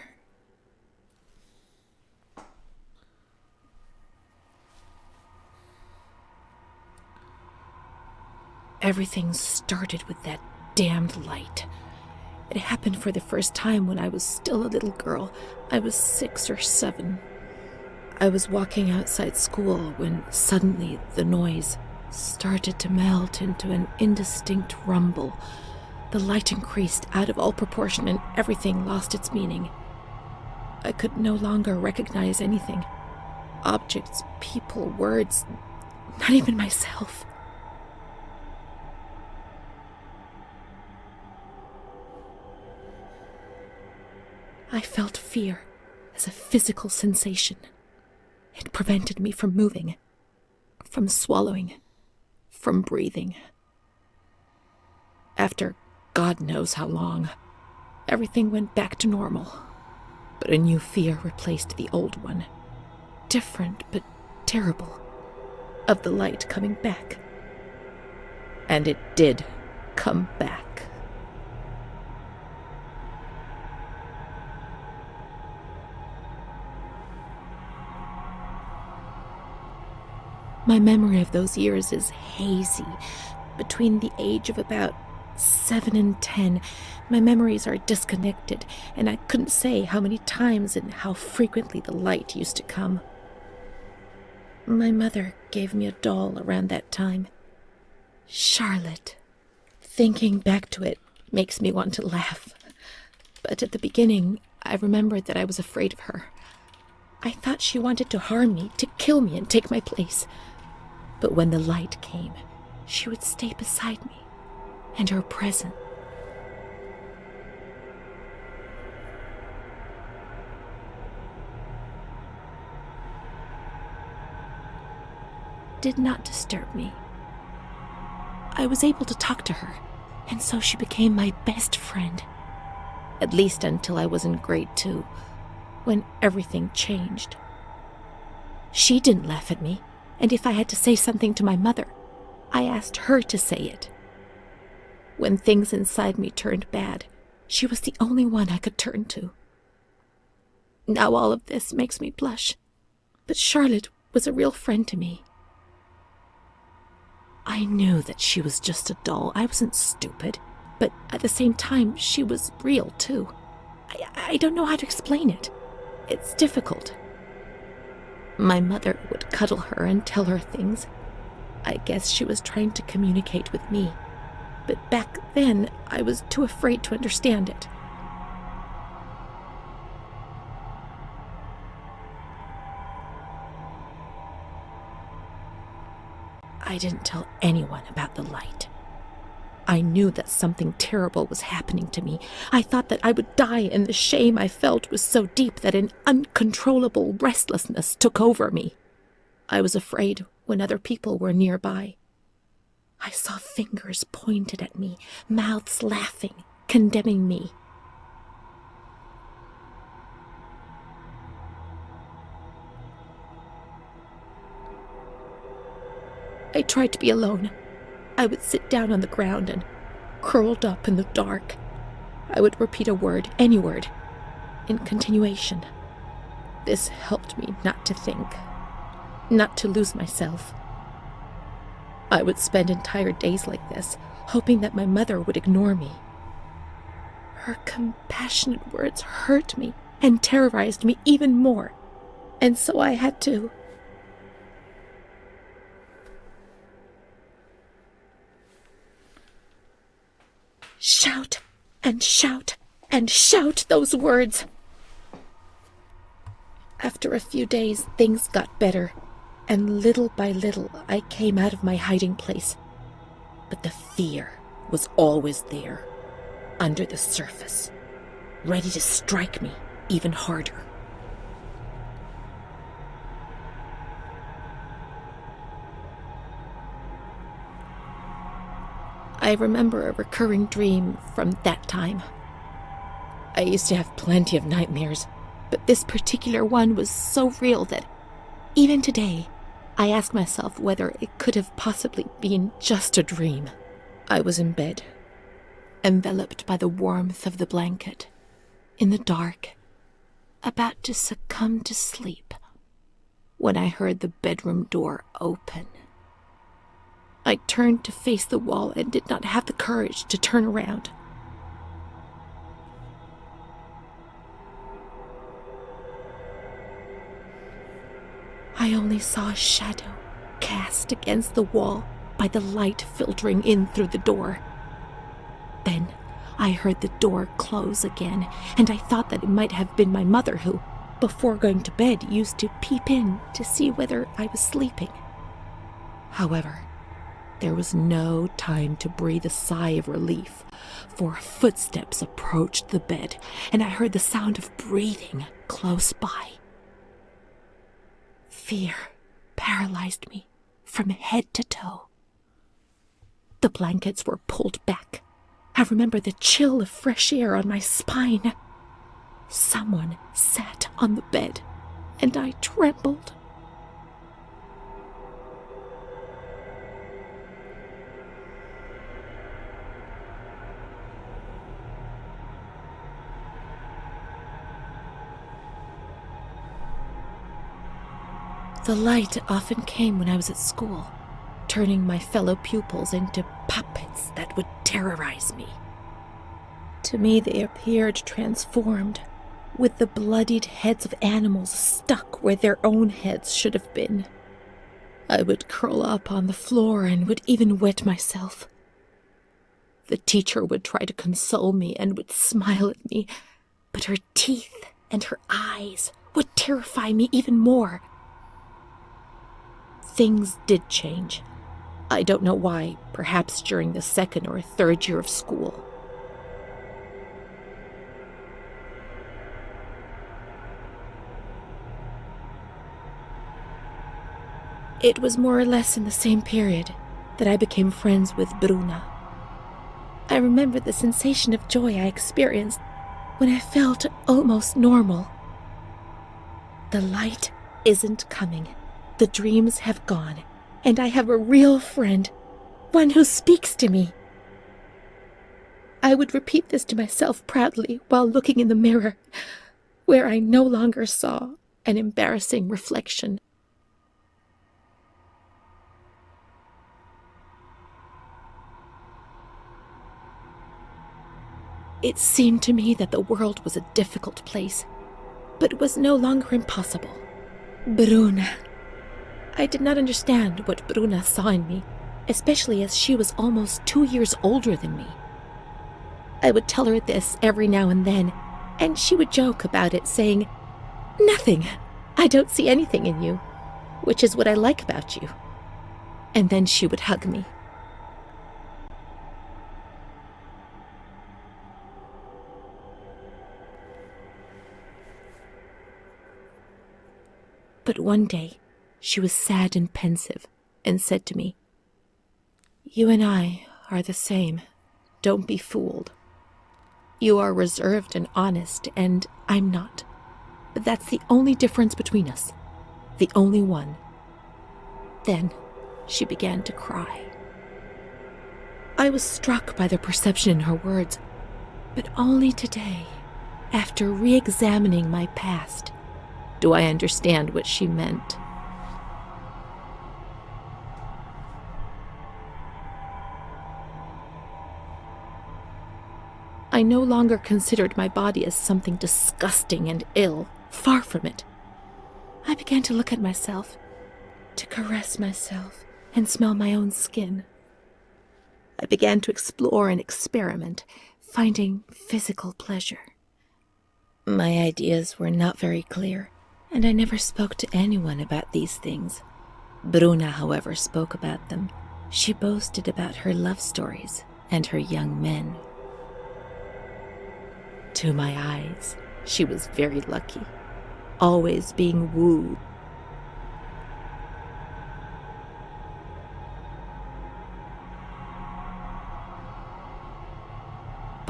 Everything started with that damned light. It happened for the first time when I was still a little girl. I was 6 or 7. I was walking outside school when suddenly the noise started to melt into an indistinct rumble. The light increased out of all proportion and everything lost its meaning. I could no longer recognize anything. Objects, people, words, not even myself. I felt fear as a physical sensation. It prevented me from moving, from swallowing, from breathing. After God knows how long, everything went back to normal, but a new fear replaced the old one. Different but terrible, of the light coming back. And it did come back. My memory of those years is hazy. Between the age of about 7 and 10, my memories are disconnected, and I couldn't say how many times and how frequently the light used to come. My mother gave me a doll around that time. Charlotte. Thinking back to it makes me want to laugh. But at the beginning, I remembered that I was afraid of her. I thought she wanted to harm me, to kill me and take my place. But when the light came, she would stay beside me, and her presence. Did not disturb me. I was able to talk to her, and so she became my best friend. At least until I was in grade 2, when everything changed. She didn't laugh at me, and if I had to say something to my mother, I asked her to say it. When things inside me turned bad, she was the only one I could turn to. Now all of this makes me blush, but Charlotte was a real friend to me. I knew that she was just a doll. I wasn't stupid, but at the same time, she was real too. I don't know how to explain it. It's difficult. My mother would cuddle her and tell her things. I guess she was trying to communicate with me. But back then, I was too afraid to understand it. I didn't tell anyone about the light. I knew that something terrible was happening to me. I thought that I would die, and the shame I felt was so deep that an uncontrollable restlessness took over me. I was afraid when other people were nearby. I saw fingers pointed at me, mouths laughing, condemning me. I tried to be alone. I would sit down on the ground and, curled up in the dark, I would repeat a word, any word, in continuation. This helped me not to think, not to lose myself. I would spend entire days like this, hoping that my mother would ignore me. Her compassionate words hurt me and terrorized me even more, and so I had to. Shout and shout and shout those words. After a few days, things got better, and little by little I came out of my hiding place. But the fear was always there, under the surface, ready to strike me even harder. I remember a recurring dream from that time. I used to have plenty of nightmares, but this particular one was so real that even today, I ask myself whether it could have possibly been just a dream. I was in bed, enveloped by the warmth of the blanket, in the dark, about to succumb to sleep, when I heard the bedroom door open. I turned to face the wall and did not have the courage to turn around. I only saw a shadow cast against the wall by the light filtering in through the door. Then I heard the door close again, and I thought that it might have been my mother who, before going to bed, used to peep in to see whether I was sleeping. However, there was no time to breathe a sigh of relief, for footsteps approached the bed, and I heard the sound of breathing close by. Fear paralyzed me from head to toe. The blankets were pulled back. I remember the chill of fresh air on my spine. Someone sat on the bed, and I trembled. The light often came when I was at school, turning my fellow pupils into puppets that would terrorize me. To me, they appeared transformed, with the bloodied heads of animals stuck where their own heads should have been. I would curl up on the floor and would even wet myself. The teacher would try to console me and would smile at me, but her teeth and her eyes would terrify me even more. Things did change. I don't know why, perhaps during the second or third year of school. It was more or less in the same period that I became friends with Bruna. I remember the sensation of joy I experienced when I felt almost normal. The light isn't coming. The dreams have gone, and I have a real friend, one who speaks to me. I would repeat this to myself proudly while looking in the mirror, where I no longer saw an embarrassing reflection. It seemed to me that the world was a difficult place, but it was no longer impossible. Bruna. I did not understand what Bruna saw in me, especially as she was almost 2 years older than me. I would tell her this every now and then, and she would joke about it, saying, "Nothing. I don't see anything in you, which is what I like about you." And then she would hug me. But one day, she was sad and pensive, and said to me, "You and I are the same. Don't be fooled. You are reserved and honest, and I'm not. But that's the only difference between us. The only one." Then she began to cry. I was struck by the perception in her words, but only today, after re-examining my past, do I understand what she meant. I no longer considered my body as something disgusting and ill. Far from it. I began to look at myself, to caress myself, and smell my own skin. I began to explore and experiment, finding physical pleasure. My ideas were not very clear, and I never spoke to anyone about these things. Bruna, however, spoke about them. She boasted about her love stories and her young men. To my eyes, she was very lucky, always being wooed.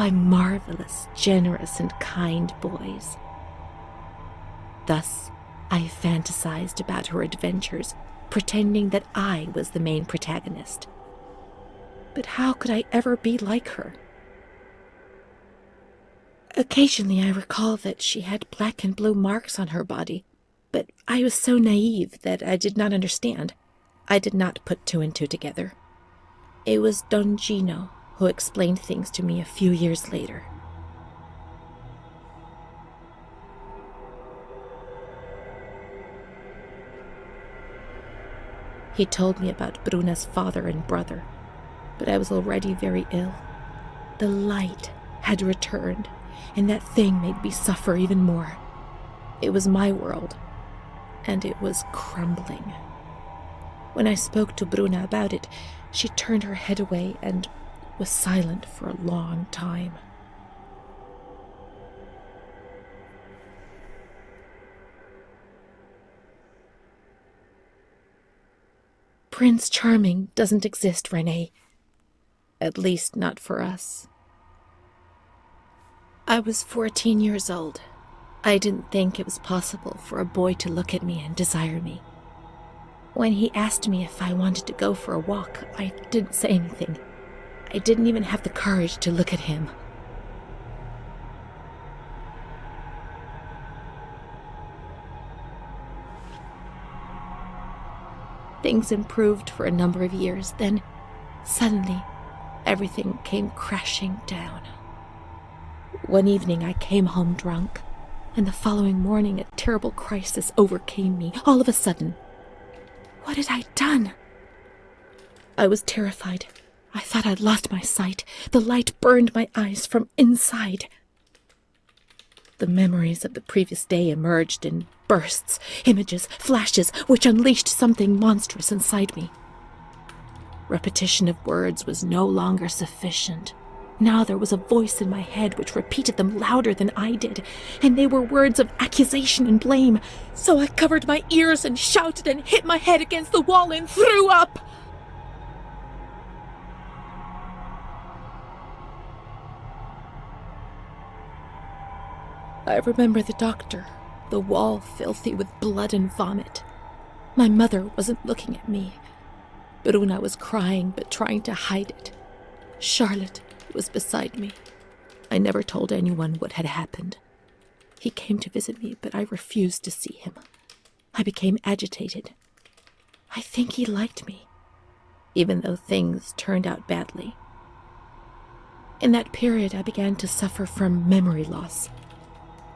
by marvelous, generous, and kind boys. Thus, I fantasized about her adventures, pretending that I was the main protagonist. But how could I ever be like her? Occasionally I recall that she had black and blue marks on her body, but I was so naive that I did not understand. I did not put two and two together. It was Don Gino who explained things to me a few years later. He told me about Bruna's father and brother, but I was already very ill. The light had returned, and that thing made me suffer even more. It was my world, and it was crumbling. When I spoke to Bruna about it, she turned her head away and was silent for a long time. Prince Charming doesn't exist, Renee. At least not for us. I was 14 years old. I didn't think it was possible for a boy to look at me and desire me. When he asked me if I wanted to go for a walk, I didn't say anything. I didn't even have the courage to look at him. Things improved for a number of years, then suddenly everything came crashing down. One evening I came home drunk, and the following morning a terrible crisis overcame me all of a sudden. What had I done? I was terrified. I thought I'd lost my sight. The light burned my eyes from inside. The memories of the previous day emerged in bursts, images, flashes, which unleashed something monstrous inside me. Repetition of words was no longer sufficient. Now there was a voice in my head which repeated them louder than I did, and they were words of accusation and blame. So I covered my ears and shouted and hit my head against the wall and threw up. I remember the doctor, the wall filthy with blood and vomit. My mother wasn't looking at me. Bruna was crying but trying to hide it. Charlotte was beside me. I never told anyone what had happened. He came to visit me, but I refused to see him. I became agitated. I think he liked me, even though things turned out badly. In that period, I began to suffer from memory loss.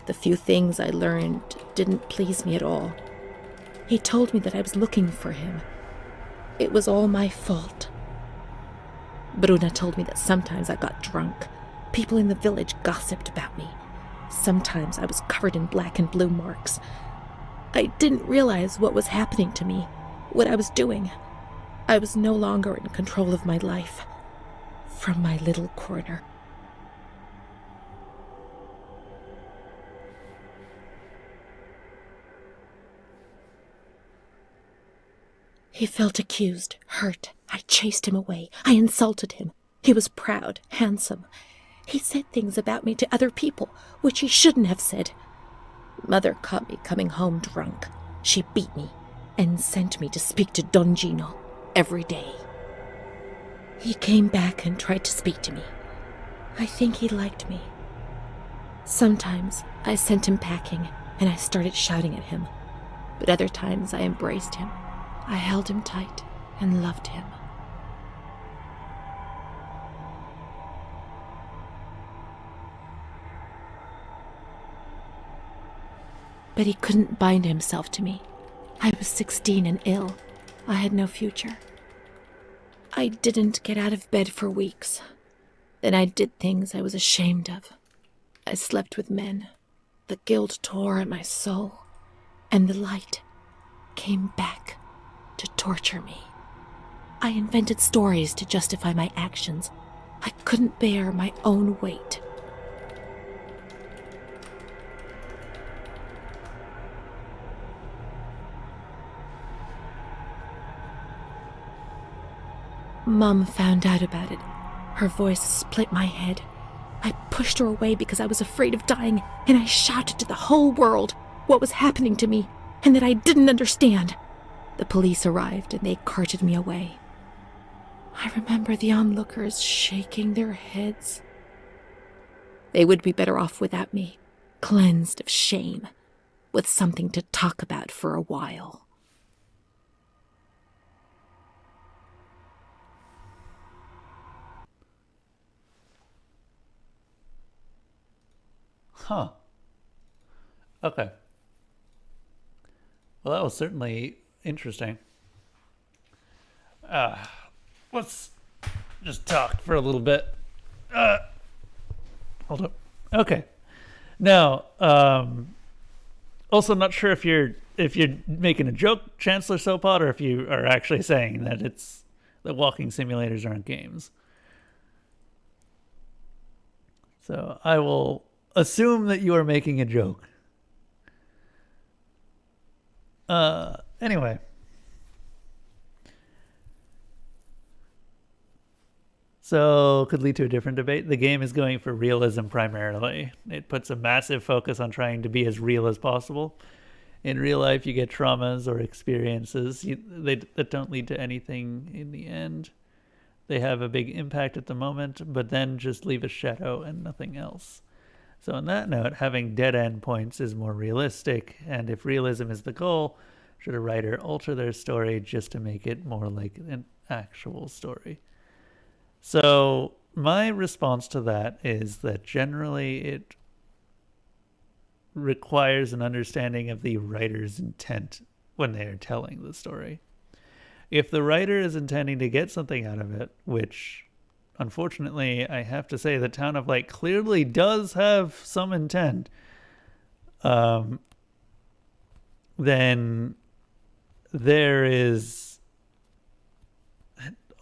The few things I learned didn't please me at all. He told me that I was looking for him. It was all my fault. Bruna told me that sometimes I got drunk. People in the village gossiped about me. Sometimes I was covered in black and blue marks. I didn't realize what was happening to me, what I was doing. I was no longer in control of my life. From my little corner. He felt accused, hurt. I chased him away. I insulted him. He was proud, handsome. He said things about me to other people, which he shouldn't have said. Mother caught me coming home drunk. She beat me and sent me to speak to Don Gino every day. He came back and tried to speak to me. I think he liked me. Sometimes I sent him packing and I started shouting at him, but other times I embraced him. I held him tight and loved him. But he couldn't bind himself to me. I was 16 and ill. I had no future. I didn't get out of bed for weeks. Then I did things I was ashamed of. I slept with men. The guilt tore at my soul, and the light came back to torture me. I invented stories to justify my actions. I couldn't bear my own weight. Mom found out about it. Her voice split my head. I pushed her away because I was afraid of dying, and I shouted to the whole world what was happening to me and that I didn't understand. The police arrived and they carted me away. I remember the onlookers shaking their heads. They would be better off without me, cleansed of shame, with something to talk about for a while. Huh. Okay. Well, that was certainly interesting. Let's just talk for a little bit. Hold up. Okay. Now, also not sure if you're making a joke, Chancellor Sopot, or if you are actually saying that walking simulators aren't games. So I will assume that you are making a joke. Anyway. So, could lead to a different debate. The game is going for realism primarily. It puts a massive focus on trying to be as real as possible. In real life, you get traumas or experiences that don't lead to anything in the end. They have a big impact at the moment, but then just leave a shadow and nothing else. So on that note, having dead-end points is more realistic, and if realism is the goal, should a writer alter their story just to make it more like an actual story? So my response to that is that generally it requires an understanding of the writer's intent when they are telling the story. If the writer is intending to get something out of it, which unfortunately I have to say the Town of Light clearly does have some intent, then there is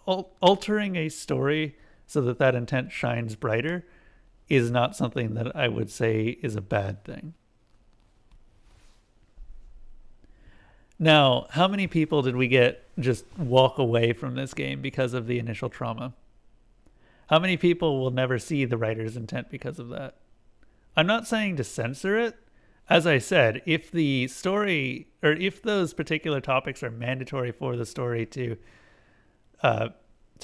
altering a story so that intent shines brighter is not something that I would say is a bad thing. Now, how many people did we get just walk away from this game because of the initial trauma? How many people will never see the writer's intent because of that? I'm not saying to censor it. As I said, if the story, or if those particular topics are mandatory for the story to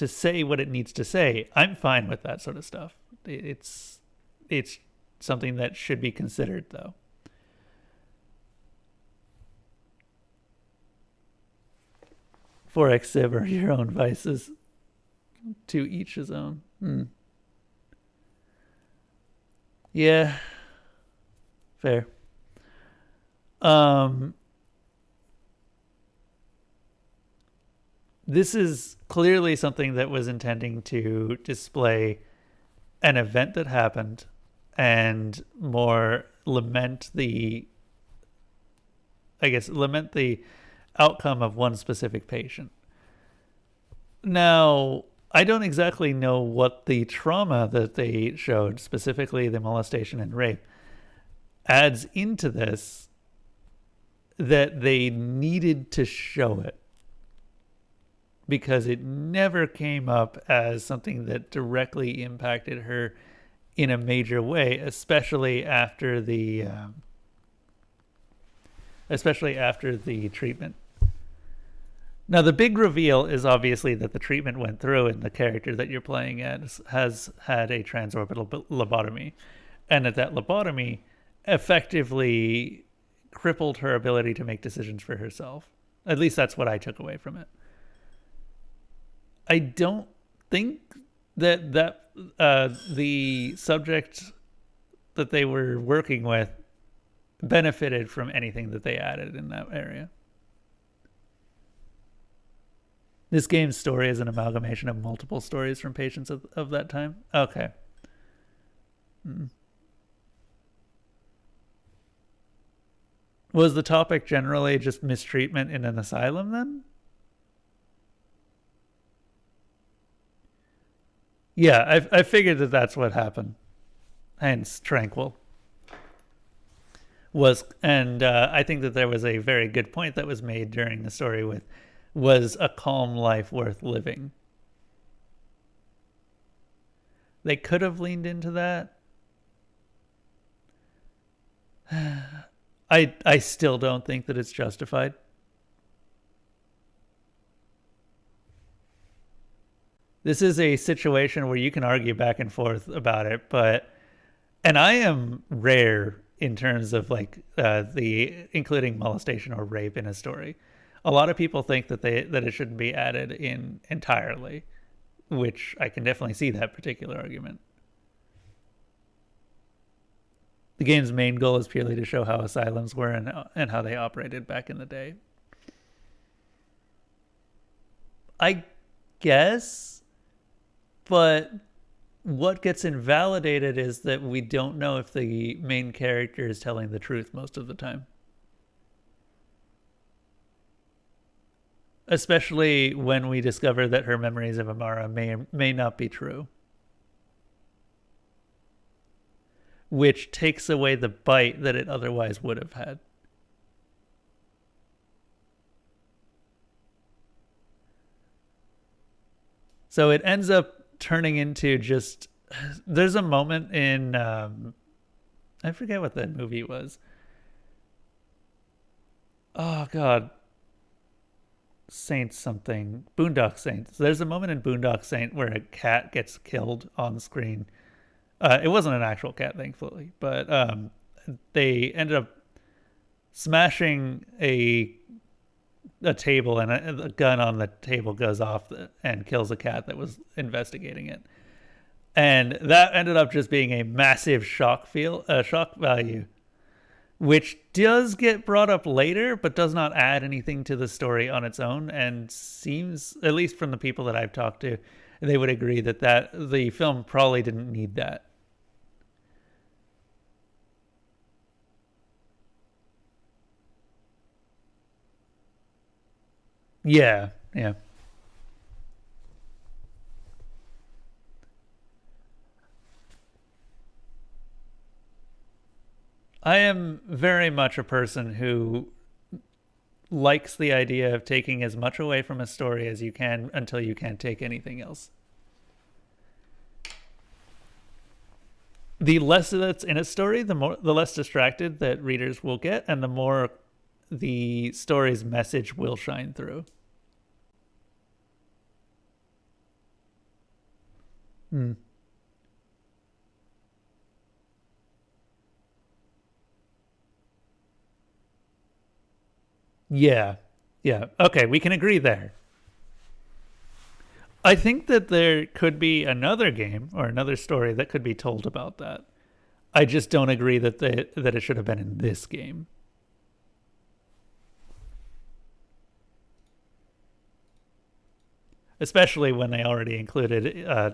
say what it needs to say, I'm fine with that sort of stuff. It's something that should be considered, though. For Civ or your own vices. To each his own. Yeah. Fair. This is clearly something that was intending to display an event that happened and more lament the outcome of one specific patient. Now, I don't exactly know what the trauma that they showed, specifically the molestation and rape, adds into this that they needed to show it, because it never came up as something that directly impacted her in a major way, especially after the treatment. Now, the big reveal is obviously that the treatment went through and the character that you're playing as has had a transorbital lobotomy, and that lobotomy effectively crippled her ability to make decisions for herself. At least that's what I took away from it. I don't think that the subject that they were working with benefited from anything that they added in that area. This game's story is an amalgamation of multiple stories from patients of that time? Okay. Was the topic generally just mistreatment in an asylum then? Yeah, I figured that that's what happened. Hence, Tranquil. I think that there was a very good point that was made during the story with, was a calm life worth living? they could have leaned into that. I still don't think that it's justified. This is a situation where you can argue back and forth about it, and I am rare in terms of like the including molestation or rape in a story. A lot of people think that it shouldn't be added in entirely, which I can definitely see that particular argument. The game's main goal is purely to show how asylums were and how they operated back in the day. I guess, but what gets invalidated is that we don't know if the main character is telling the truth most of the time. Especially when we discover that her memories of Amara may not be true. Which takes away the bite that it otherwise would have had. So it ends up turning into just... There's a moment in... I forget what that movie was. Oh, God. Saint something. Boondock Saints. There's a moment in Boondock Saint where a cat gets killed on screen. It wasn't an actual cat, thankfully, but they ended up smashing a table, and a gun on the table goes off and kills a cat that was investigating it. And that ended up just being a massive shock value, which does get brought up later, but does not add anything to the story on its own, and seems, at least from the people that I've talked to, they would agree that the film probably didn't need that. Yeah. I am very much a person who likes the idea of taking as much away from a story as you can until you can't take anything else. The less that's in a story, the less distracted that readers will get, and the more the story's message will shine through. Yeah. Okay, we can agree there. I think that there could be another game or another story that could be told about that. I just don't agree that it should have been in this game. Especially when they already included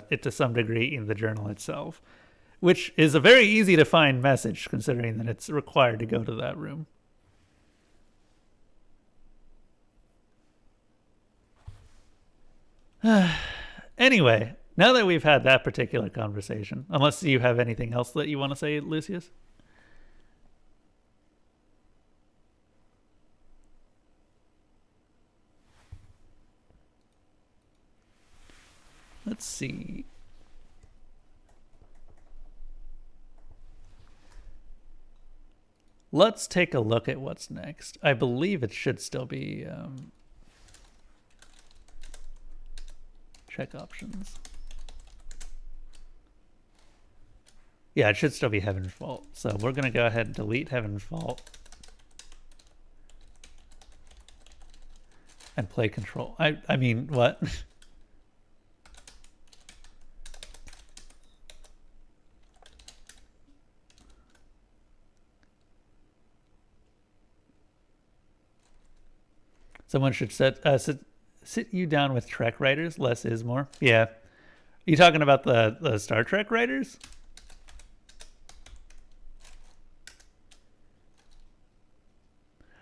it to some degree in the journal itself, which is a very easy to find message considering that it's required to go to that room. Anyway, now that we've had that particular conversation, unless you have anything else that you want to say, Lucius? Let's see. Let's take a look at what's next. I believe it should still be... check options. Yeah, it should still be Heaven's Fault. So we're going to go ahead and delete Heaven's Fault. And play Control. I mean, what? Someone should sit you down with Trek writers. Less is more. Yeah. You talking about the Star Trek writers?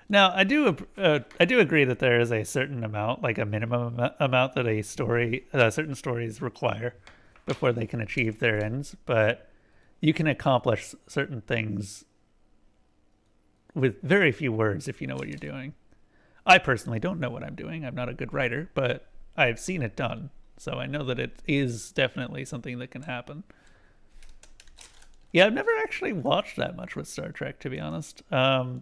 Now, I do agree that there is a certain amount, like a minimum amount that certain stories require before they can achieve their ends, but you can accomplish certain things with very few words if you know what you're doing. I personally don't know what I'm doing. I'm not a good writer, but I've seen it done. So I know that it is definitely something that can happen. Yeah, I've never actually watched that much with Star Trek, to be honest. I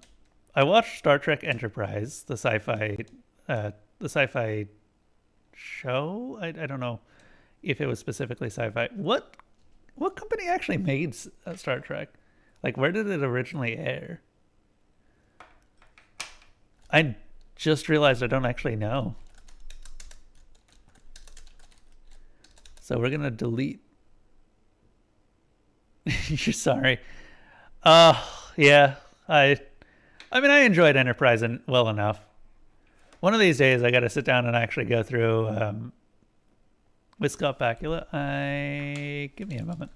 watched Star Trek Enterprise, the sci-fi show. I don't know if it was specifically sci-fi. What company actually made Star Trek? Like, where did it originally air? I just realized I don't actually know. So we're gonna delete. You're sorry. Yeah. I mean, I enjoyed Enterprise well enough. One of these days, I got to sit down and actually go through with Scott Bakula. Give me a moment.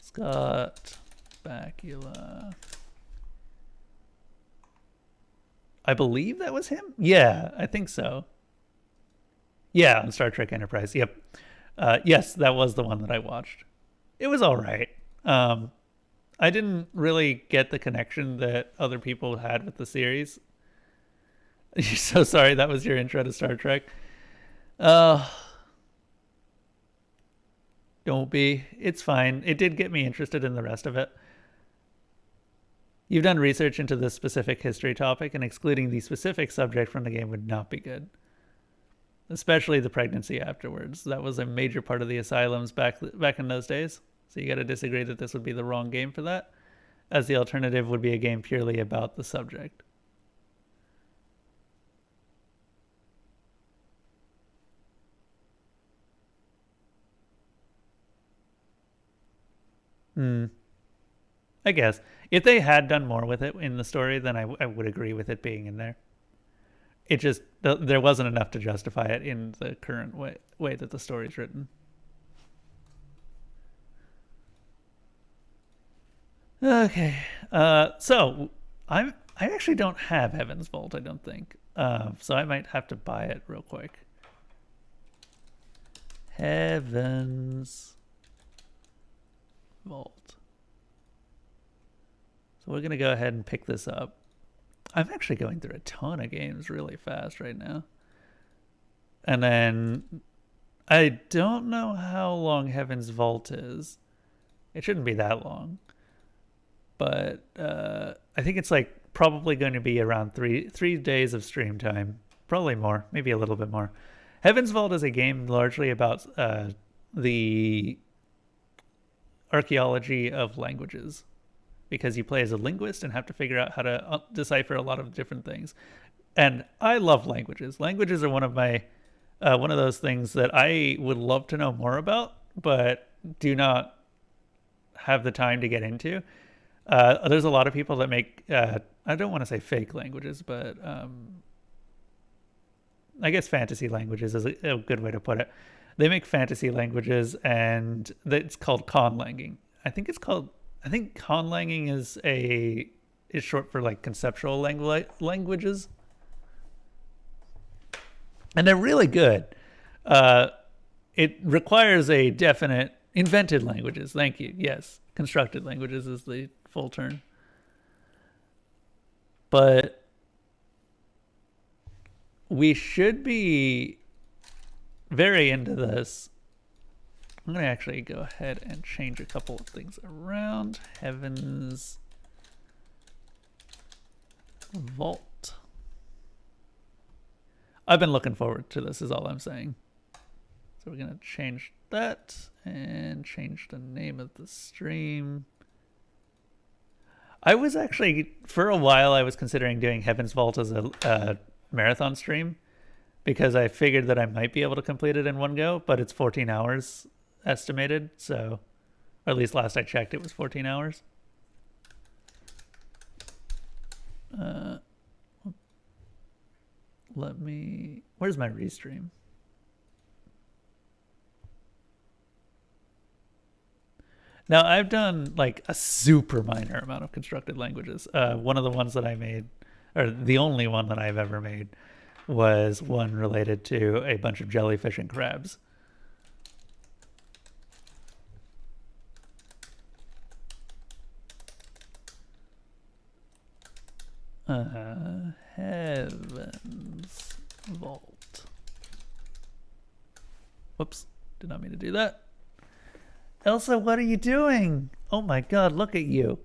Scott Bakula. I believe that was him. Yeah, I think so. Yeah, on Star Trek Enterprise. Yep. Yes, that was the one that I watched. It was all right. I didn't really get the connection that other people had with the series. So sorry, that was your intro to Star Trek. Don't be. It's fine. It did get me interested in the rest of it. You've done research into this specific history topic, and excluding the specific subject from the game would not be good. Especially the pregnancy afterwards. That was a major part of the asylums back in those days. So you got to disagree that this would be the wrong game for that, as the alternative would be a game purely about the subject. I guess. If they had done more with it in the story, then I would agree with it being in there. It just, there wasn't enough to justify it in the current way that the story's written. Okay. So I actually don't have Heaven's Vault, I don't think. So I might have to buy it real quick. Heaven's Vault. So we're going to go ahead and pick this up. I'm actually going through a ton of games really fast right now. And then I don't know how long Heaven's Vault is. It shouldn't be that long. But I think it's like probably going to be around three days of stream time. Probably more, maybe a little bit more. Heaven's Vault is a game largely about the archaeology of languages, because you play as a linguist and have to figure out how to decipher a lot of different things. And I love languages. Languages are one of those things that I would love to know more about, but do not have the time to get into. There's a lot of people that make, I don't want to say fake languages, but I guess fantasy languages is a good way to put it. They make fantasy languages, and it's called conlanging. I think conlanging is short for like conceptual languages, and they're really good. It requires a definite invented languages. Thank you. Yes, constructed languages is the full term. But we should be very into this. I'm going to actually go ahead and change a couple of things around. Heaven's Vault. I've been looking forward to this, is all I'm saying. So we're going to change that and change the name of the stream. I was actually, for a while, I was considering doing Heaven's Vault as a marathon stream, because I figured that I might be able to complete it in one go, but it's 14 hours estimated, so, or at least last I checked, it was 14 hours. Where's my restream? Now, I've done like a super minor amount of constructed languages. One of the ones that I made, or the only one that I've ever made, was one related to a bunch of jellyfish and crabs. Heaven's Vault. Whoops, did not mean to do that. Elsa, what are you doing? Oh my god, look at you.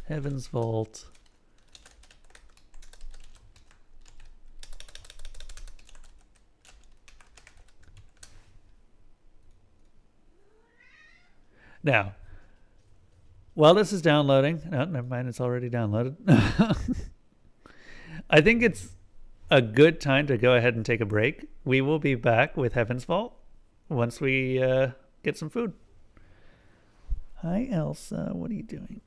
Heaven's Vault. Now, while this is downloading, no, never mind, it's already downloaded. I think it's a good time to go ahead and take a break. We will be back with Heaven's Vault once we get some food. Hi, Elsa. What are you doing?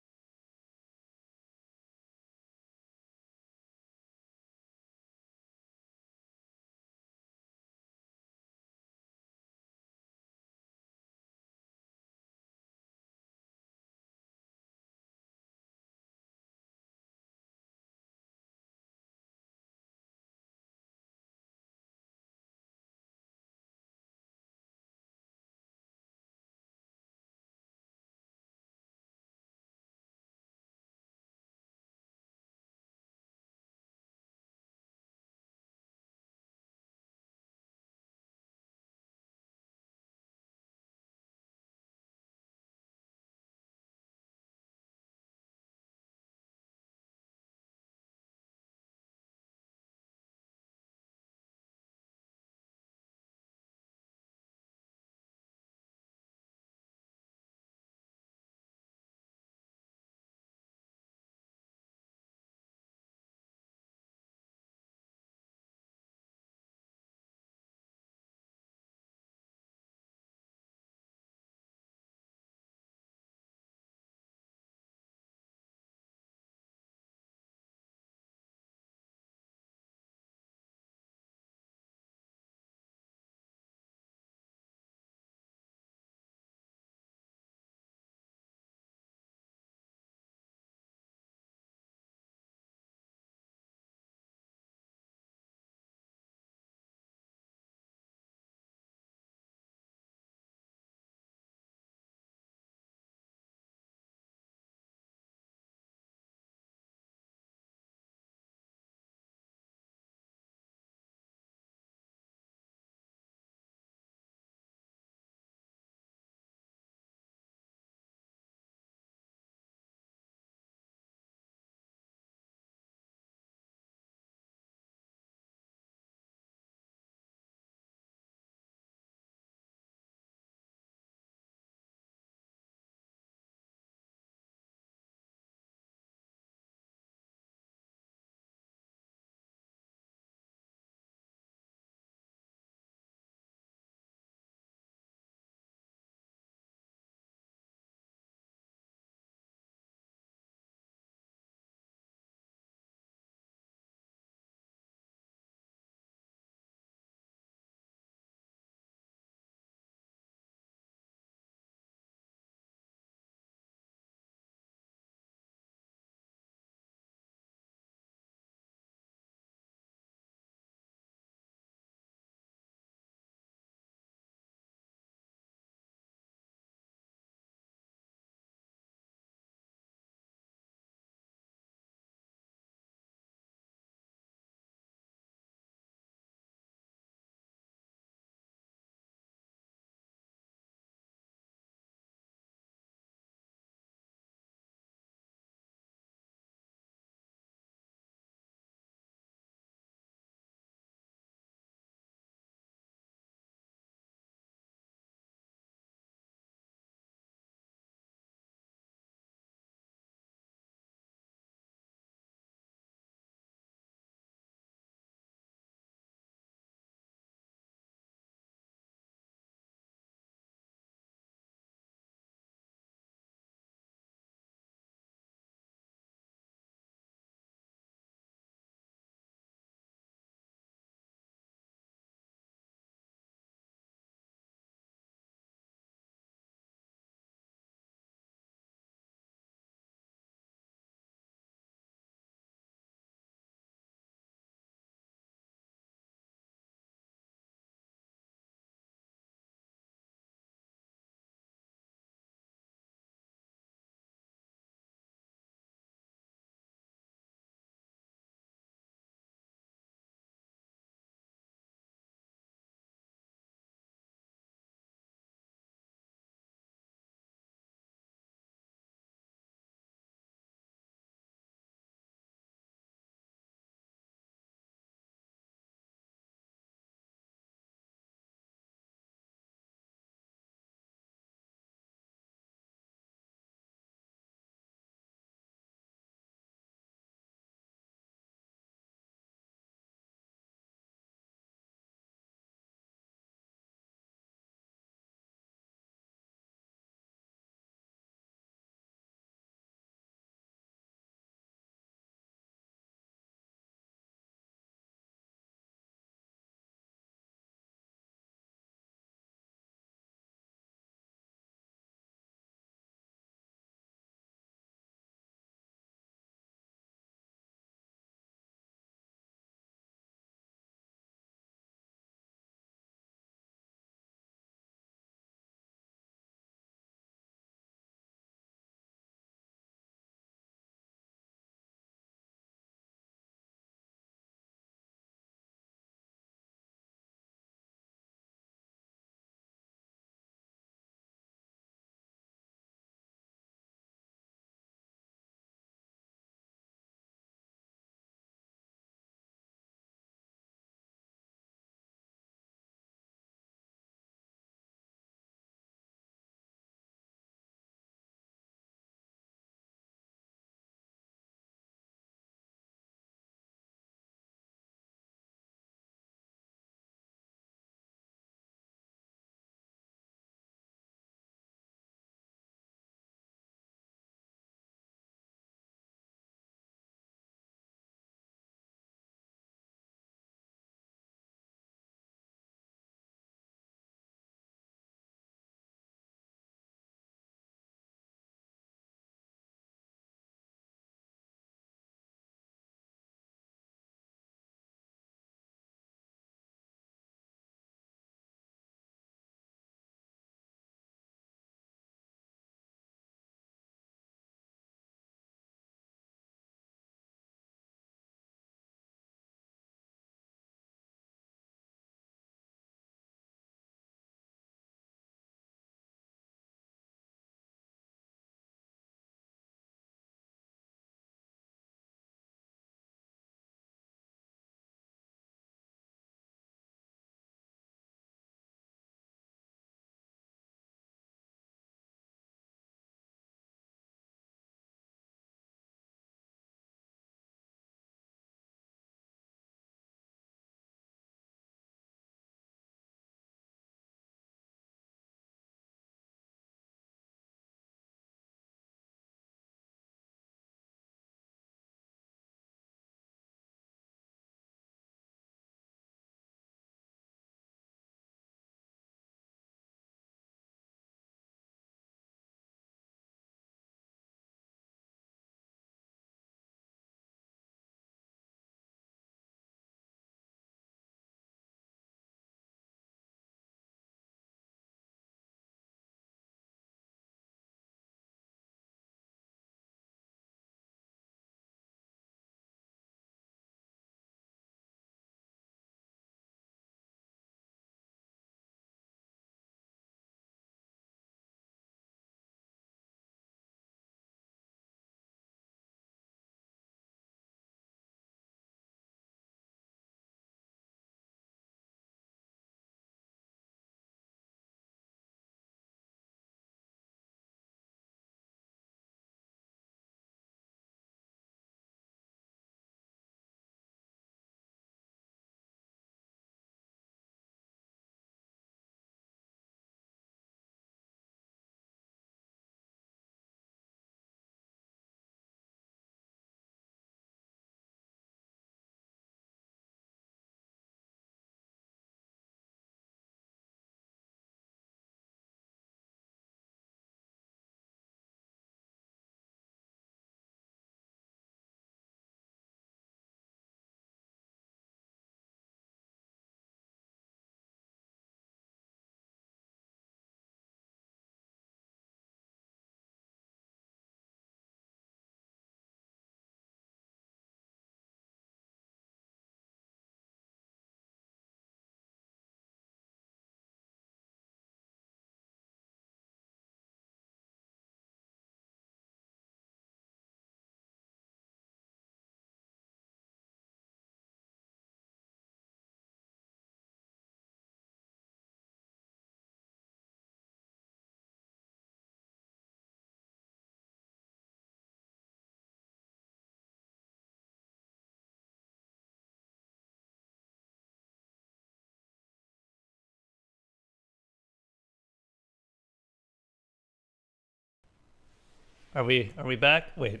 Are we back? Wait.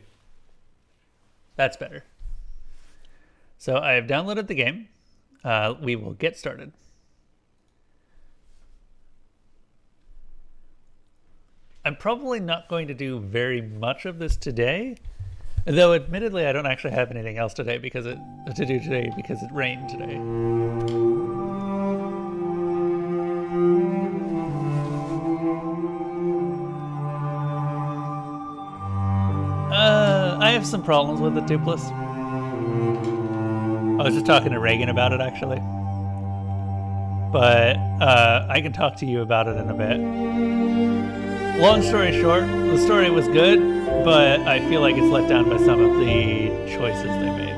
That's better. So I have downloaded the game. We will get started. I'm probably not going to do very much of this today, though admittedly I don't actually have anything else today because it rained today. I have some problems with it, Dupless. I was just talking to Reagan about it, actually. But I can talk to you about it in a bit. Long story short, the story was good, but I feel like it's let down by some of the choices they made.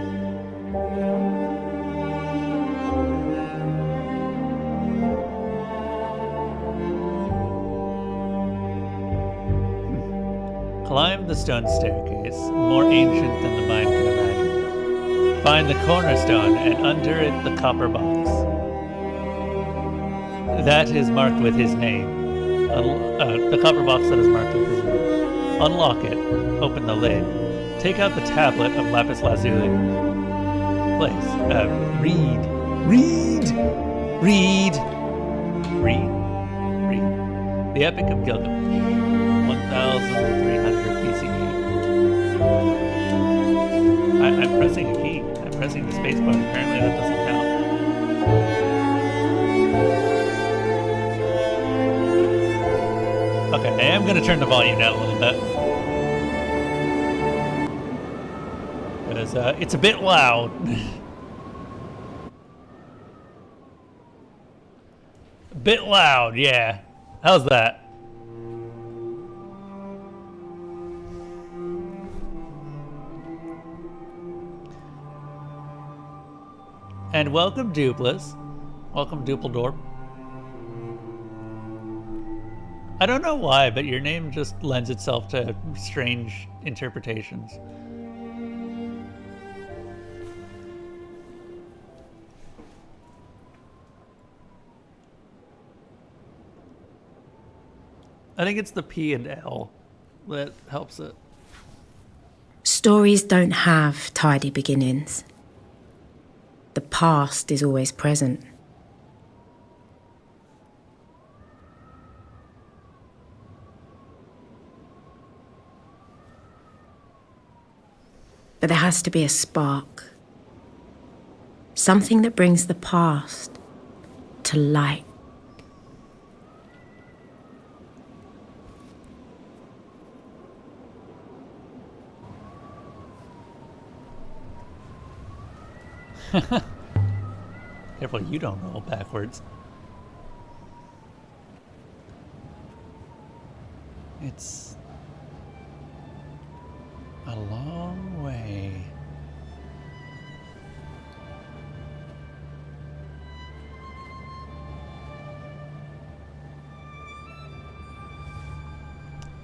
Climb the stone staircase, more ancient than the mind can imagine. Find the cornerstone, and under it the copper box. That is marked with his name. The copper box that is marked with his name. Unlock it, open the lid, take out the tablet of lapis lazuli. Place. Read. The Epic of Gilgamesh. 1300 BCE. I'm pressing a key. I'm pressing the space bar. Apparently that doesn't count. Okay, I am going to turn the volume down a little bit. Because it's a bit loud. A bit loud, yeah. How's that? And welcome, Dupless. Welcome, Dupledorp. I don't know why, but your name just lends itself to strange interpretations. I think it's the P and L that helps it. Stories don't have tidy beginnings. The past is always present. But there has to be a spark. Something that brings the past to light. Careful, you don't roll backwards. It's a long way.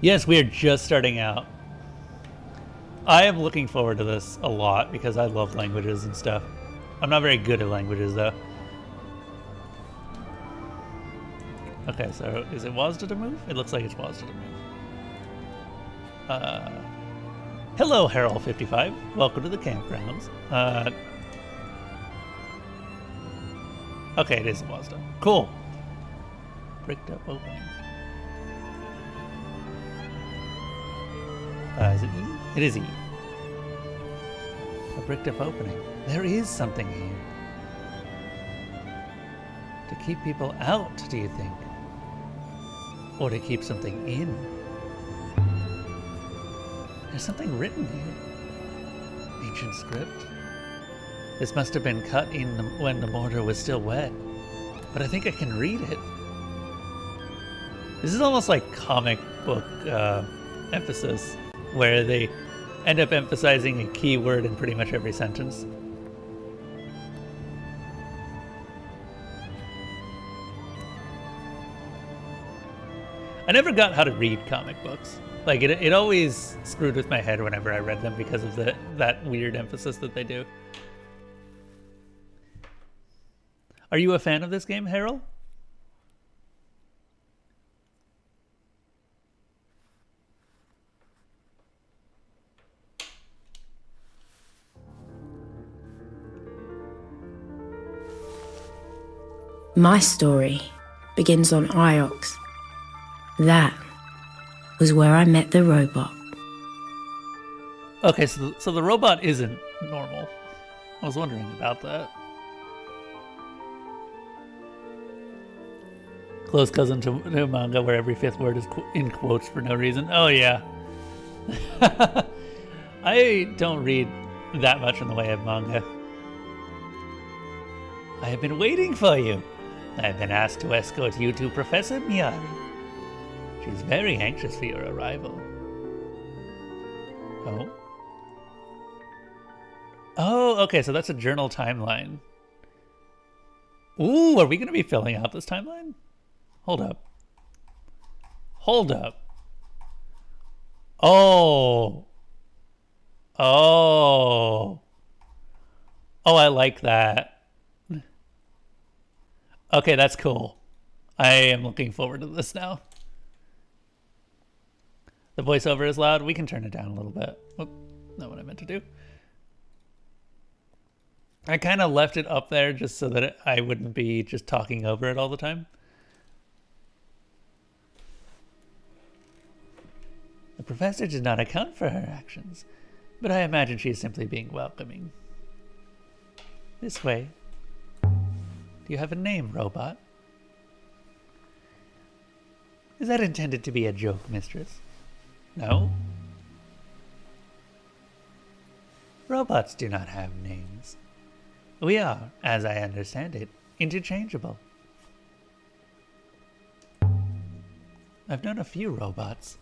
Yes, we are just starting out. I am looking forward to this a lot because I love languages and stuff. I'm not very good at languages, though. Okay, so is it WASD to move? It looks like it's WASD to move. Hello, Harold55. Welcome to the campgrounds. Okay, it is WASD. Cool. Bricked up opening. Is it E? It is E. A bricked up opening. There is something here. To keep people out, do you think? Or to keep something in? There's something written here. Ancient script. This must have been cut in when the mortar was still wet. But I think I can read it. This is almost like comic book emphasis, where they end up emphasizing a key word in pretty much every sentence. I never got how to read comic books. Like, it always screwed with my head whenever I read them because of that weird emphasis that they do. Are you a fan of this game, Harold? My story begins on Iox. That was where I met the robot. Okay, so the robot isn't normal. I was wondering about that. Close cousin to a manga where every fifth word is in quotes for no reason. Oh yeah. I don't read that much in the way of manga. I have been waiting for you. I have been asked to escort you to Professor Miyari. She's very anxious for your arrival. Oh. Oh, okay, so that's a journal timeline. Ooh, are we going to be filling out this timeline? Hold up. Hold up. Oh. Oh. Oh, I like that. Okay, that's cool. I am looking forward to this now. The voiceover is loud. We can turn it down a little bit. Oh, not what I meant to do. I kind of left it up there just so that I wouldn't be just talking over it all the time. The professor did not account for her actions, but I imagine she is simply being welcoming. This way. Do you have a name, robot? Is that intended to be a joke, mistress? No? Robots do not have names. We are, as I understand it, interchangeable. I've known a few robots.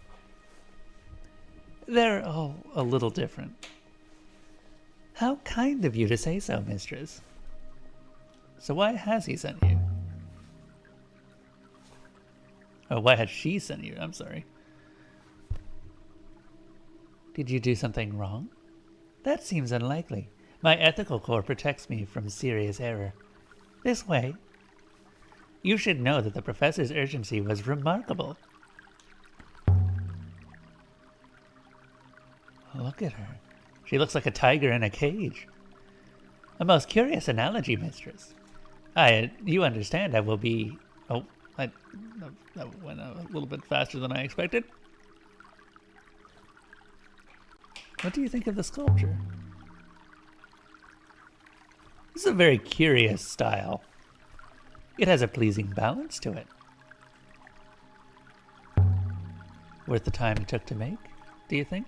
They're all a little different. How kind of you to say so, mistress. So why has he sent you? Oh, why has she sent you? I'm sorry. Did you do something wrong? That seems unlikely. My ethical core protects me from serious error. This way. You should know that the professor's urgency was remarkable. Look at her. She looks like a tiger in a cage. A most curious analogy, mistress. You understand I will be... Oh, that went a little bit faster than I expected. What do you think of the sculpture? This is a very curious style. It has a pleasing balance to it. Worth the time it took to make, do you think?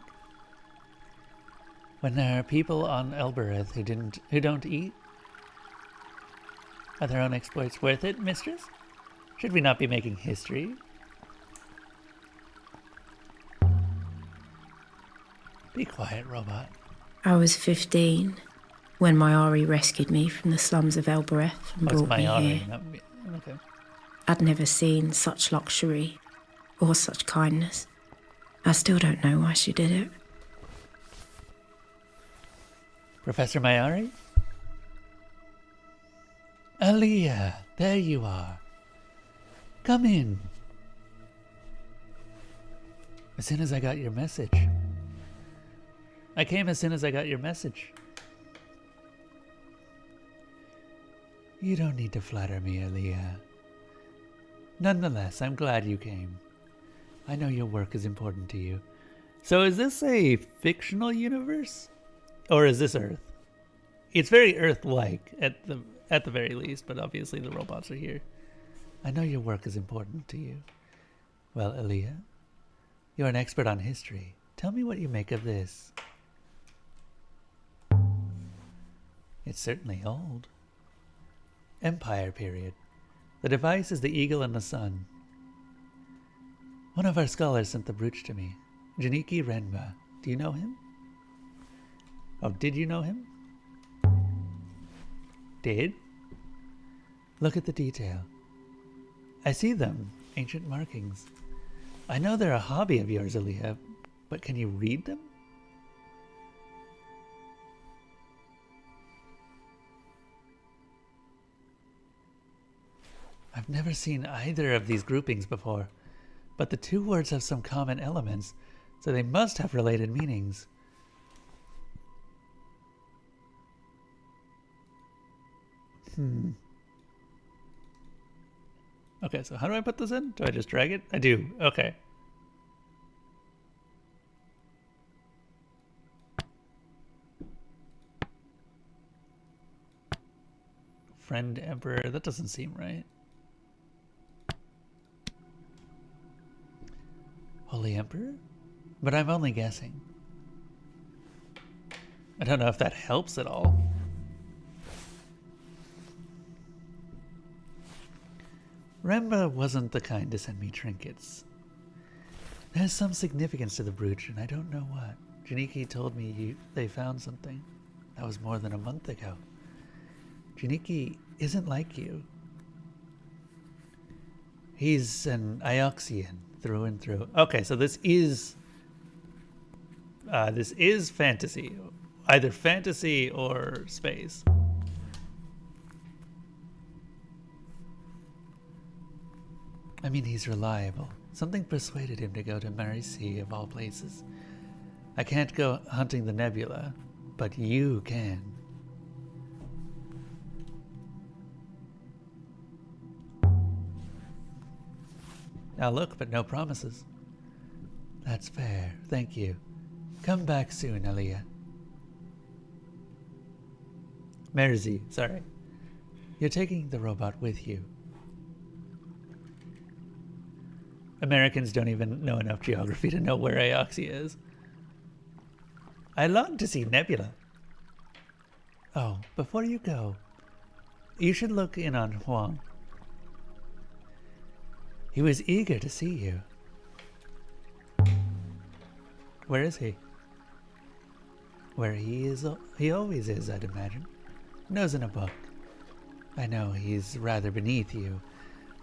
When there are people on Elbereth who don't eat, are their own exploits worth it, mistress? Should we not be making history? Be quiet, robot. I was 15 when Mayari rescued me from the slums of Elbereth and brought me here. Not me. Okay. I'd never seen such luxury or such kindness. I still don't know why she did it. Professor Mayari? Aaliyah, there you are. Come in. As soon as I got your message. I came as soon as I got your message. You don't need to flatter me, Aaliyah. Nonetheless, I'm glad you came. I know your work is important to you. So is this a fictional universe? Or is this Earth? It's very Earth-like at the very least, but obviously the robots are here. I know your work is important to you. Well, Aaliyah, you're an expert on history. Tell me what you make of this. It's certainly old. Empire period. The device is the eagle and the sun. One of our scholars sent the brooch to me. Janiki Renba. Do you know him? Oh, did you know him? Did? Look at the detail. I see them. Ancient markings. I know they're a hobby of yours, Aaliyah, but can you read them? I've never seen either of these groupings before, but the two words have some common elements, so they must have related meanings. Okay, so how do I put this in? Do I just drag it? I do. Okay. Friend Emperor. That doesn't seem right. Holy Emperor? But I'm only guessing. I don't know if that helps at all. Remba wasn't the kind to send me trinkets. There's some significance to the brooch, and I don't know what. Janiki told me they found something. That was more than a month ago. Janiki isn't like you. He's an Ioxian through and through. Okay, so this is fantasy. Either fantasy or space. I mean, he's reliable. Something persuaded him to go to Marisi of all places. I can't go hunting the nebula, but you can. Now look, but no promises. That's fair, thank you. Come back soon, Aliyah. Marisi, sorry. You're taking the robot with you. Americans don't even know enough geography to know where Ioxia is. I long to see Nebula. Oh, before you go, you should look in on Huang. He was eager to see you. Where is he? Where he always is, I'd imagine. Nose in a book. I know he's rather beneath you,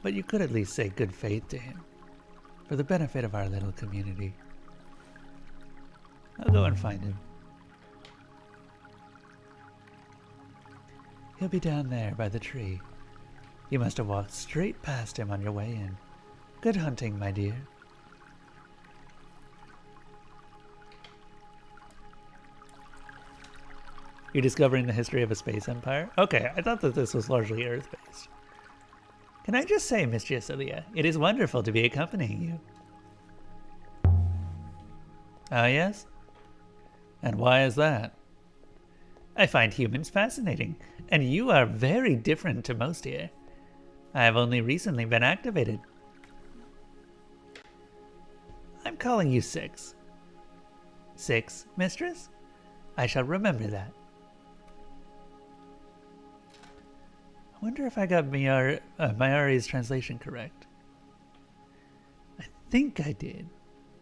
but you could at least say good faith to him. For the benefit of our little community. I'll go and find him. He'll be down there by the tree. You must have walked straight past him on your way in. Good hunting, my dear. You're discovering the history of a space empire? Okay, I thought that this was largely Earth-based. Can I just say, Miss Aliyah, it is wonderful to be accompanying you. Oh, yes? And why is that? I find humans fascinating, and you are very different to most here. I have only recently been activated. I'm calling you Six. Six, mistress? I shall remember that. I wonder if I got Mayari's translation correct. I think I did.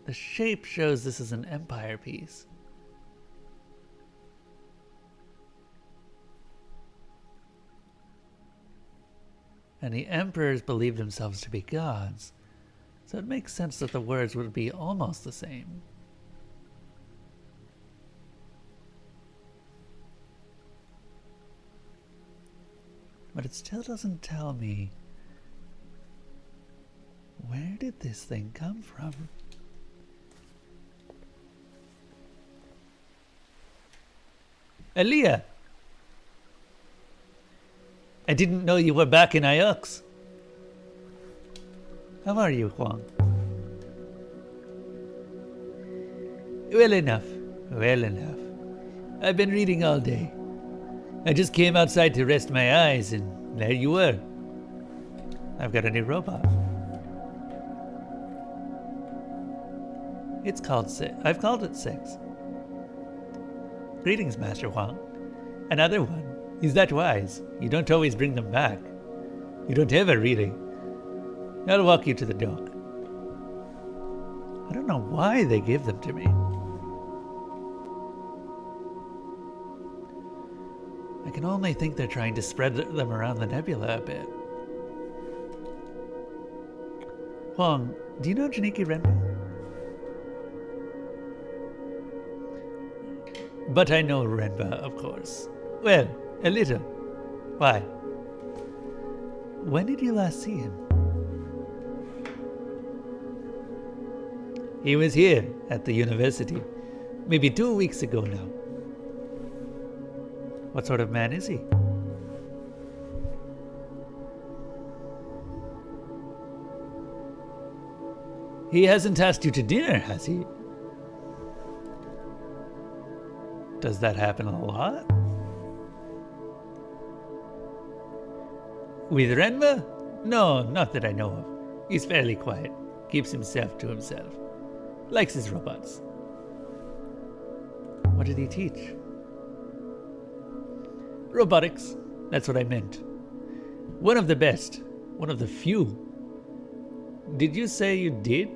The shape shows this is an empire piece. And the emperors believed themselves to be gods, so it makes sense that the words would be almost the same. But it still doesn't tell me, where did this thing come from? Aliyah! I didn't know you were back in Iox. How are you, Huang? Well enough. Well enough. I've been reading all day. I just came outside to rest my eyes, and there you were. I've got a new robot. It's called Six. I've called it Six. Greetings, Master Huang. Another one. He's that wise. You don't always bring them back. You don't ever, really. I'll walk you to the dock. I don't know why they give them to me. I can only think they're trying to spread them around the nebula a bit. Huang, do you know Janiki Renpa? But I know Renpa, of course. Well, a little. Why? When did you last see him? He was here at the university, maybe 2 weeks ago now. What sort of man is he? He hasn't asked you to dinner, has he? Does that happen a lot? With Renma? No, not that I know of. He's fairly quiet. Keeps himself to himself. Likes his robots. What did he teach? Robotics. That's what I meant. One of the best. One of the few. Did you say you did?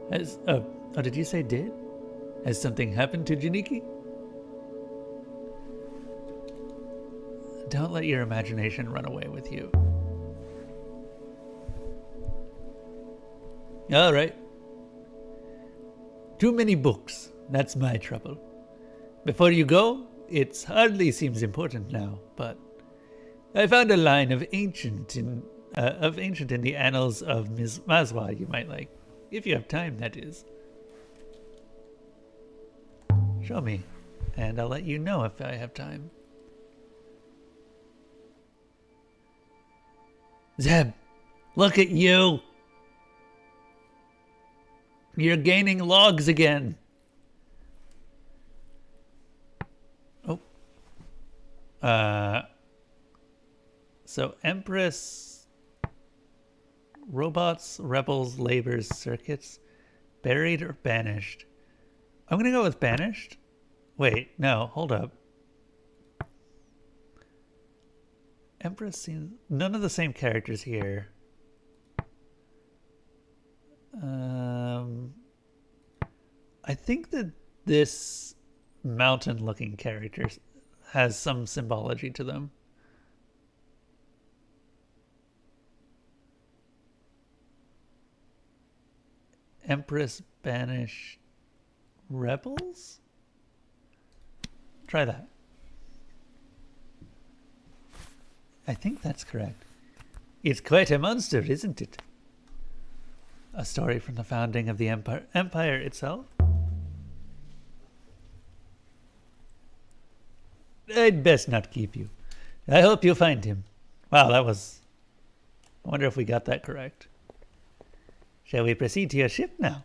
Did you say did? Has something happened to Janiki? Don't let your imagination run away with you. All right. Too many books. That's my trouble. Before you go, it hardly seems important now, but I found a line of ancient in the annals of Ms. Mazwa you might like, if you have time, that is. Show me, and I'll let you know if I have time. Zeb, look at you! You're gaining logs again. Oh. So Empress, robots, rebels, labors, circuits, buried or banished. I'm gonna go with banished. Wait, no, hold up. Empress seems none of the same characters here. I think that this mountain-looking character has some symbology to them. Empress banished rebels? Try that. I think that's correct. It's quite a monster, isn't it? A story from the founding of the empire itself? I'd best not keep you. I hope you find him. Wow, that was... I wonder if we got that correct. Shall we proceed to your ship now?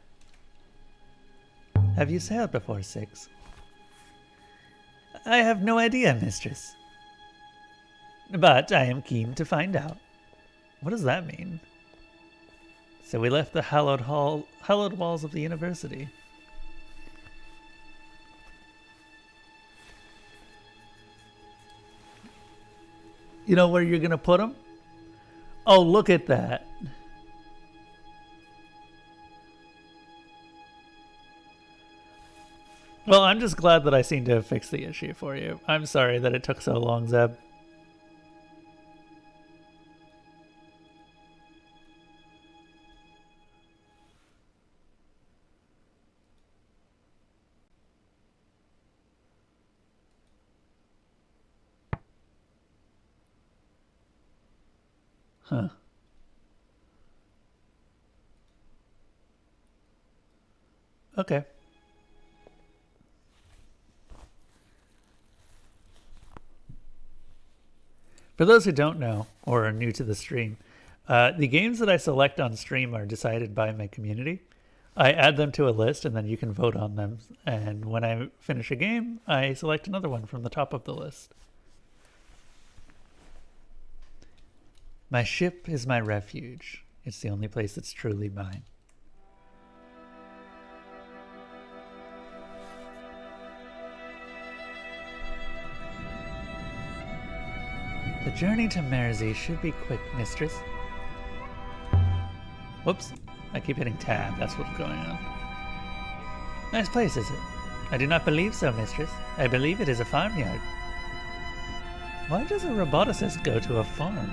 Have you sailed before, Six? I have no idea, mistress. But I am keen to find out. What does that mean? So we left the hallowed walls of the university. You know where you're gonna put them? Oh, look at that. Well, I'm just glad that I seem to have fixed the issue for you. I'm sorry that it took so long, Zeb. Huh. Okay. For those who don't know or are new to the stream, the games that I select on stream are decided by my community. I add them to a list and then you can vote on them. And when I finish a game, I select another one from the top of the list. My ship is my refuge. It's the only place that's truly mine. The journey to Mersey should be quick, mistress. Whoops. I keep hitting tab. That's what's going on. Nice place, is it? I do not believe so, mistress. I believe it is a farmyard. Why does a roboticist go to a farm?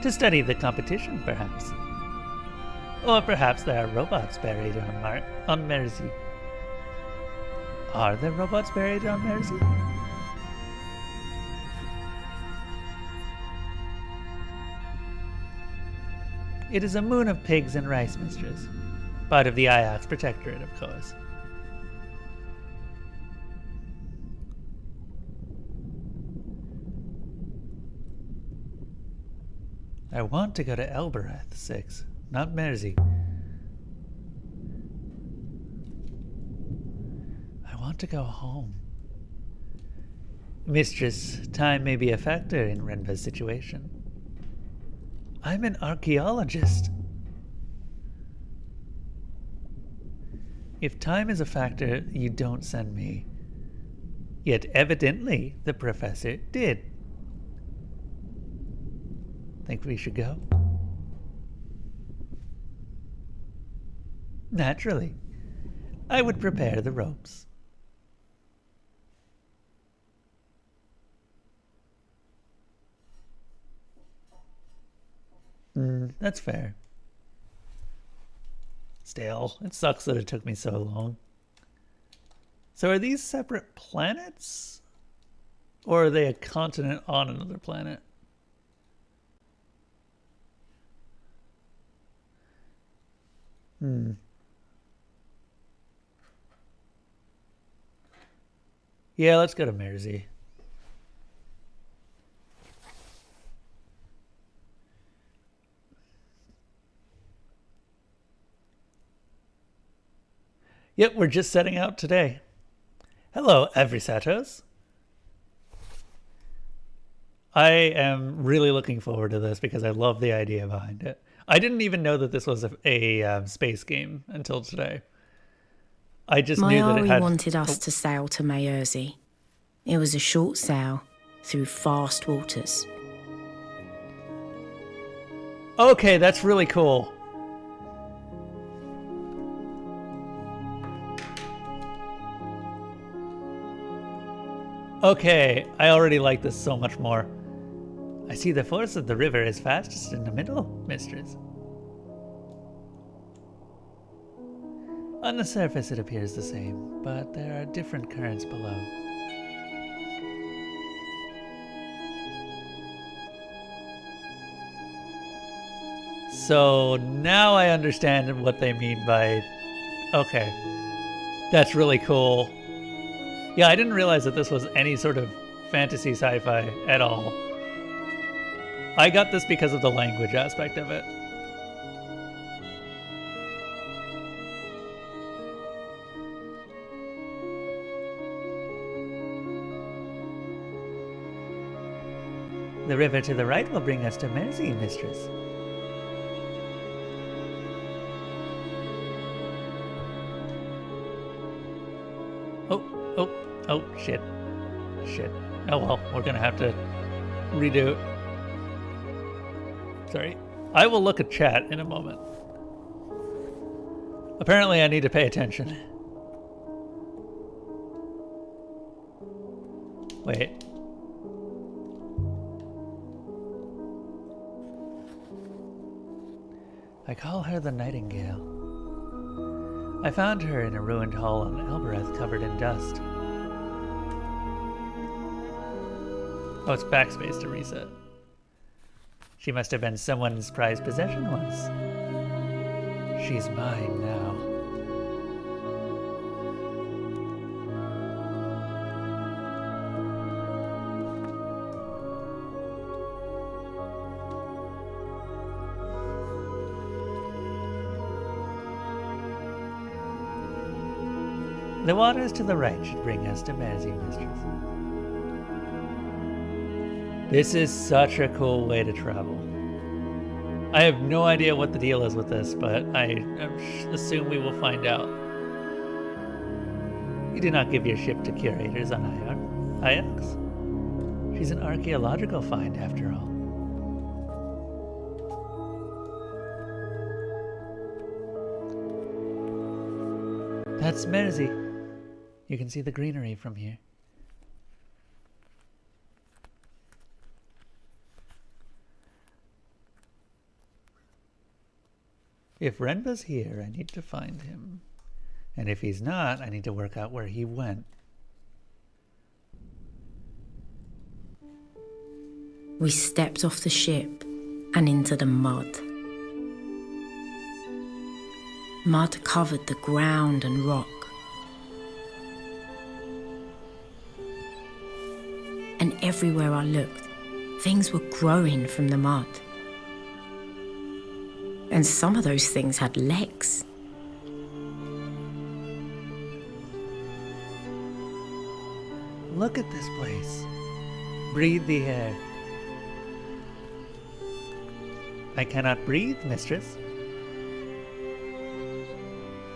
To study the competition, perhaps. Or perhaps there are robots buried on Mersey. Are there robots buried on Mersey? It is a moon of pigs and rice, mistress. Part of the Iox Protectorate, of course. I want to go to Elbereth, 6, not Mersey. I want to go home. Mistress, time may be a factor in Renba's situation. I'm an archaeologist. If time is a factor, you don't send me. Yet evidently the professor did. Think we should go? Naturally. I would prepare the ropes. That's fair. Still, it sucks that it took me so long. So are these separate planets? Or are they a continent on another planet? Yeah, let's go to Mersey. Yep, we're just setting out today. Hello, Evrisatos. I am really looking forward to this because I love the idea behind it. I didn't even know that this was a space game until today. I just knew that it Mayari had... wanted us to sail to Mayurzi. It was a short sail through fast waters. Okay, that's really cool. Okay, I already like this so much more. I see the force of the river is fastest in the middle, mistress. On the surface it appears the same, but there are different currents below. So now I understand what they mean by... Okay. That's really cool. Yeah, I didn't realize that this was any sort of fantasy sci-fi at all. I got this because of the language aspect of it. The river to the right will bring us to Mersey, mistress. Oh, shit. Shit. Oh well, we're gonna have to redo. Sorry. I will look at chat in a moment. Apparently I need to pay attention. Wait. I call her the Nightingale. I found her in a ruined hall on Elbereth covered in dust. Oh, it's backspace to reset. She must have been someone's prized possession once. She's mine now. The waters to the right should bring us to Mersey, mistress. This is such a cool way to travel. I have no idea what the deal is with this, but I assume we will find out. You do not give your ship to curators on Ajax. She's an archaeological find, after all. That's Mersey. You can see the greenery from here. If Renba's here, I need to find him. And if he's not, I need to work out where he went. We stepped off the ship and into the mud. Mud covered the ground and rock. And everywhere I looked, things were growing from the mud. And some of those things had legs. Look at this place. Breathe the air. I cannot breathe, mistress,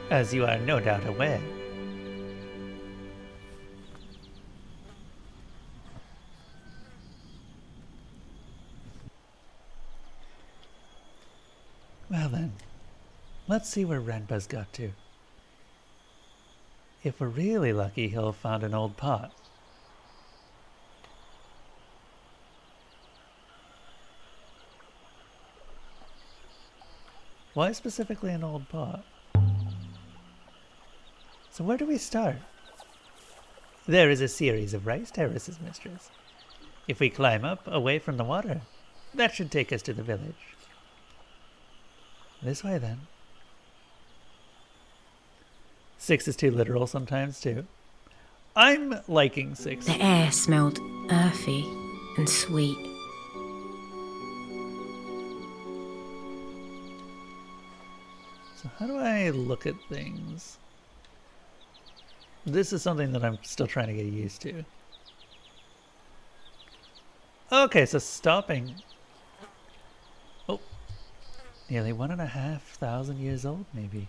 as you are no doubt aware. Well then, let's see where Renpa's got to. If we're really lucky, he'll have found an old pot. Why specifically an old pot? So where do we start? There is a series of rice terraces, mistress. If we climb up, away from the water, that should take us to the village. This way, then. 6 is too literal sometimes, too. I'm liking 6. The air smelled earthy and sweet. So how do I look at things? This is something that I'm still trying to get used to. Okay, so stopping. Oh, nearly 1,500 years old, maybe.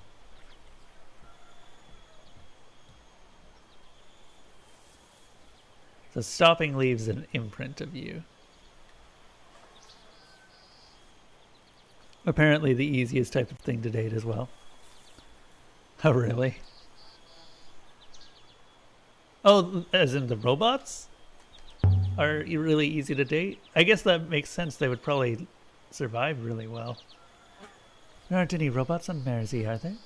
So stopping leaves an imprint of you. Apparently the easiest type of thing to date as well. Oh, really? Oh, as in the robots are really easy to date? I guess that makes sense. They would probably survive really well. There aren't any robots on Mersey, are there?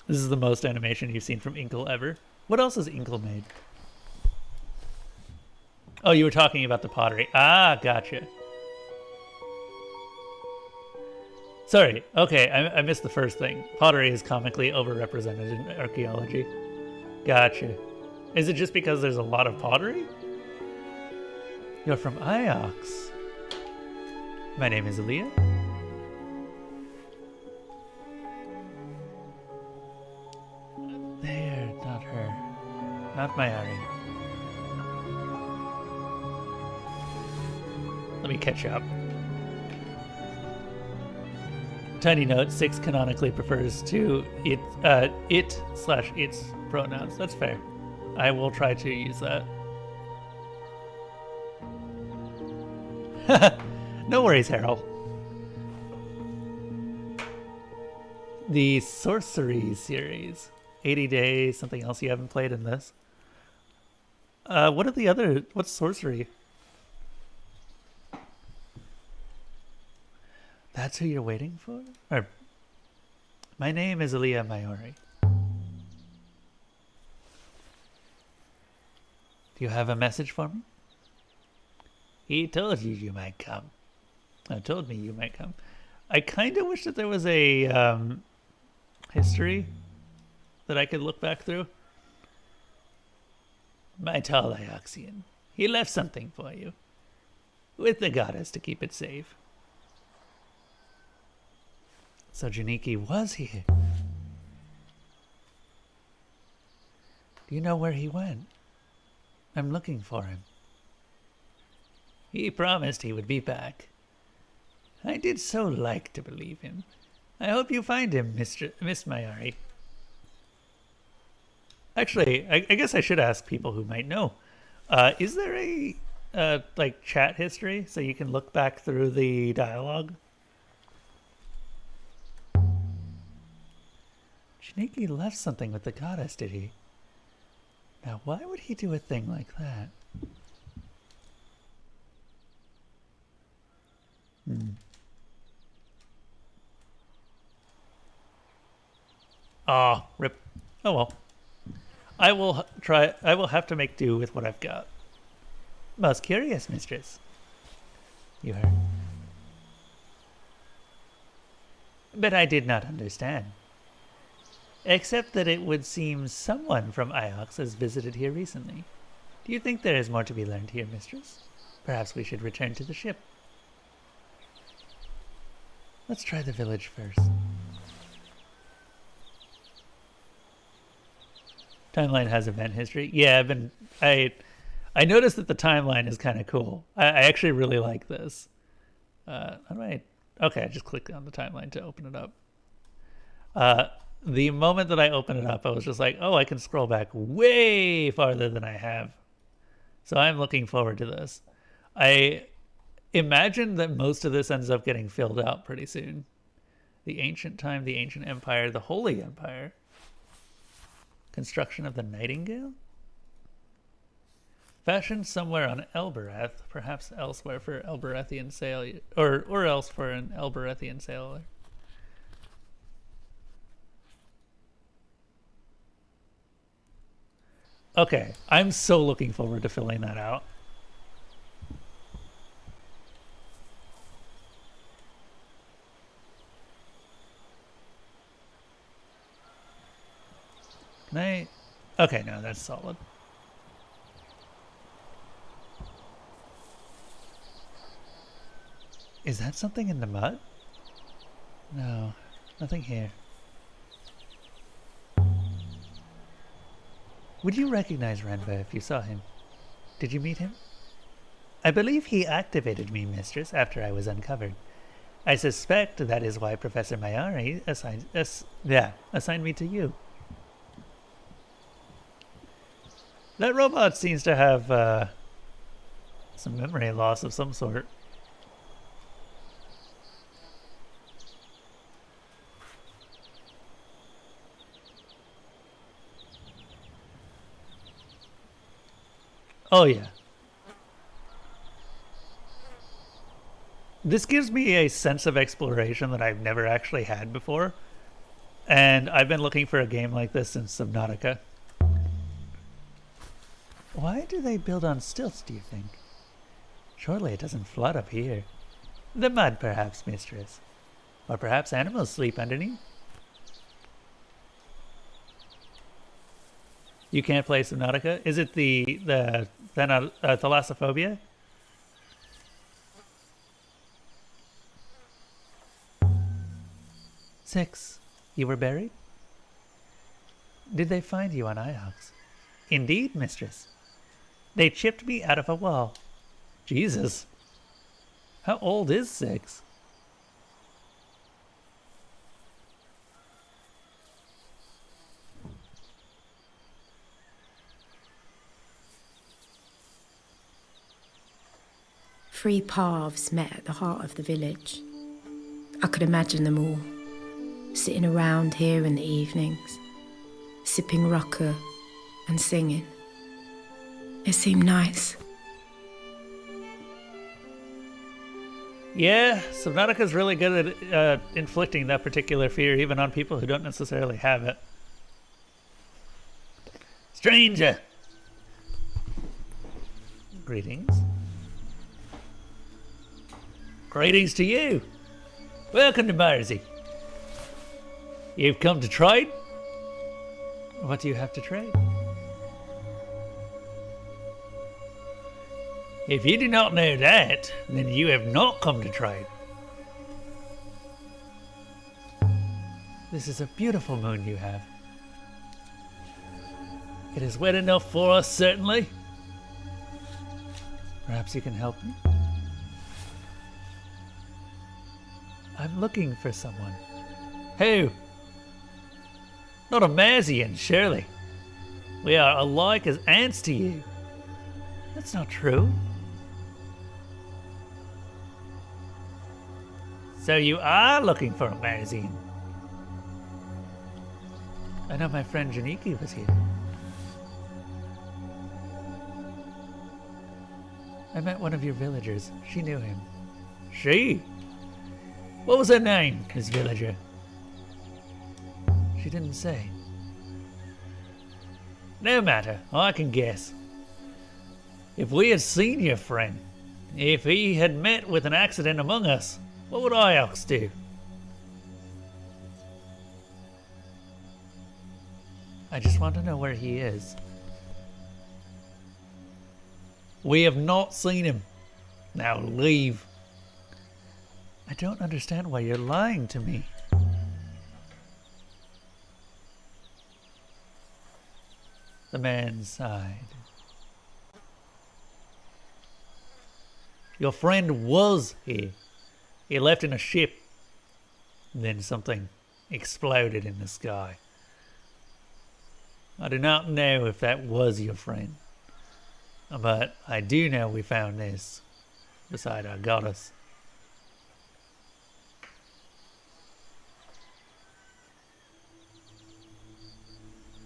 This is the most animation you've seen from Inkle ever. What else has Inkle made? Oh, you were talking about the pottery. Ah, gotcha. Sorry. Okay, I missed the first thing. Pottery is comically overrepresented in archaeology. Gotcha. Is it just because there's a lot of pottery? You're from Iox. My name is Aaliyah. There, not her. Not Mayari. Let me catch up. Tiny note, 6 canonically prefers to it/its pronouns. That's fair. I will try to use that. No worries, Harold. The Sorcery series. 80 Days, something else you haven't played in this. What are the other... What's Sorcery? That's who you're waiting for? Or, my name is Aaliyah Mayori. Do you have a message for me? He told you might come. Told me you might come. I kind of wish that there was a history that I could look back through. My tall Ioxian. He left something for you. With the goddess to keep it safe. So Janiki was here. Do you know where he went? I'm looking for him. He promised he would be back. I did so like to believe him. I hope you find him, Miss Mayari. Actually, I guess I should ask people who might know. Is there a like chat history so you can look back through the dialogue? Janiki left something with the goddess, did he? Now, why would he do a thing like that? Ah, rip. Oh well. I will have to make do with what I've got. Most curious, mistress. You heard. But I did not understand. Except that it would seem someone from Iox has visited here recently. Do you think there is more to be learned here, mistress? Perhaps we should return to the ship. Let's try the village first. Timeline has event history. Yeah, I noticed that the timeline is kind of cool. I actually really like this. How do I... Okay, I just clicked on the timeline to open it up. The moment that I opened it up, I was just like, oh, I can scroll back way farther than I have. So I'm looking forward to this. I imagine that most of this ends up getting filled out pretty soon. The ancient time, the ancient empire, the holy empire. Construction of the Nightingale? Fashioned somewhere on Elbereth, perhaps elsewhere for Elberethian sail, or else for an Elberethian sailor. Okay, I'm so looking forward to filling that out. Can I... Okay, no, that's solid. Is that something in the mud? No, nothing here. Would you recognize Renva if you saw him? Did you meet him? I believe he activated me, mistress, after I was uncovered. I suspect that is why Professor Mayari assigned me to you. That robot seems to have some memory loss of some sort. Oh, yeah. This gives me a sense of exploration that I've never actually had before. And I've been looking for a game like this since Subnautica. Why do they build on stilts, do you think? Surely it doesn't flood up here. The mud, perhaps, mistress. Or perhaps animals sleep underneath. You can't play Subnautica? Is it the thalassophobia? Six. You were buried? Did they find you on Iox? Indeed, mistress. They chipped me out of a wall. Jesus. How old is Six? Three paths met at the heart of the village. I could imagine them all, sitting around here in the evenings, sipping rucker and singing. It seemed nice. Yeah, Subnautica's really good at inflicting that particular fear, even on people who don't necessarily have it. Stranger! Greetings. Greetings to you. Welcome to Mersey. You've come to trade? What do you have to trade? If you do not know that, then you have not come to trade. This is a beautiful moon you have. It is wet enough for us, certainly. Perhaps you can help me? I'm looking for someone. Who? Not a Marzian, surely. We are alike as ants to you. That's not true. So you are looking for a Marzian. I know my friend Janiki was here. I met one of your villagers. She knew him. She? What was her name, this villager? She didn't say. No matter, I can guess. If we had seen your friend, if he had met with an accident among us, what would Iox do? I just want to know where he is. We have not seen him. Now leave. I don't understand why you're lying to me. The man sighed. Your friend was here. He left in a ship. Then something exploded in the sky. I do not know if that was your friend, but I do know we found this beside our goddess.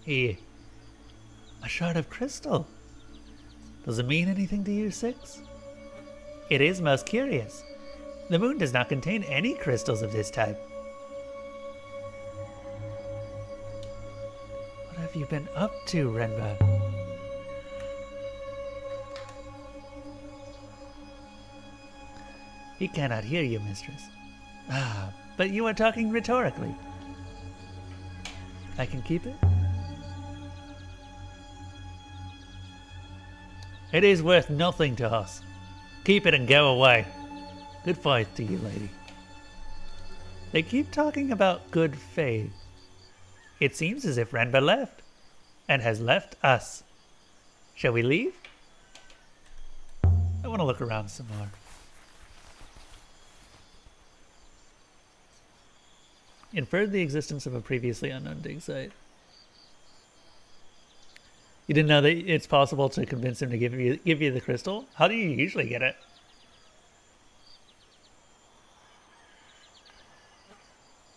Here, a shard of crystal. Does it mean anything to you, Six? It is most curious. The moon does not contain any crystals of this type. What have you been up to, Renba? He cannot hear you, mistress. Ah, but you are talking rhetorically. I can keep it? It is worth nothing to us. Keep it and go away. Good faith to you, lady. They keep talking about good faith. It seems as if Renba left, and has left us. Shall we leave? I want to look around some more. Inferred the existence of a previously unknown dig site. You didn't know that it's possible to convince him to give you the crystal? How do you usually get it?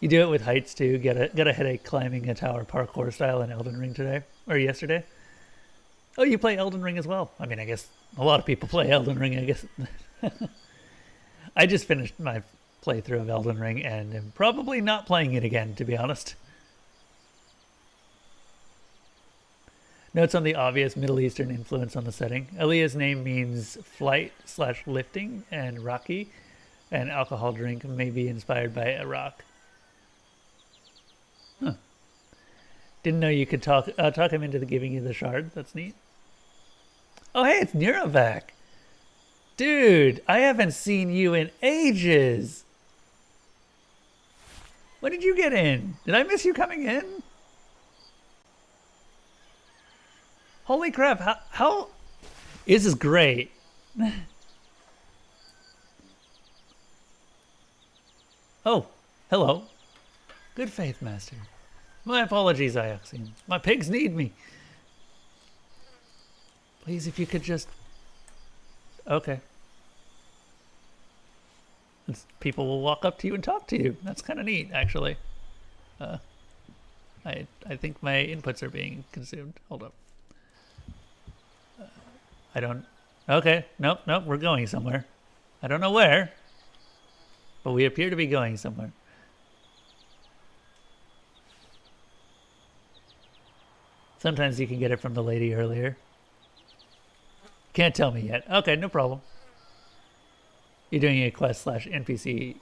You do it with heights too. Got a headache climbing a tower parkour style in Elden Ring today or yesterday. Oh, you play Elden Ring as well. I mean, I guess a lot of people play Elden Ring. I guess I just finished my playthrough of Elden Ring and am probably not playing it again, to be honest. Notes on the obvious Middle Eastern influence on the setting. Aaliyah's name means flight/lifting, and Raki, an alcohol drink, may be inspired by Iraq. Huh. Didn't know you could talk him into giving you the shard. That's neat. Oh, hey, it's Nuravak. Dude, I haven't seen you in ages. When did you get in? Did I miss you coming in? Holy crap, how... This is great. Oh, hello. Good faith, master. My apologies, Ioxine. My pigs need me. Please, if you could just... Okay. People will walk up to you and talk to you. That's kind of neat, actually. I think my inputs are being consumed. Hold up. I don't... Okay, nope, we're going somewhere. I don't know where, but we appear to be going somewhere. Sometimes you can get it from the lady earlier. Can't tell me yet. Okay, no problem. You're doing a quest/NPC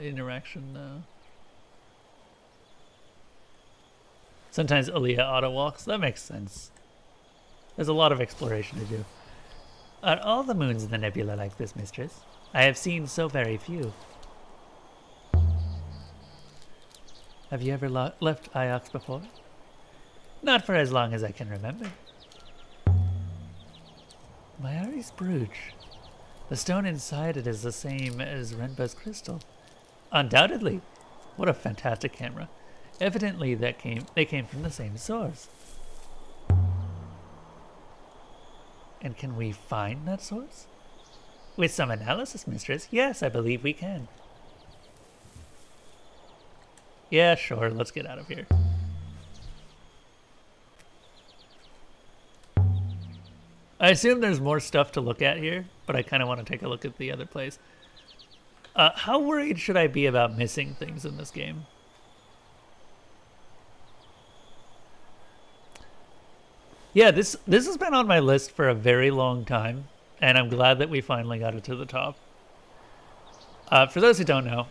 interaction, though. Sometimes Aaliyah auto-walks. That makes sense. There's a lot of exploration to do. Are all the moons in the nebula like this, mistress? I have seen so very few. Have you ever left Iox before? Not for as long as I can remember. Mayari's brooch. The stone inside it is the same as Renba's crystal. Undoubtedly. What a fantastic camera. Evidently they came from the same source. And can we find that source? With some analysis, mistress, yes, I believe we can. Yeah, sure, let's get out of here. I assume there's more stuff to look at here, but I kind of want to take a look at the other place. How worried should I be about missing things in this game? Yeah, this has been on my list for a very long time, and I'm glad that we finally got it to the top. For those who don't know,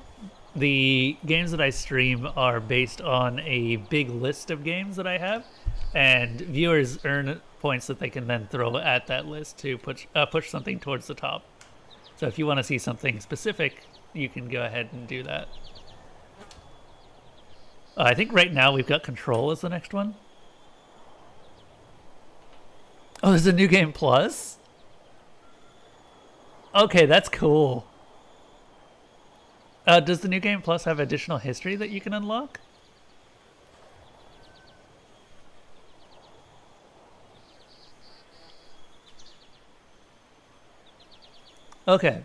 the games that I stream are based on a big list of games that I have, and viewers earn points that they can then throw at that list to push something towards the top. So if you want to see something specific, you can go ahead and do that. I think right now we've got Control as the next one. Oh, there's a new game plus? Okay, that's cool. Does the new game plus have additional history that you can unlock? Okay.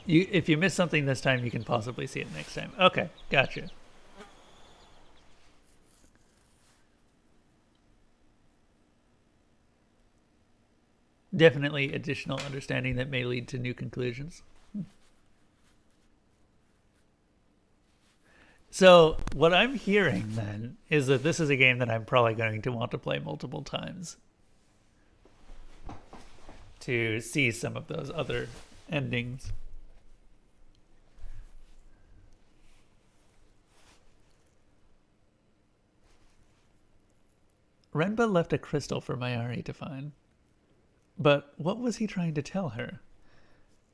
If you miss something this time, you can possibly see it next time. Okay, gotcha. Definitely additional understanding that may lead to new conclusions. So what I'm hearing then is that this is a game that I'm probably going to want to play multiple times to see some of those other endings. Renba left a crystal for Mayari to find. But what was he trying to tell her?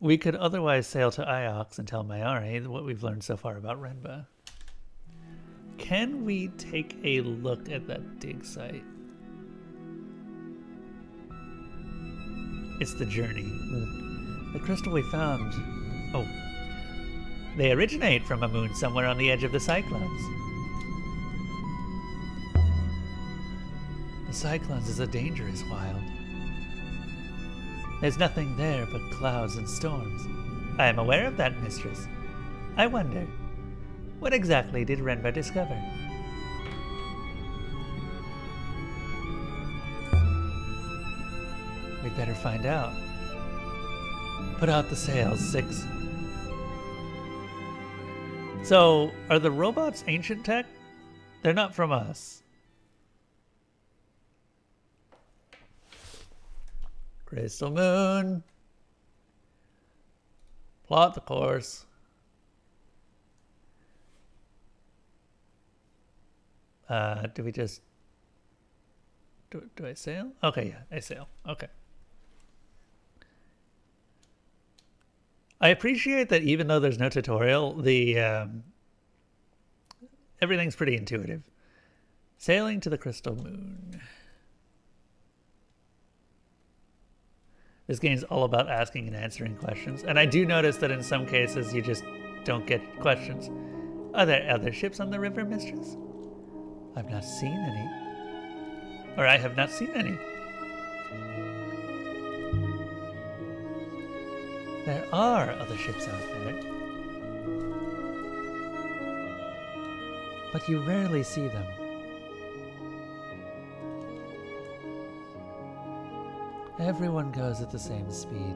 We could otherwise sail to Iox and tell Mayari what we've learned so far about Renba. Can we take a look at that dig site? It's the journey. The crystal we found. Oh. They originate from a moon somewhere on the edge of the Cyclones. The Cyclones is a dangerous wild. There's nothing there but clouds and storms. I am aware of that, mistress. I wonder, what exactly did Renba discover? We'd better find out. Put out the sails, Six. So, are the robots ancient tech? They're not from us. Crystal Moon. Plot the course. Do we just... Do I sail? Okay, yeah, I sail. Okay. I appreciate that even though there's no tutorial, the everything's pretty intuitive. Sailing to the Crystal Moon. This game's all about asking and answering questions, and I do notice that in some cases you just don't get questions. Are there other ships on the river, mistress? I've not seen any. Or I have not seen any. There are other ships out there, but you rarely see them. Everyone goes at the same speed,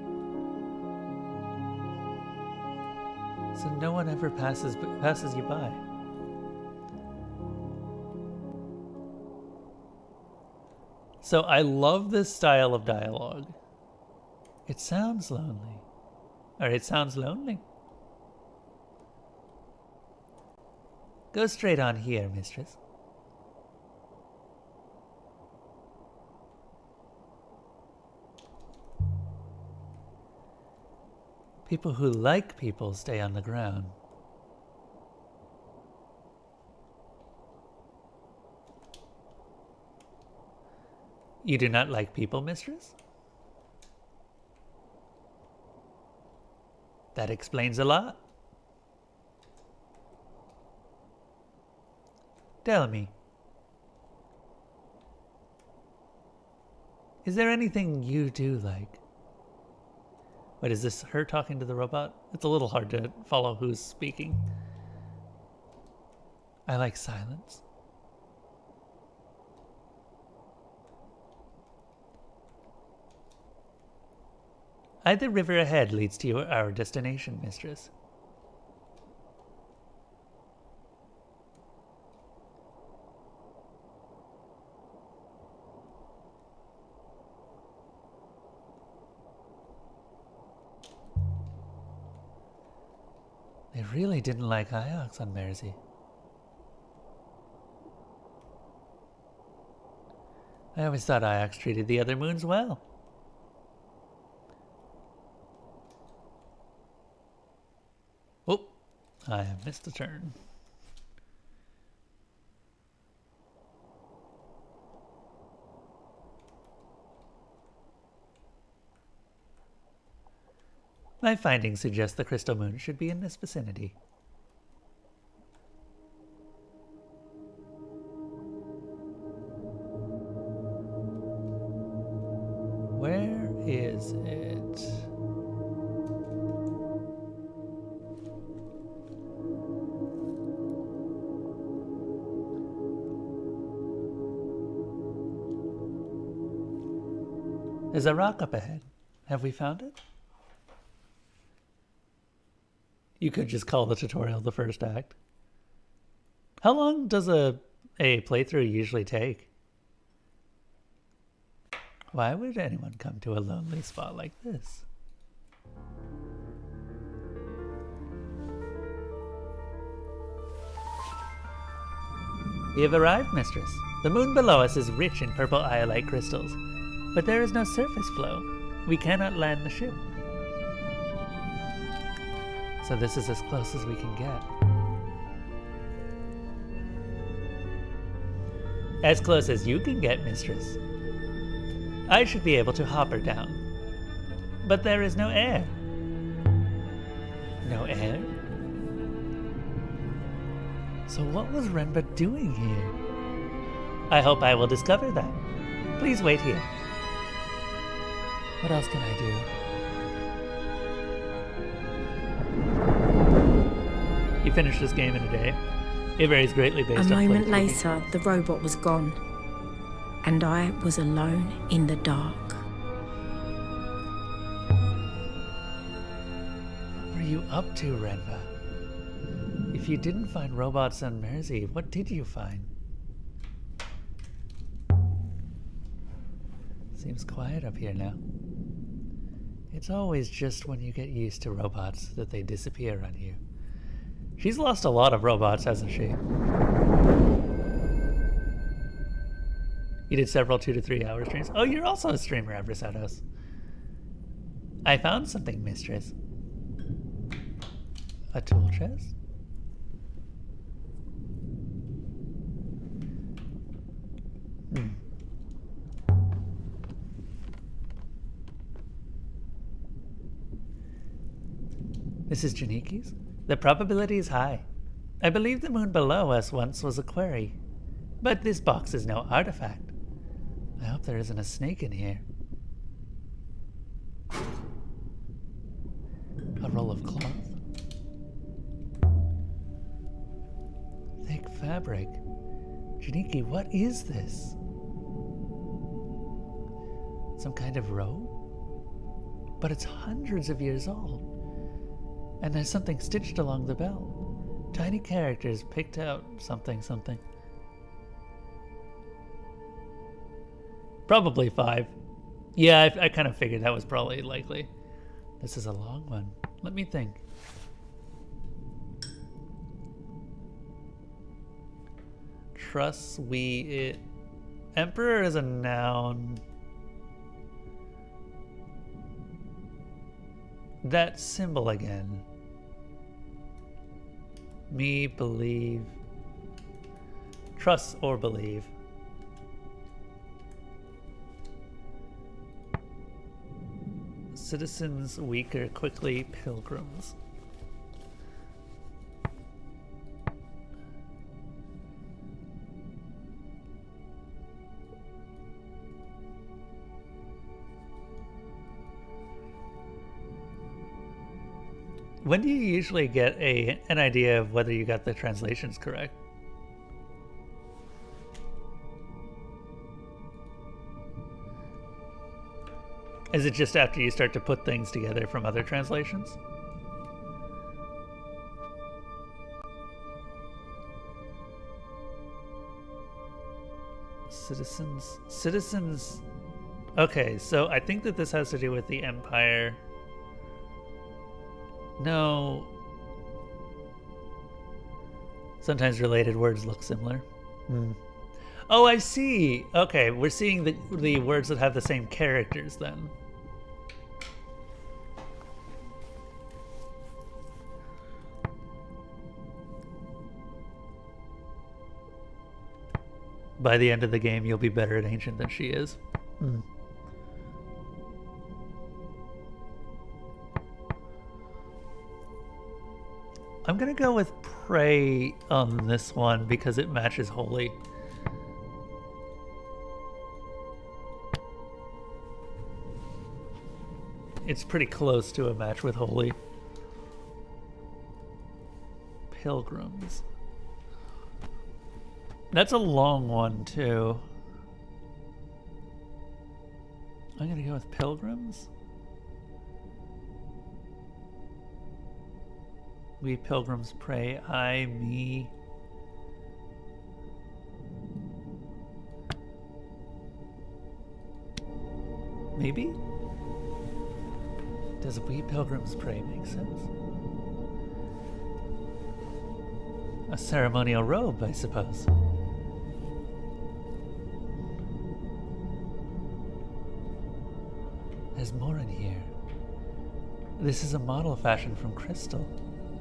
so no one ever passes you by. So I love this style of dialogue. It sounds lonely. Or it sounds lonely. Go straight on here, mistress. People who like people stay on the ground. You do not like people, mistress? That explains a lot. Tell me. Is there anything you do like? Wait, is this her talking to the robot? It's a little hard to follow who's speaking. I like silence. The river ahead leads to our destination, mistress. really didn't like Iox on Mersey. I always thought Iox treated the other moons well. Oh, I have missed a turn. My findings suggest the crystal moon should be in this vicinity. Where is it? There's a rock up ahead. Have we found it? You could just call the tutorial the first act. How long does a playthrough usually take? Why would anyone come to a lonely spot like this? We have arrived, mistress. The moon below us is rich in purple iolite crystals, but there is no surface flow. We cannot land the ship. So this is as close as we can get. As close as you can get, mistress. I should be able to hop her down. But there is no air. No air? So what was Renba doing here? I hope I will discover that. Please wait here. What else can I do? You finish this game in a day. It varies greatly based on A moment playthrough. later, the robot was gone, and I was alone in the dark. What were you up to, Renva? If you didn't find robots on Mersey, what did you find? Seems quiet up here now. It's always just when you get used to robots that they disappear on you. She's lost a lot of robots, hasn't she? You did several 2 to 3 hour streams. Oh, you're also a streamer, Eversados. I found something, mistress. A tool chest? This is Janiki's? The probability is high. I believe the moon below us once was a quarry. But this box is no artifact. I hope there isn't a snake in here. A roll of cloth? Thick fabric. Janiki, what is this? Some kind of robe? But it's hundreds of years old. And there's something stitched along the belt. Tiny characters picked out something. Probably 5. Yeah, I kind of figured that was probably likely. This is a long one. Let me think. Truss, we, it. Emperor is a noun. That symbol again. Me, believe. Trust or believe. Citizens weaker, quickly pilgrims. When do you usually get an idea of whether you got the translations correct? Is it just after you start to put things together from other translations? Citizens. Okay, so I think that this has to do with the Empire. No. Sometimes related words look similar. Hmm. Oh, I see. Okay, we're seeing the words that have the same characters then. By the end of the game, you'll be better at Ancient than she is. Hmm. I'm gonna go with Pray on this one because it matches Holy. It's pretty close to a match with Holy. Pilgrims. That's a long one, too. I'm gonna go with Pilgrims. We pilgrims pray, I, me. Maybe? Does we pilgrims pray make sense? A ceremonial robe, I suppose. There's more in here. This is a model fashioned from crystal.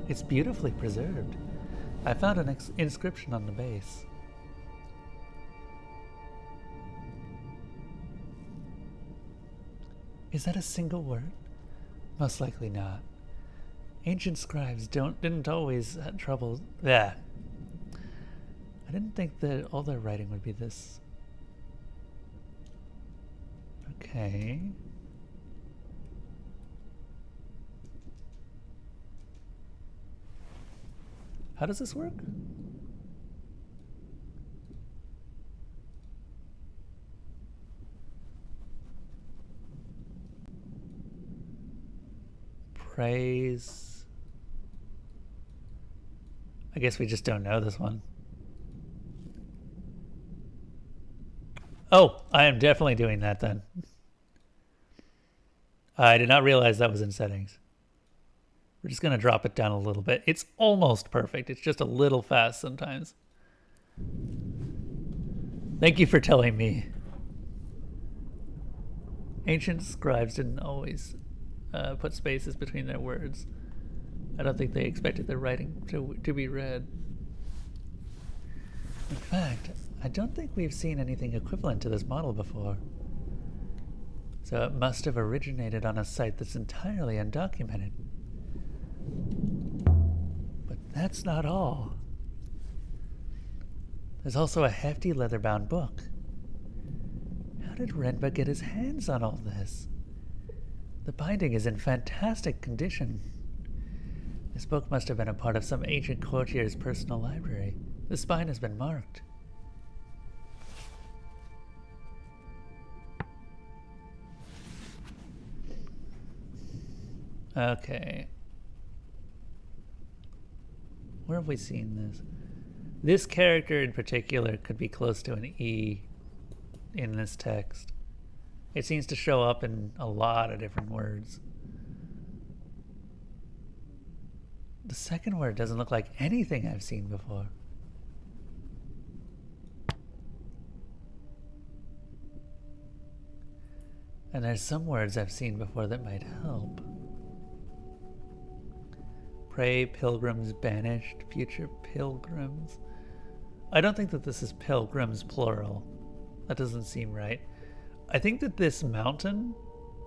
It's beautifully preserved. I found an inscription on the base. Is that a single word? Most likely not. Ancient scribes didn't always have trouble. Yeah. I didn't think that all their writing would be this. Okay. How does this work? Praise. I guess we just don't know this one. Oh, I am definitely doing that then. I did not realize that was in settings. We're just going to drop it down a little bit. It's almost perfect. It's just a little fast sometimes. Thank you for telling me. Ancient scribes didn't always put spaces between their words. I don't think they expected their writing to be read. In fact, I don't think we've seen anything equivalent to this model before. So it must have originated on a site that's entirely undocumented. But that's not all. There's also a hefty leather-bound book. How did Renba get his hands on all this? The binding is in fantastic condition. This book must have been a part of some ancient courtier's personal library. The spine has been marked. Okay. Where have we seen this? This character in particular could be close to an E in this text. It seems to show up in a lot of different words. The second word doesn't look like anything I've seen before. And there's some words I've seen before that might help. Pray, pilgrims banished, future pilgrims. I don't think that this is pilgrims plural. That doesn't seem right. I think that this mountain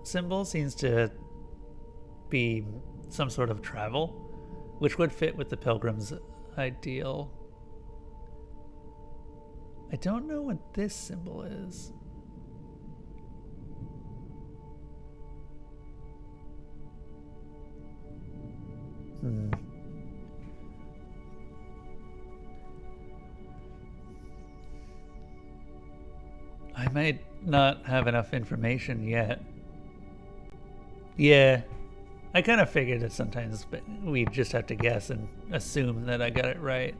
symbol seems to be some sort of travel, which would fit with the pilgrim's ideal. I don't know what this symbol is. I might not have enough information yet. Yeah, I kind of figured that sometimes we just have to guess and assume that I got it right.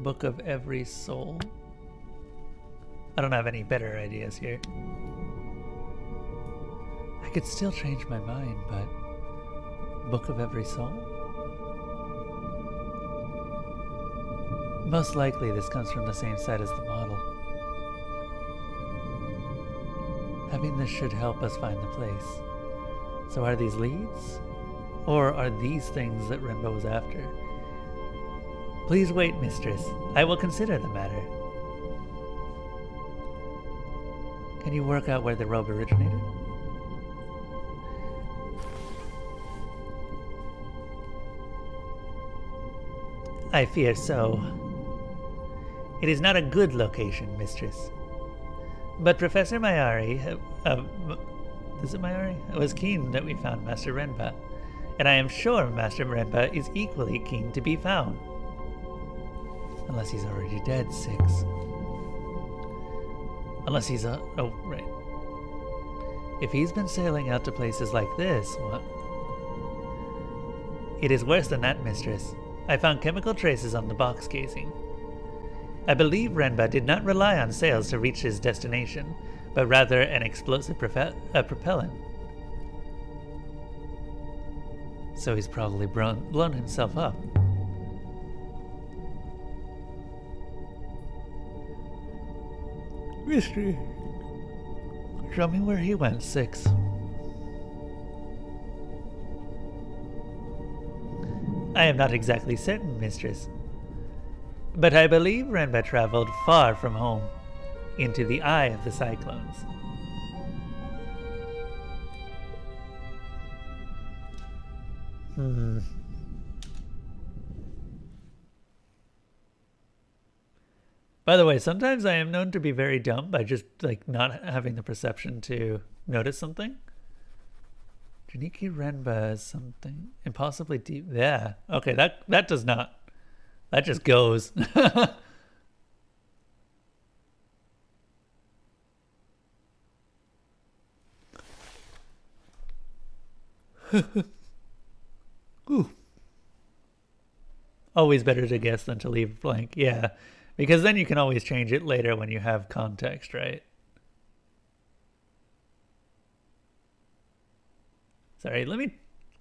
Book of Every Soul. I don't have any better ideas here. I could still change my mind, but Book of Every Soul? Most likely this comes from the same site as the model. Having this should help us find the place. So are these leads? Or are these things that Renbo was after? Please wait, mistress. I will consider the matter. Can you work out where the robe originated? I fear so. It is not a good location, mistress. But Professor Mayari, is it Mayari? Was keen that we found Master Renba, and I am sure Master Renba is equally keen to be found. Unless he's already dead, Six. Unless he's oh, right. If he's been sailing out to places like this, what? It is worse than that, mistress. I found chemical traces on the box casing. I believe Renba did not rely on sails to reach his destination, but rather an explosive propellant. So he's probably blown himself up. Mystery. Show me where he went, Six. I am not exactly certain, mistress. But I believe Renba traveled far from home, into the eye of the cyclones. By the way, sometimes I am known to be very dumb by just, like, not having the perception to notice something. Janiki Renba is something impossibly deep. Yeah. Okay, that does not. That just goes. Ooh. Always better to guess than to leave blank. Yeah. Because then you can always change it later when you have context, right? Sorry, let me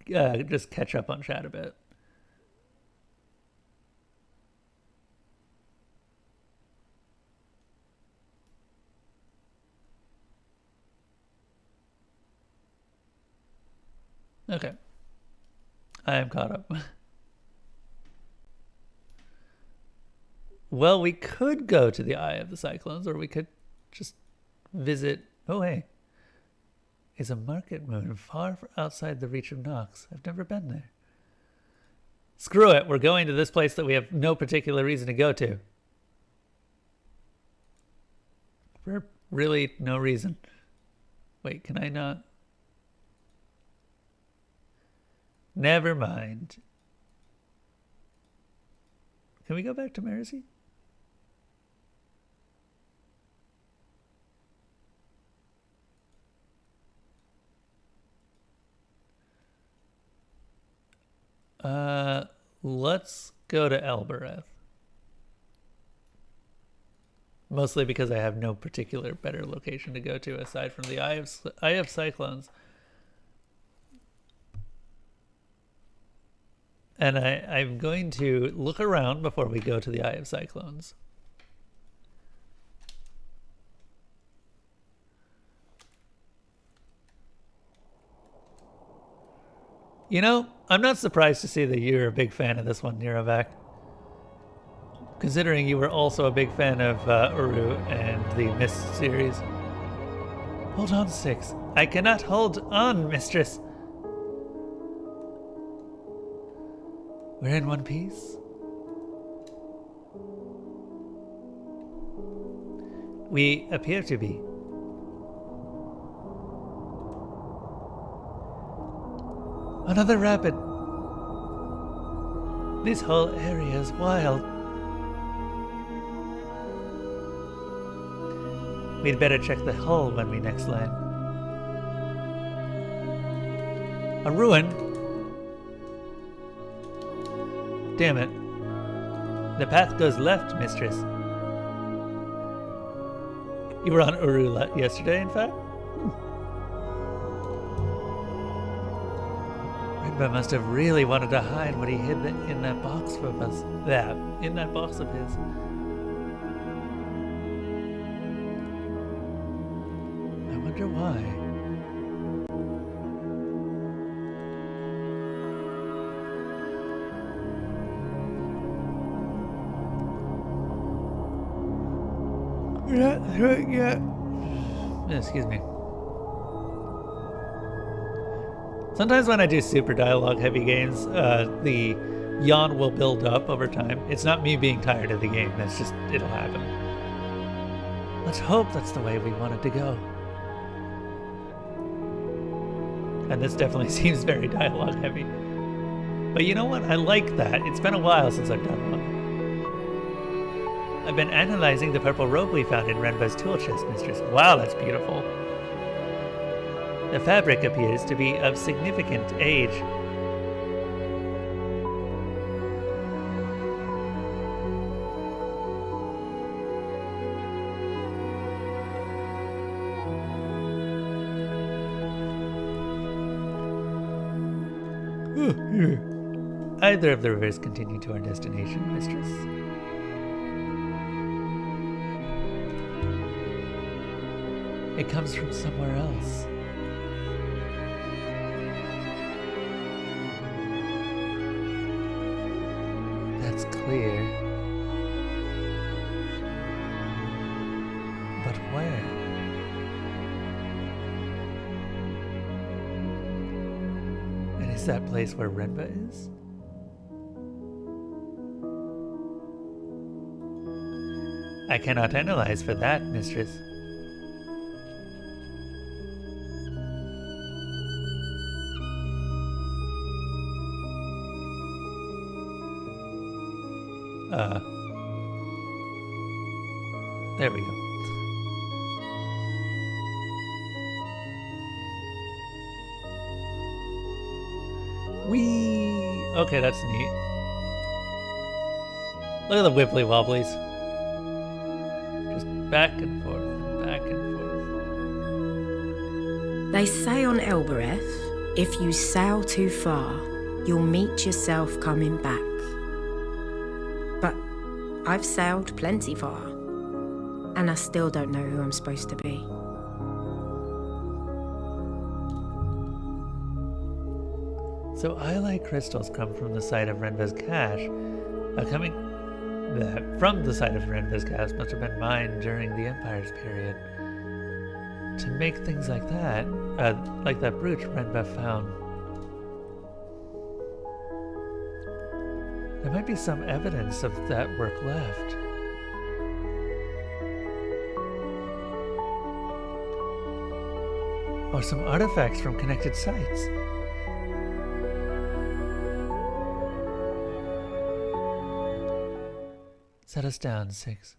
just catch up on chat a bit. Okay. I am caught up. Well, we could go to the Eye of the Cyclones, or we could just visit... Oh, hey. Is a market moon far outside the reach of Nox? I've never been there. Screw it. We're going to this place that we have no particular reason to go to. For really no reason. Wait, can I not? Never mind. Can we go back to Mercy? Let's go to Elbereth. Mostly because I have no particular better location to go to aside from the Eye of Cyclones. And I'm going to look around before we go to the Eye of Cyclones. You know, I'm not surprised to see that you're a big fan of this one, Nirovac. Considering you were also a big fan of Uru and the Mist series. Hold on, Six. I cannot hold on, mistress. We're in one piece. We appear to be. Another rapid. This whole area is wild. We'd better check the hull when we next land. A ruin? Damn it. The path goes left, mistress. You were on Uru yesterday, in fact? Redba must have really wanted to hide what he hid in that box of us. In that box of his. I wonder why. We're not through it yet. Excuse me. Sometimes when I do super dialogue heavy games, the yawn will build up over time. It's not me being tired of the game, that's just, it'll happen. Let's hope that's the way we want it to go. And this definitely seems very dialogue heavy. But you know what? I like that. It's been a while since I've done one. I've been analyzing the purple robe we found in Renba's tool chest, mistress. Wow, that's beautiful. The fabric appears to be of significant age. Either of the rivers continue to our destination, mistress. It comes from somewhere else. That's clear. But where? And is that place where Renba is? I cannot analyze for that, mistress. There we go. Whee! Okay, that's neat. Look at the wibbly wobblies. Just back and forth and back and forth. They say on Elbereth, if you sail too far, you'll meet yourself coming back. But I've sailed plenty far, and I still don't know who I'm supposed to be. So Iolite crystals come from the site of Renva's cache. From the site of Renva's cache must have been mined during the Empire's period. To make things like that brooch Renva found. There might be some evidence of that work left. Or some artifacts from connected sites. Set us down, 6.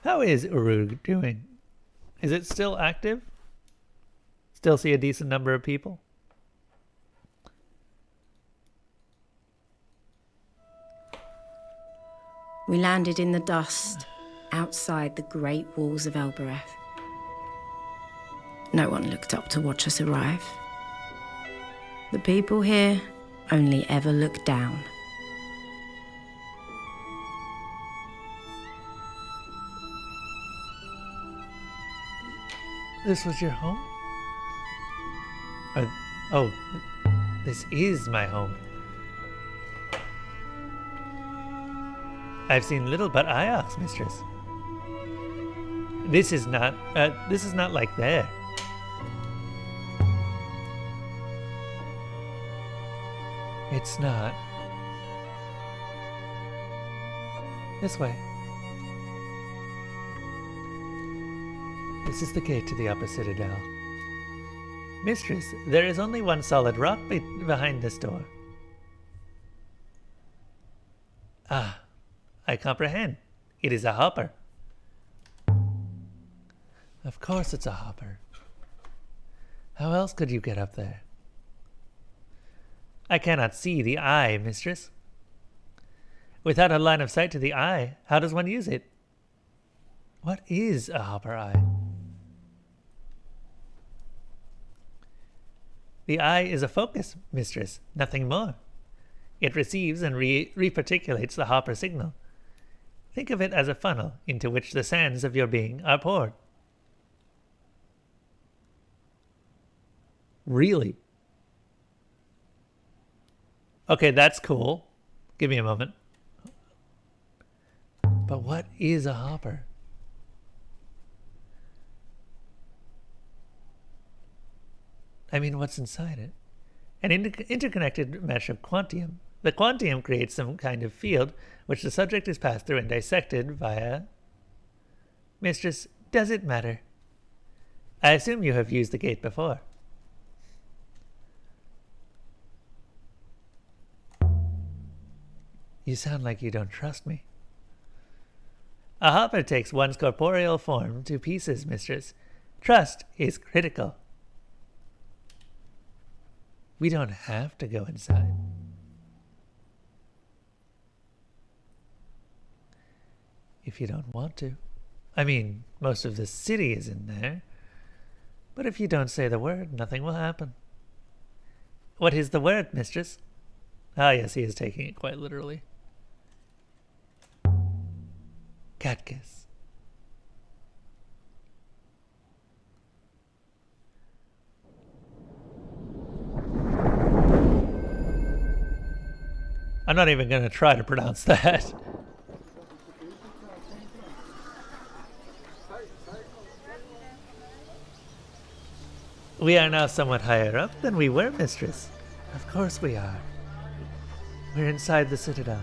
How is Uru doing? Is it still active? Still see a decent number of people? We landed in the dust outside the great walls of Elbereth. No one looked up to watch us arrive. The people here only ever look down. This was your home? Oh, this is my home. I've seen little but Iox, mistress. This is not like there. It's not. This way. This is the gate to the upper citadel. Mistress, there is only one solid rock behind this door. Ah, I comprehend. It is a hopper. Of course it's a hopper. How else could you get up there? I cannot see the eye, mistress. Without a line of sight to the eye, how does one use it? What is a hopper eye? The eye is a focus, mistress, nothing more. It receives and reparticulates the hopper signal. Think of it as a funnel into which the sands of your being are poured. Really? Okay, that's cool. Give me a moment. But what is a hopper? I mean, what's inside it? An interconnected mesh of quantium. The quantium creates some kind of field which the subject is passed through and dissected via... Mistress, does it matter? I assume you have used the gate before. You sound like you don't trust me. A hopper takes one's corporeal form to pieces, mistress. Trust is critical. We don't have to go inside. If you don't want to. I mean, most of the city is in there. But if you don't say the word, nothing will happen. What is the word, mistress? Ah, yes, he is taking it quite literally. Cat kiss. I'm not even going to try to pronounce that. We are now somewhat higher up than we were, mistress. Of course we are. We're inside the citadel.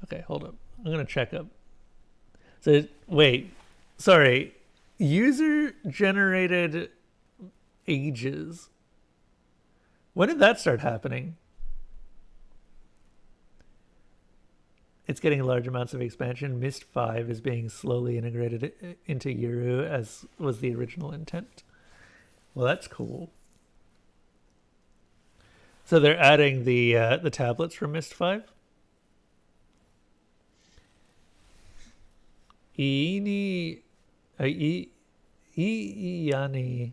Okay, hold up. I'm going to check up. So, wait. Sorry. User-generated ages. When did that start happening? It's getting large amounts of expansion. Myst 5 is being slowly integrated into Uru, as was the original intent. Well, that's cool. So they're adding the tablets from Myst 5? Iini... Iani...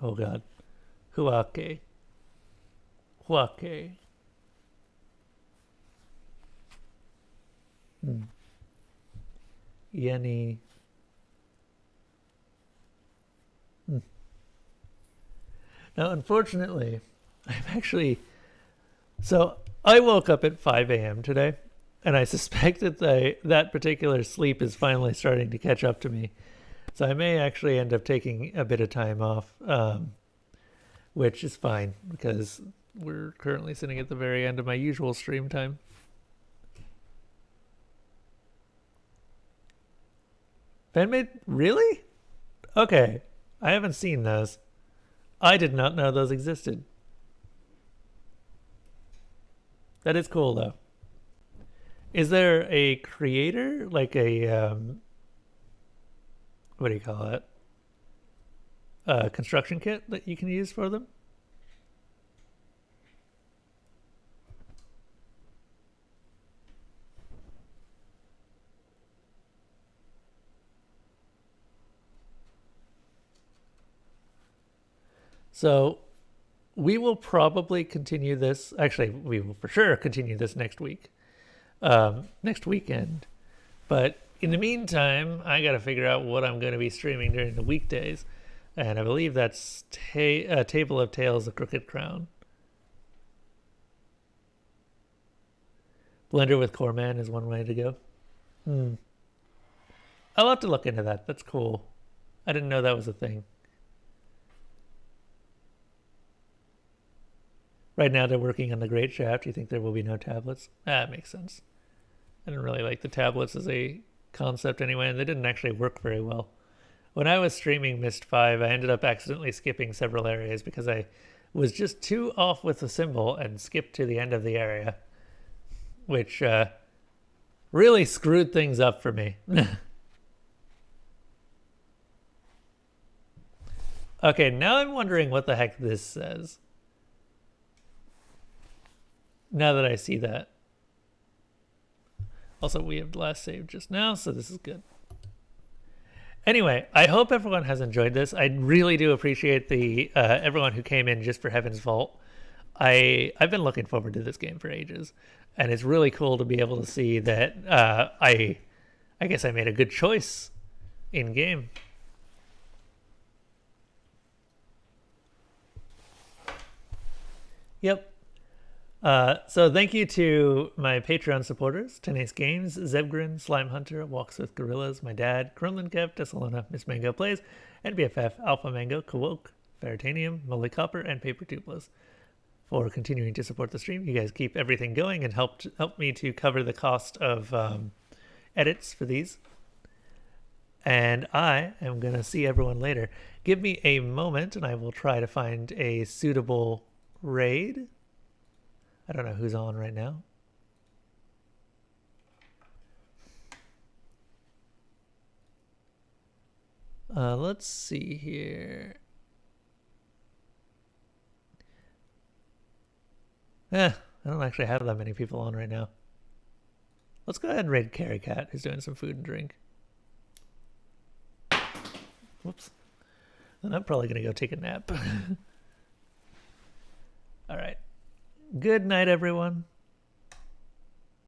Oh god. Huake. Huake. Yeni. Now, unfortunately, I'm actually... So, I woke up at 5 a.m. today, and I suspect that that particular sleep is finally starting to catch up to me. So I may actually end up taking a bit of time off, which is fine, because we're currently sitting at the very end of my usual stream time. Fanmade? Really? Okay. I haven't seen those. I did not know those existed. That is cool, though. Is there a creator? Like a, what do you call it? A construction kit that you can use for them? So we will probably continue this. Actually, we will for sure continue this next week, next weekend. But in the meantime, I got to figure out what I'm going to be streaming during the weekdays. And I believe that's Table of Tales, The Crooked Crown. Blender with Core Man is one way to go. I'll have to look into that. That's cool. I didn't know that was a thing. Right now they're working on the Great Shaft. You think there will be no tablets? That makes sense. I didn't really like the tablets as a concept anyway, and they didn't actually work very well. When I was streaming Myst 5, I ended up accidentally skipping several areas because I was just too off with the symbol and skipped to the end of the area, which really screwed things up for me. Okay, now I'm wondering what the heck this says. Now that I see that. Also, we have last saved just now, so this is good. Anyway, I hope everyone has enjoyed this. I really do appreciate the everyone who came in just for Heaven's Vault. I've been looking forward to this game for ages, and it's really cool to be able to see that I guess I made a good choice in game. Yep. So thank you to my Patreon supporters: Tenace Games, Zebgrin, Slime Hunter, Walks with Gorillas, my dad, Krumlin Kev, Tessalona, Miss Mango Plays, NBFF, Alpha Mango, Kawok, Veritanium, Molly Copper, and Paper Tubeless for continuing to support the stream. You guys keep everything going and help me to cover the cost of edits for these. And I am going to see everyone later. Give me a moment and I will try to find a suitable raid. I don't know who's on right now. Let's see here. I don't actually have that many people on right now. Let's go ahead and raid Carrie Cat, who's doing some food and drink. Whoops. Then I'm probably going to go take a nap. All right. Good night, everyone.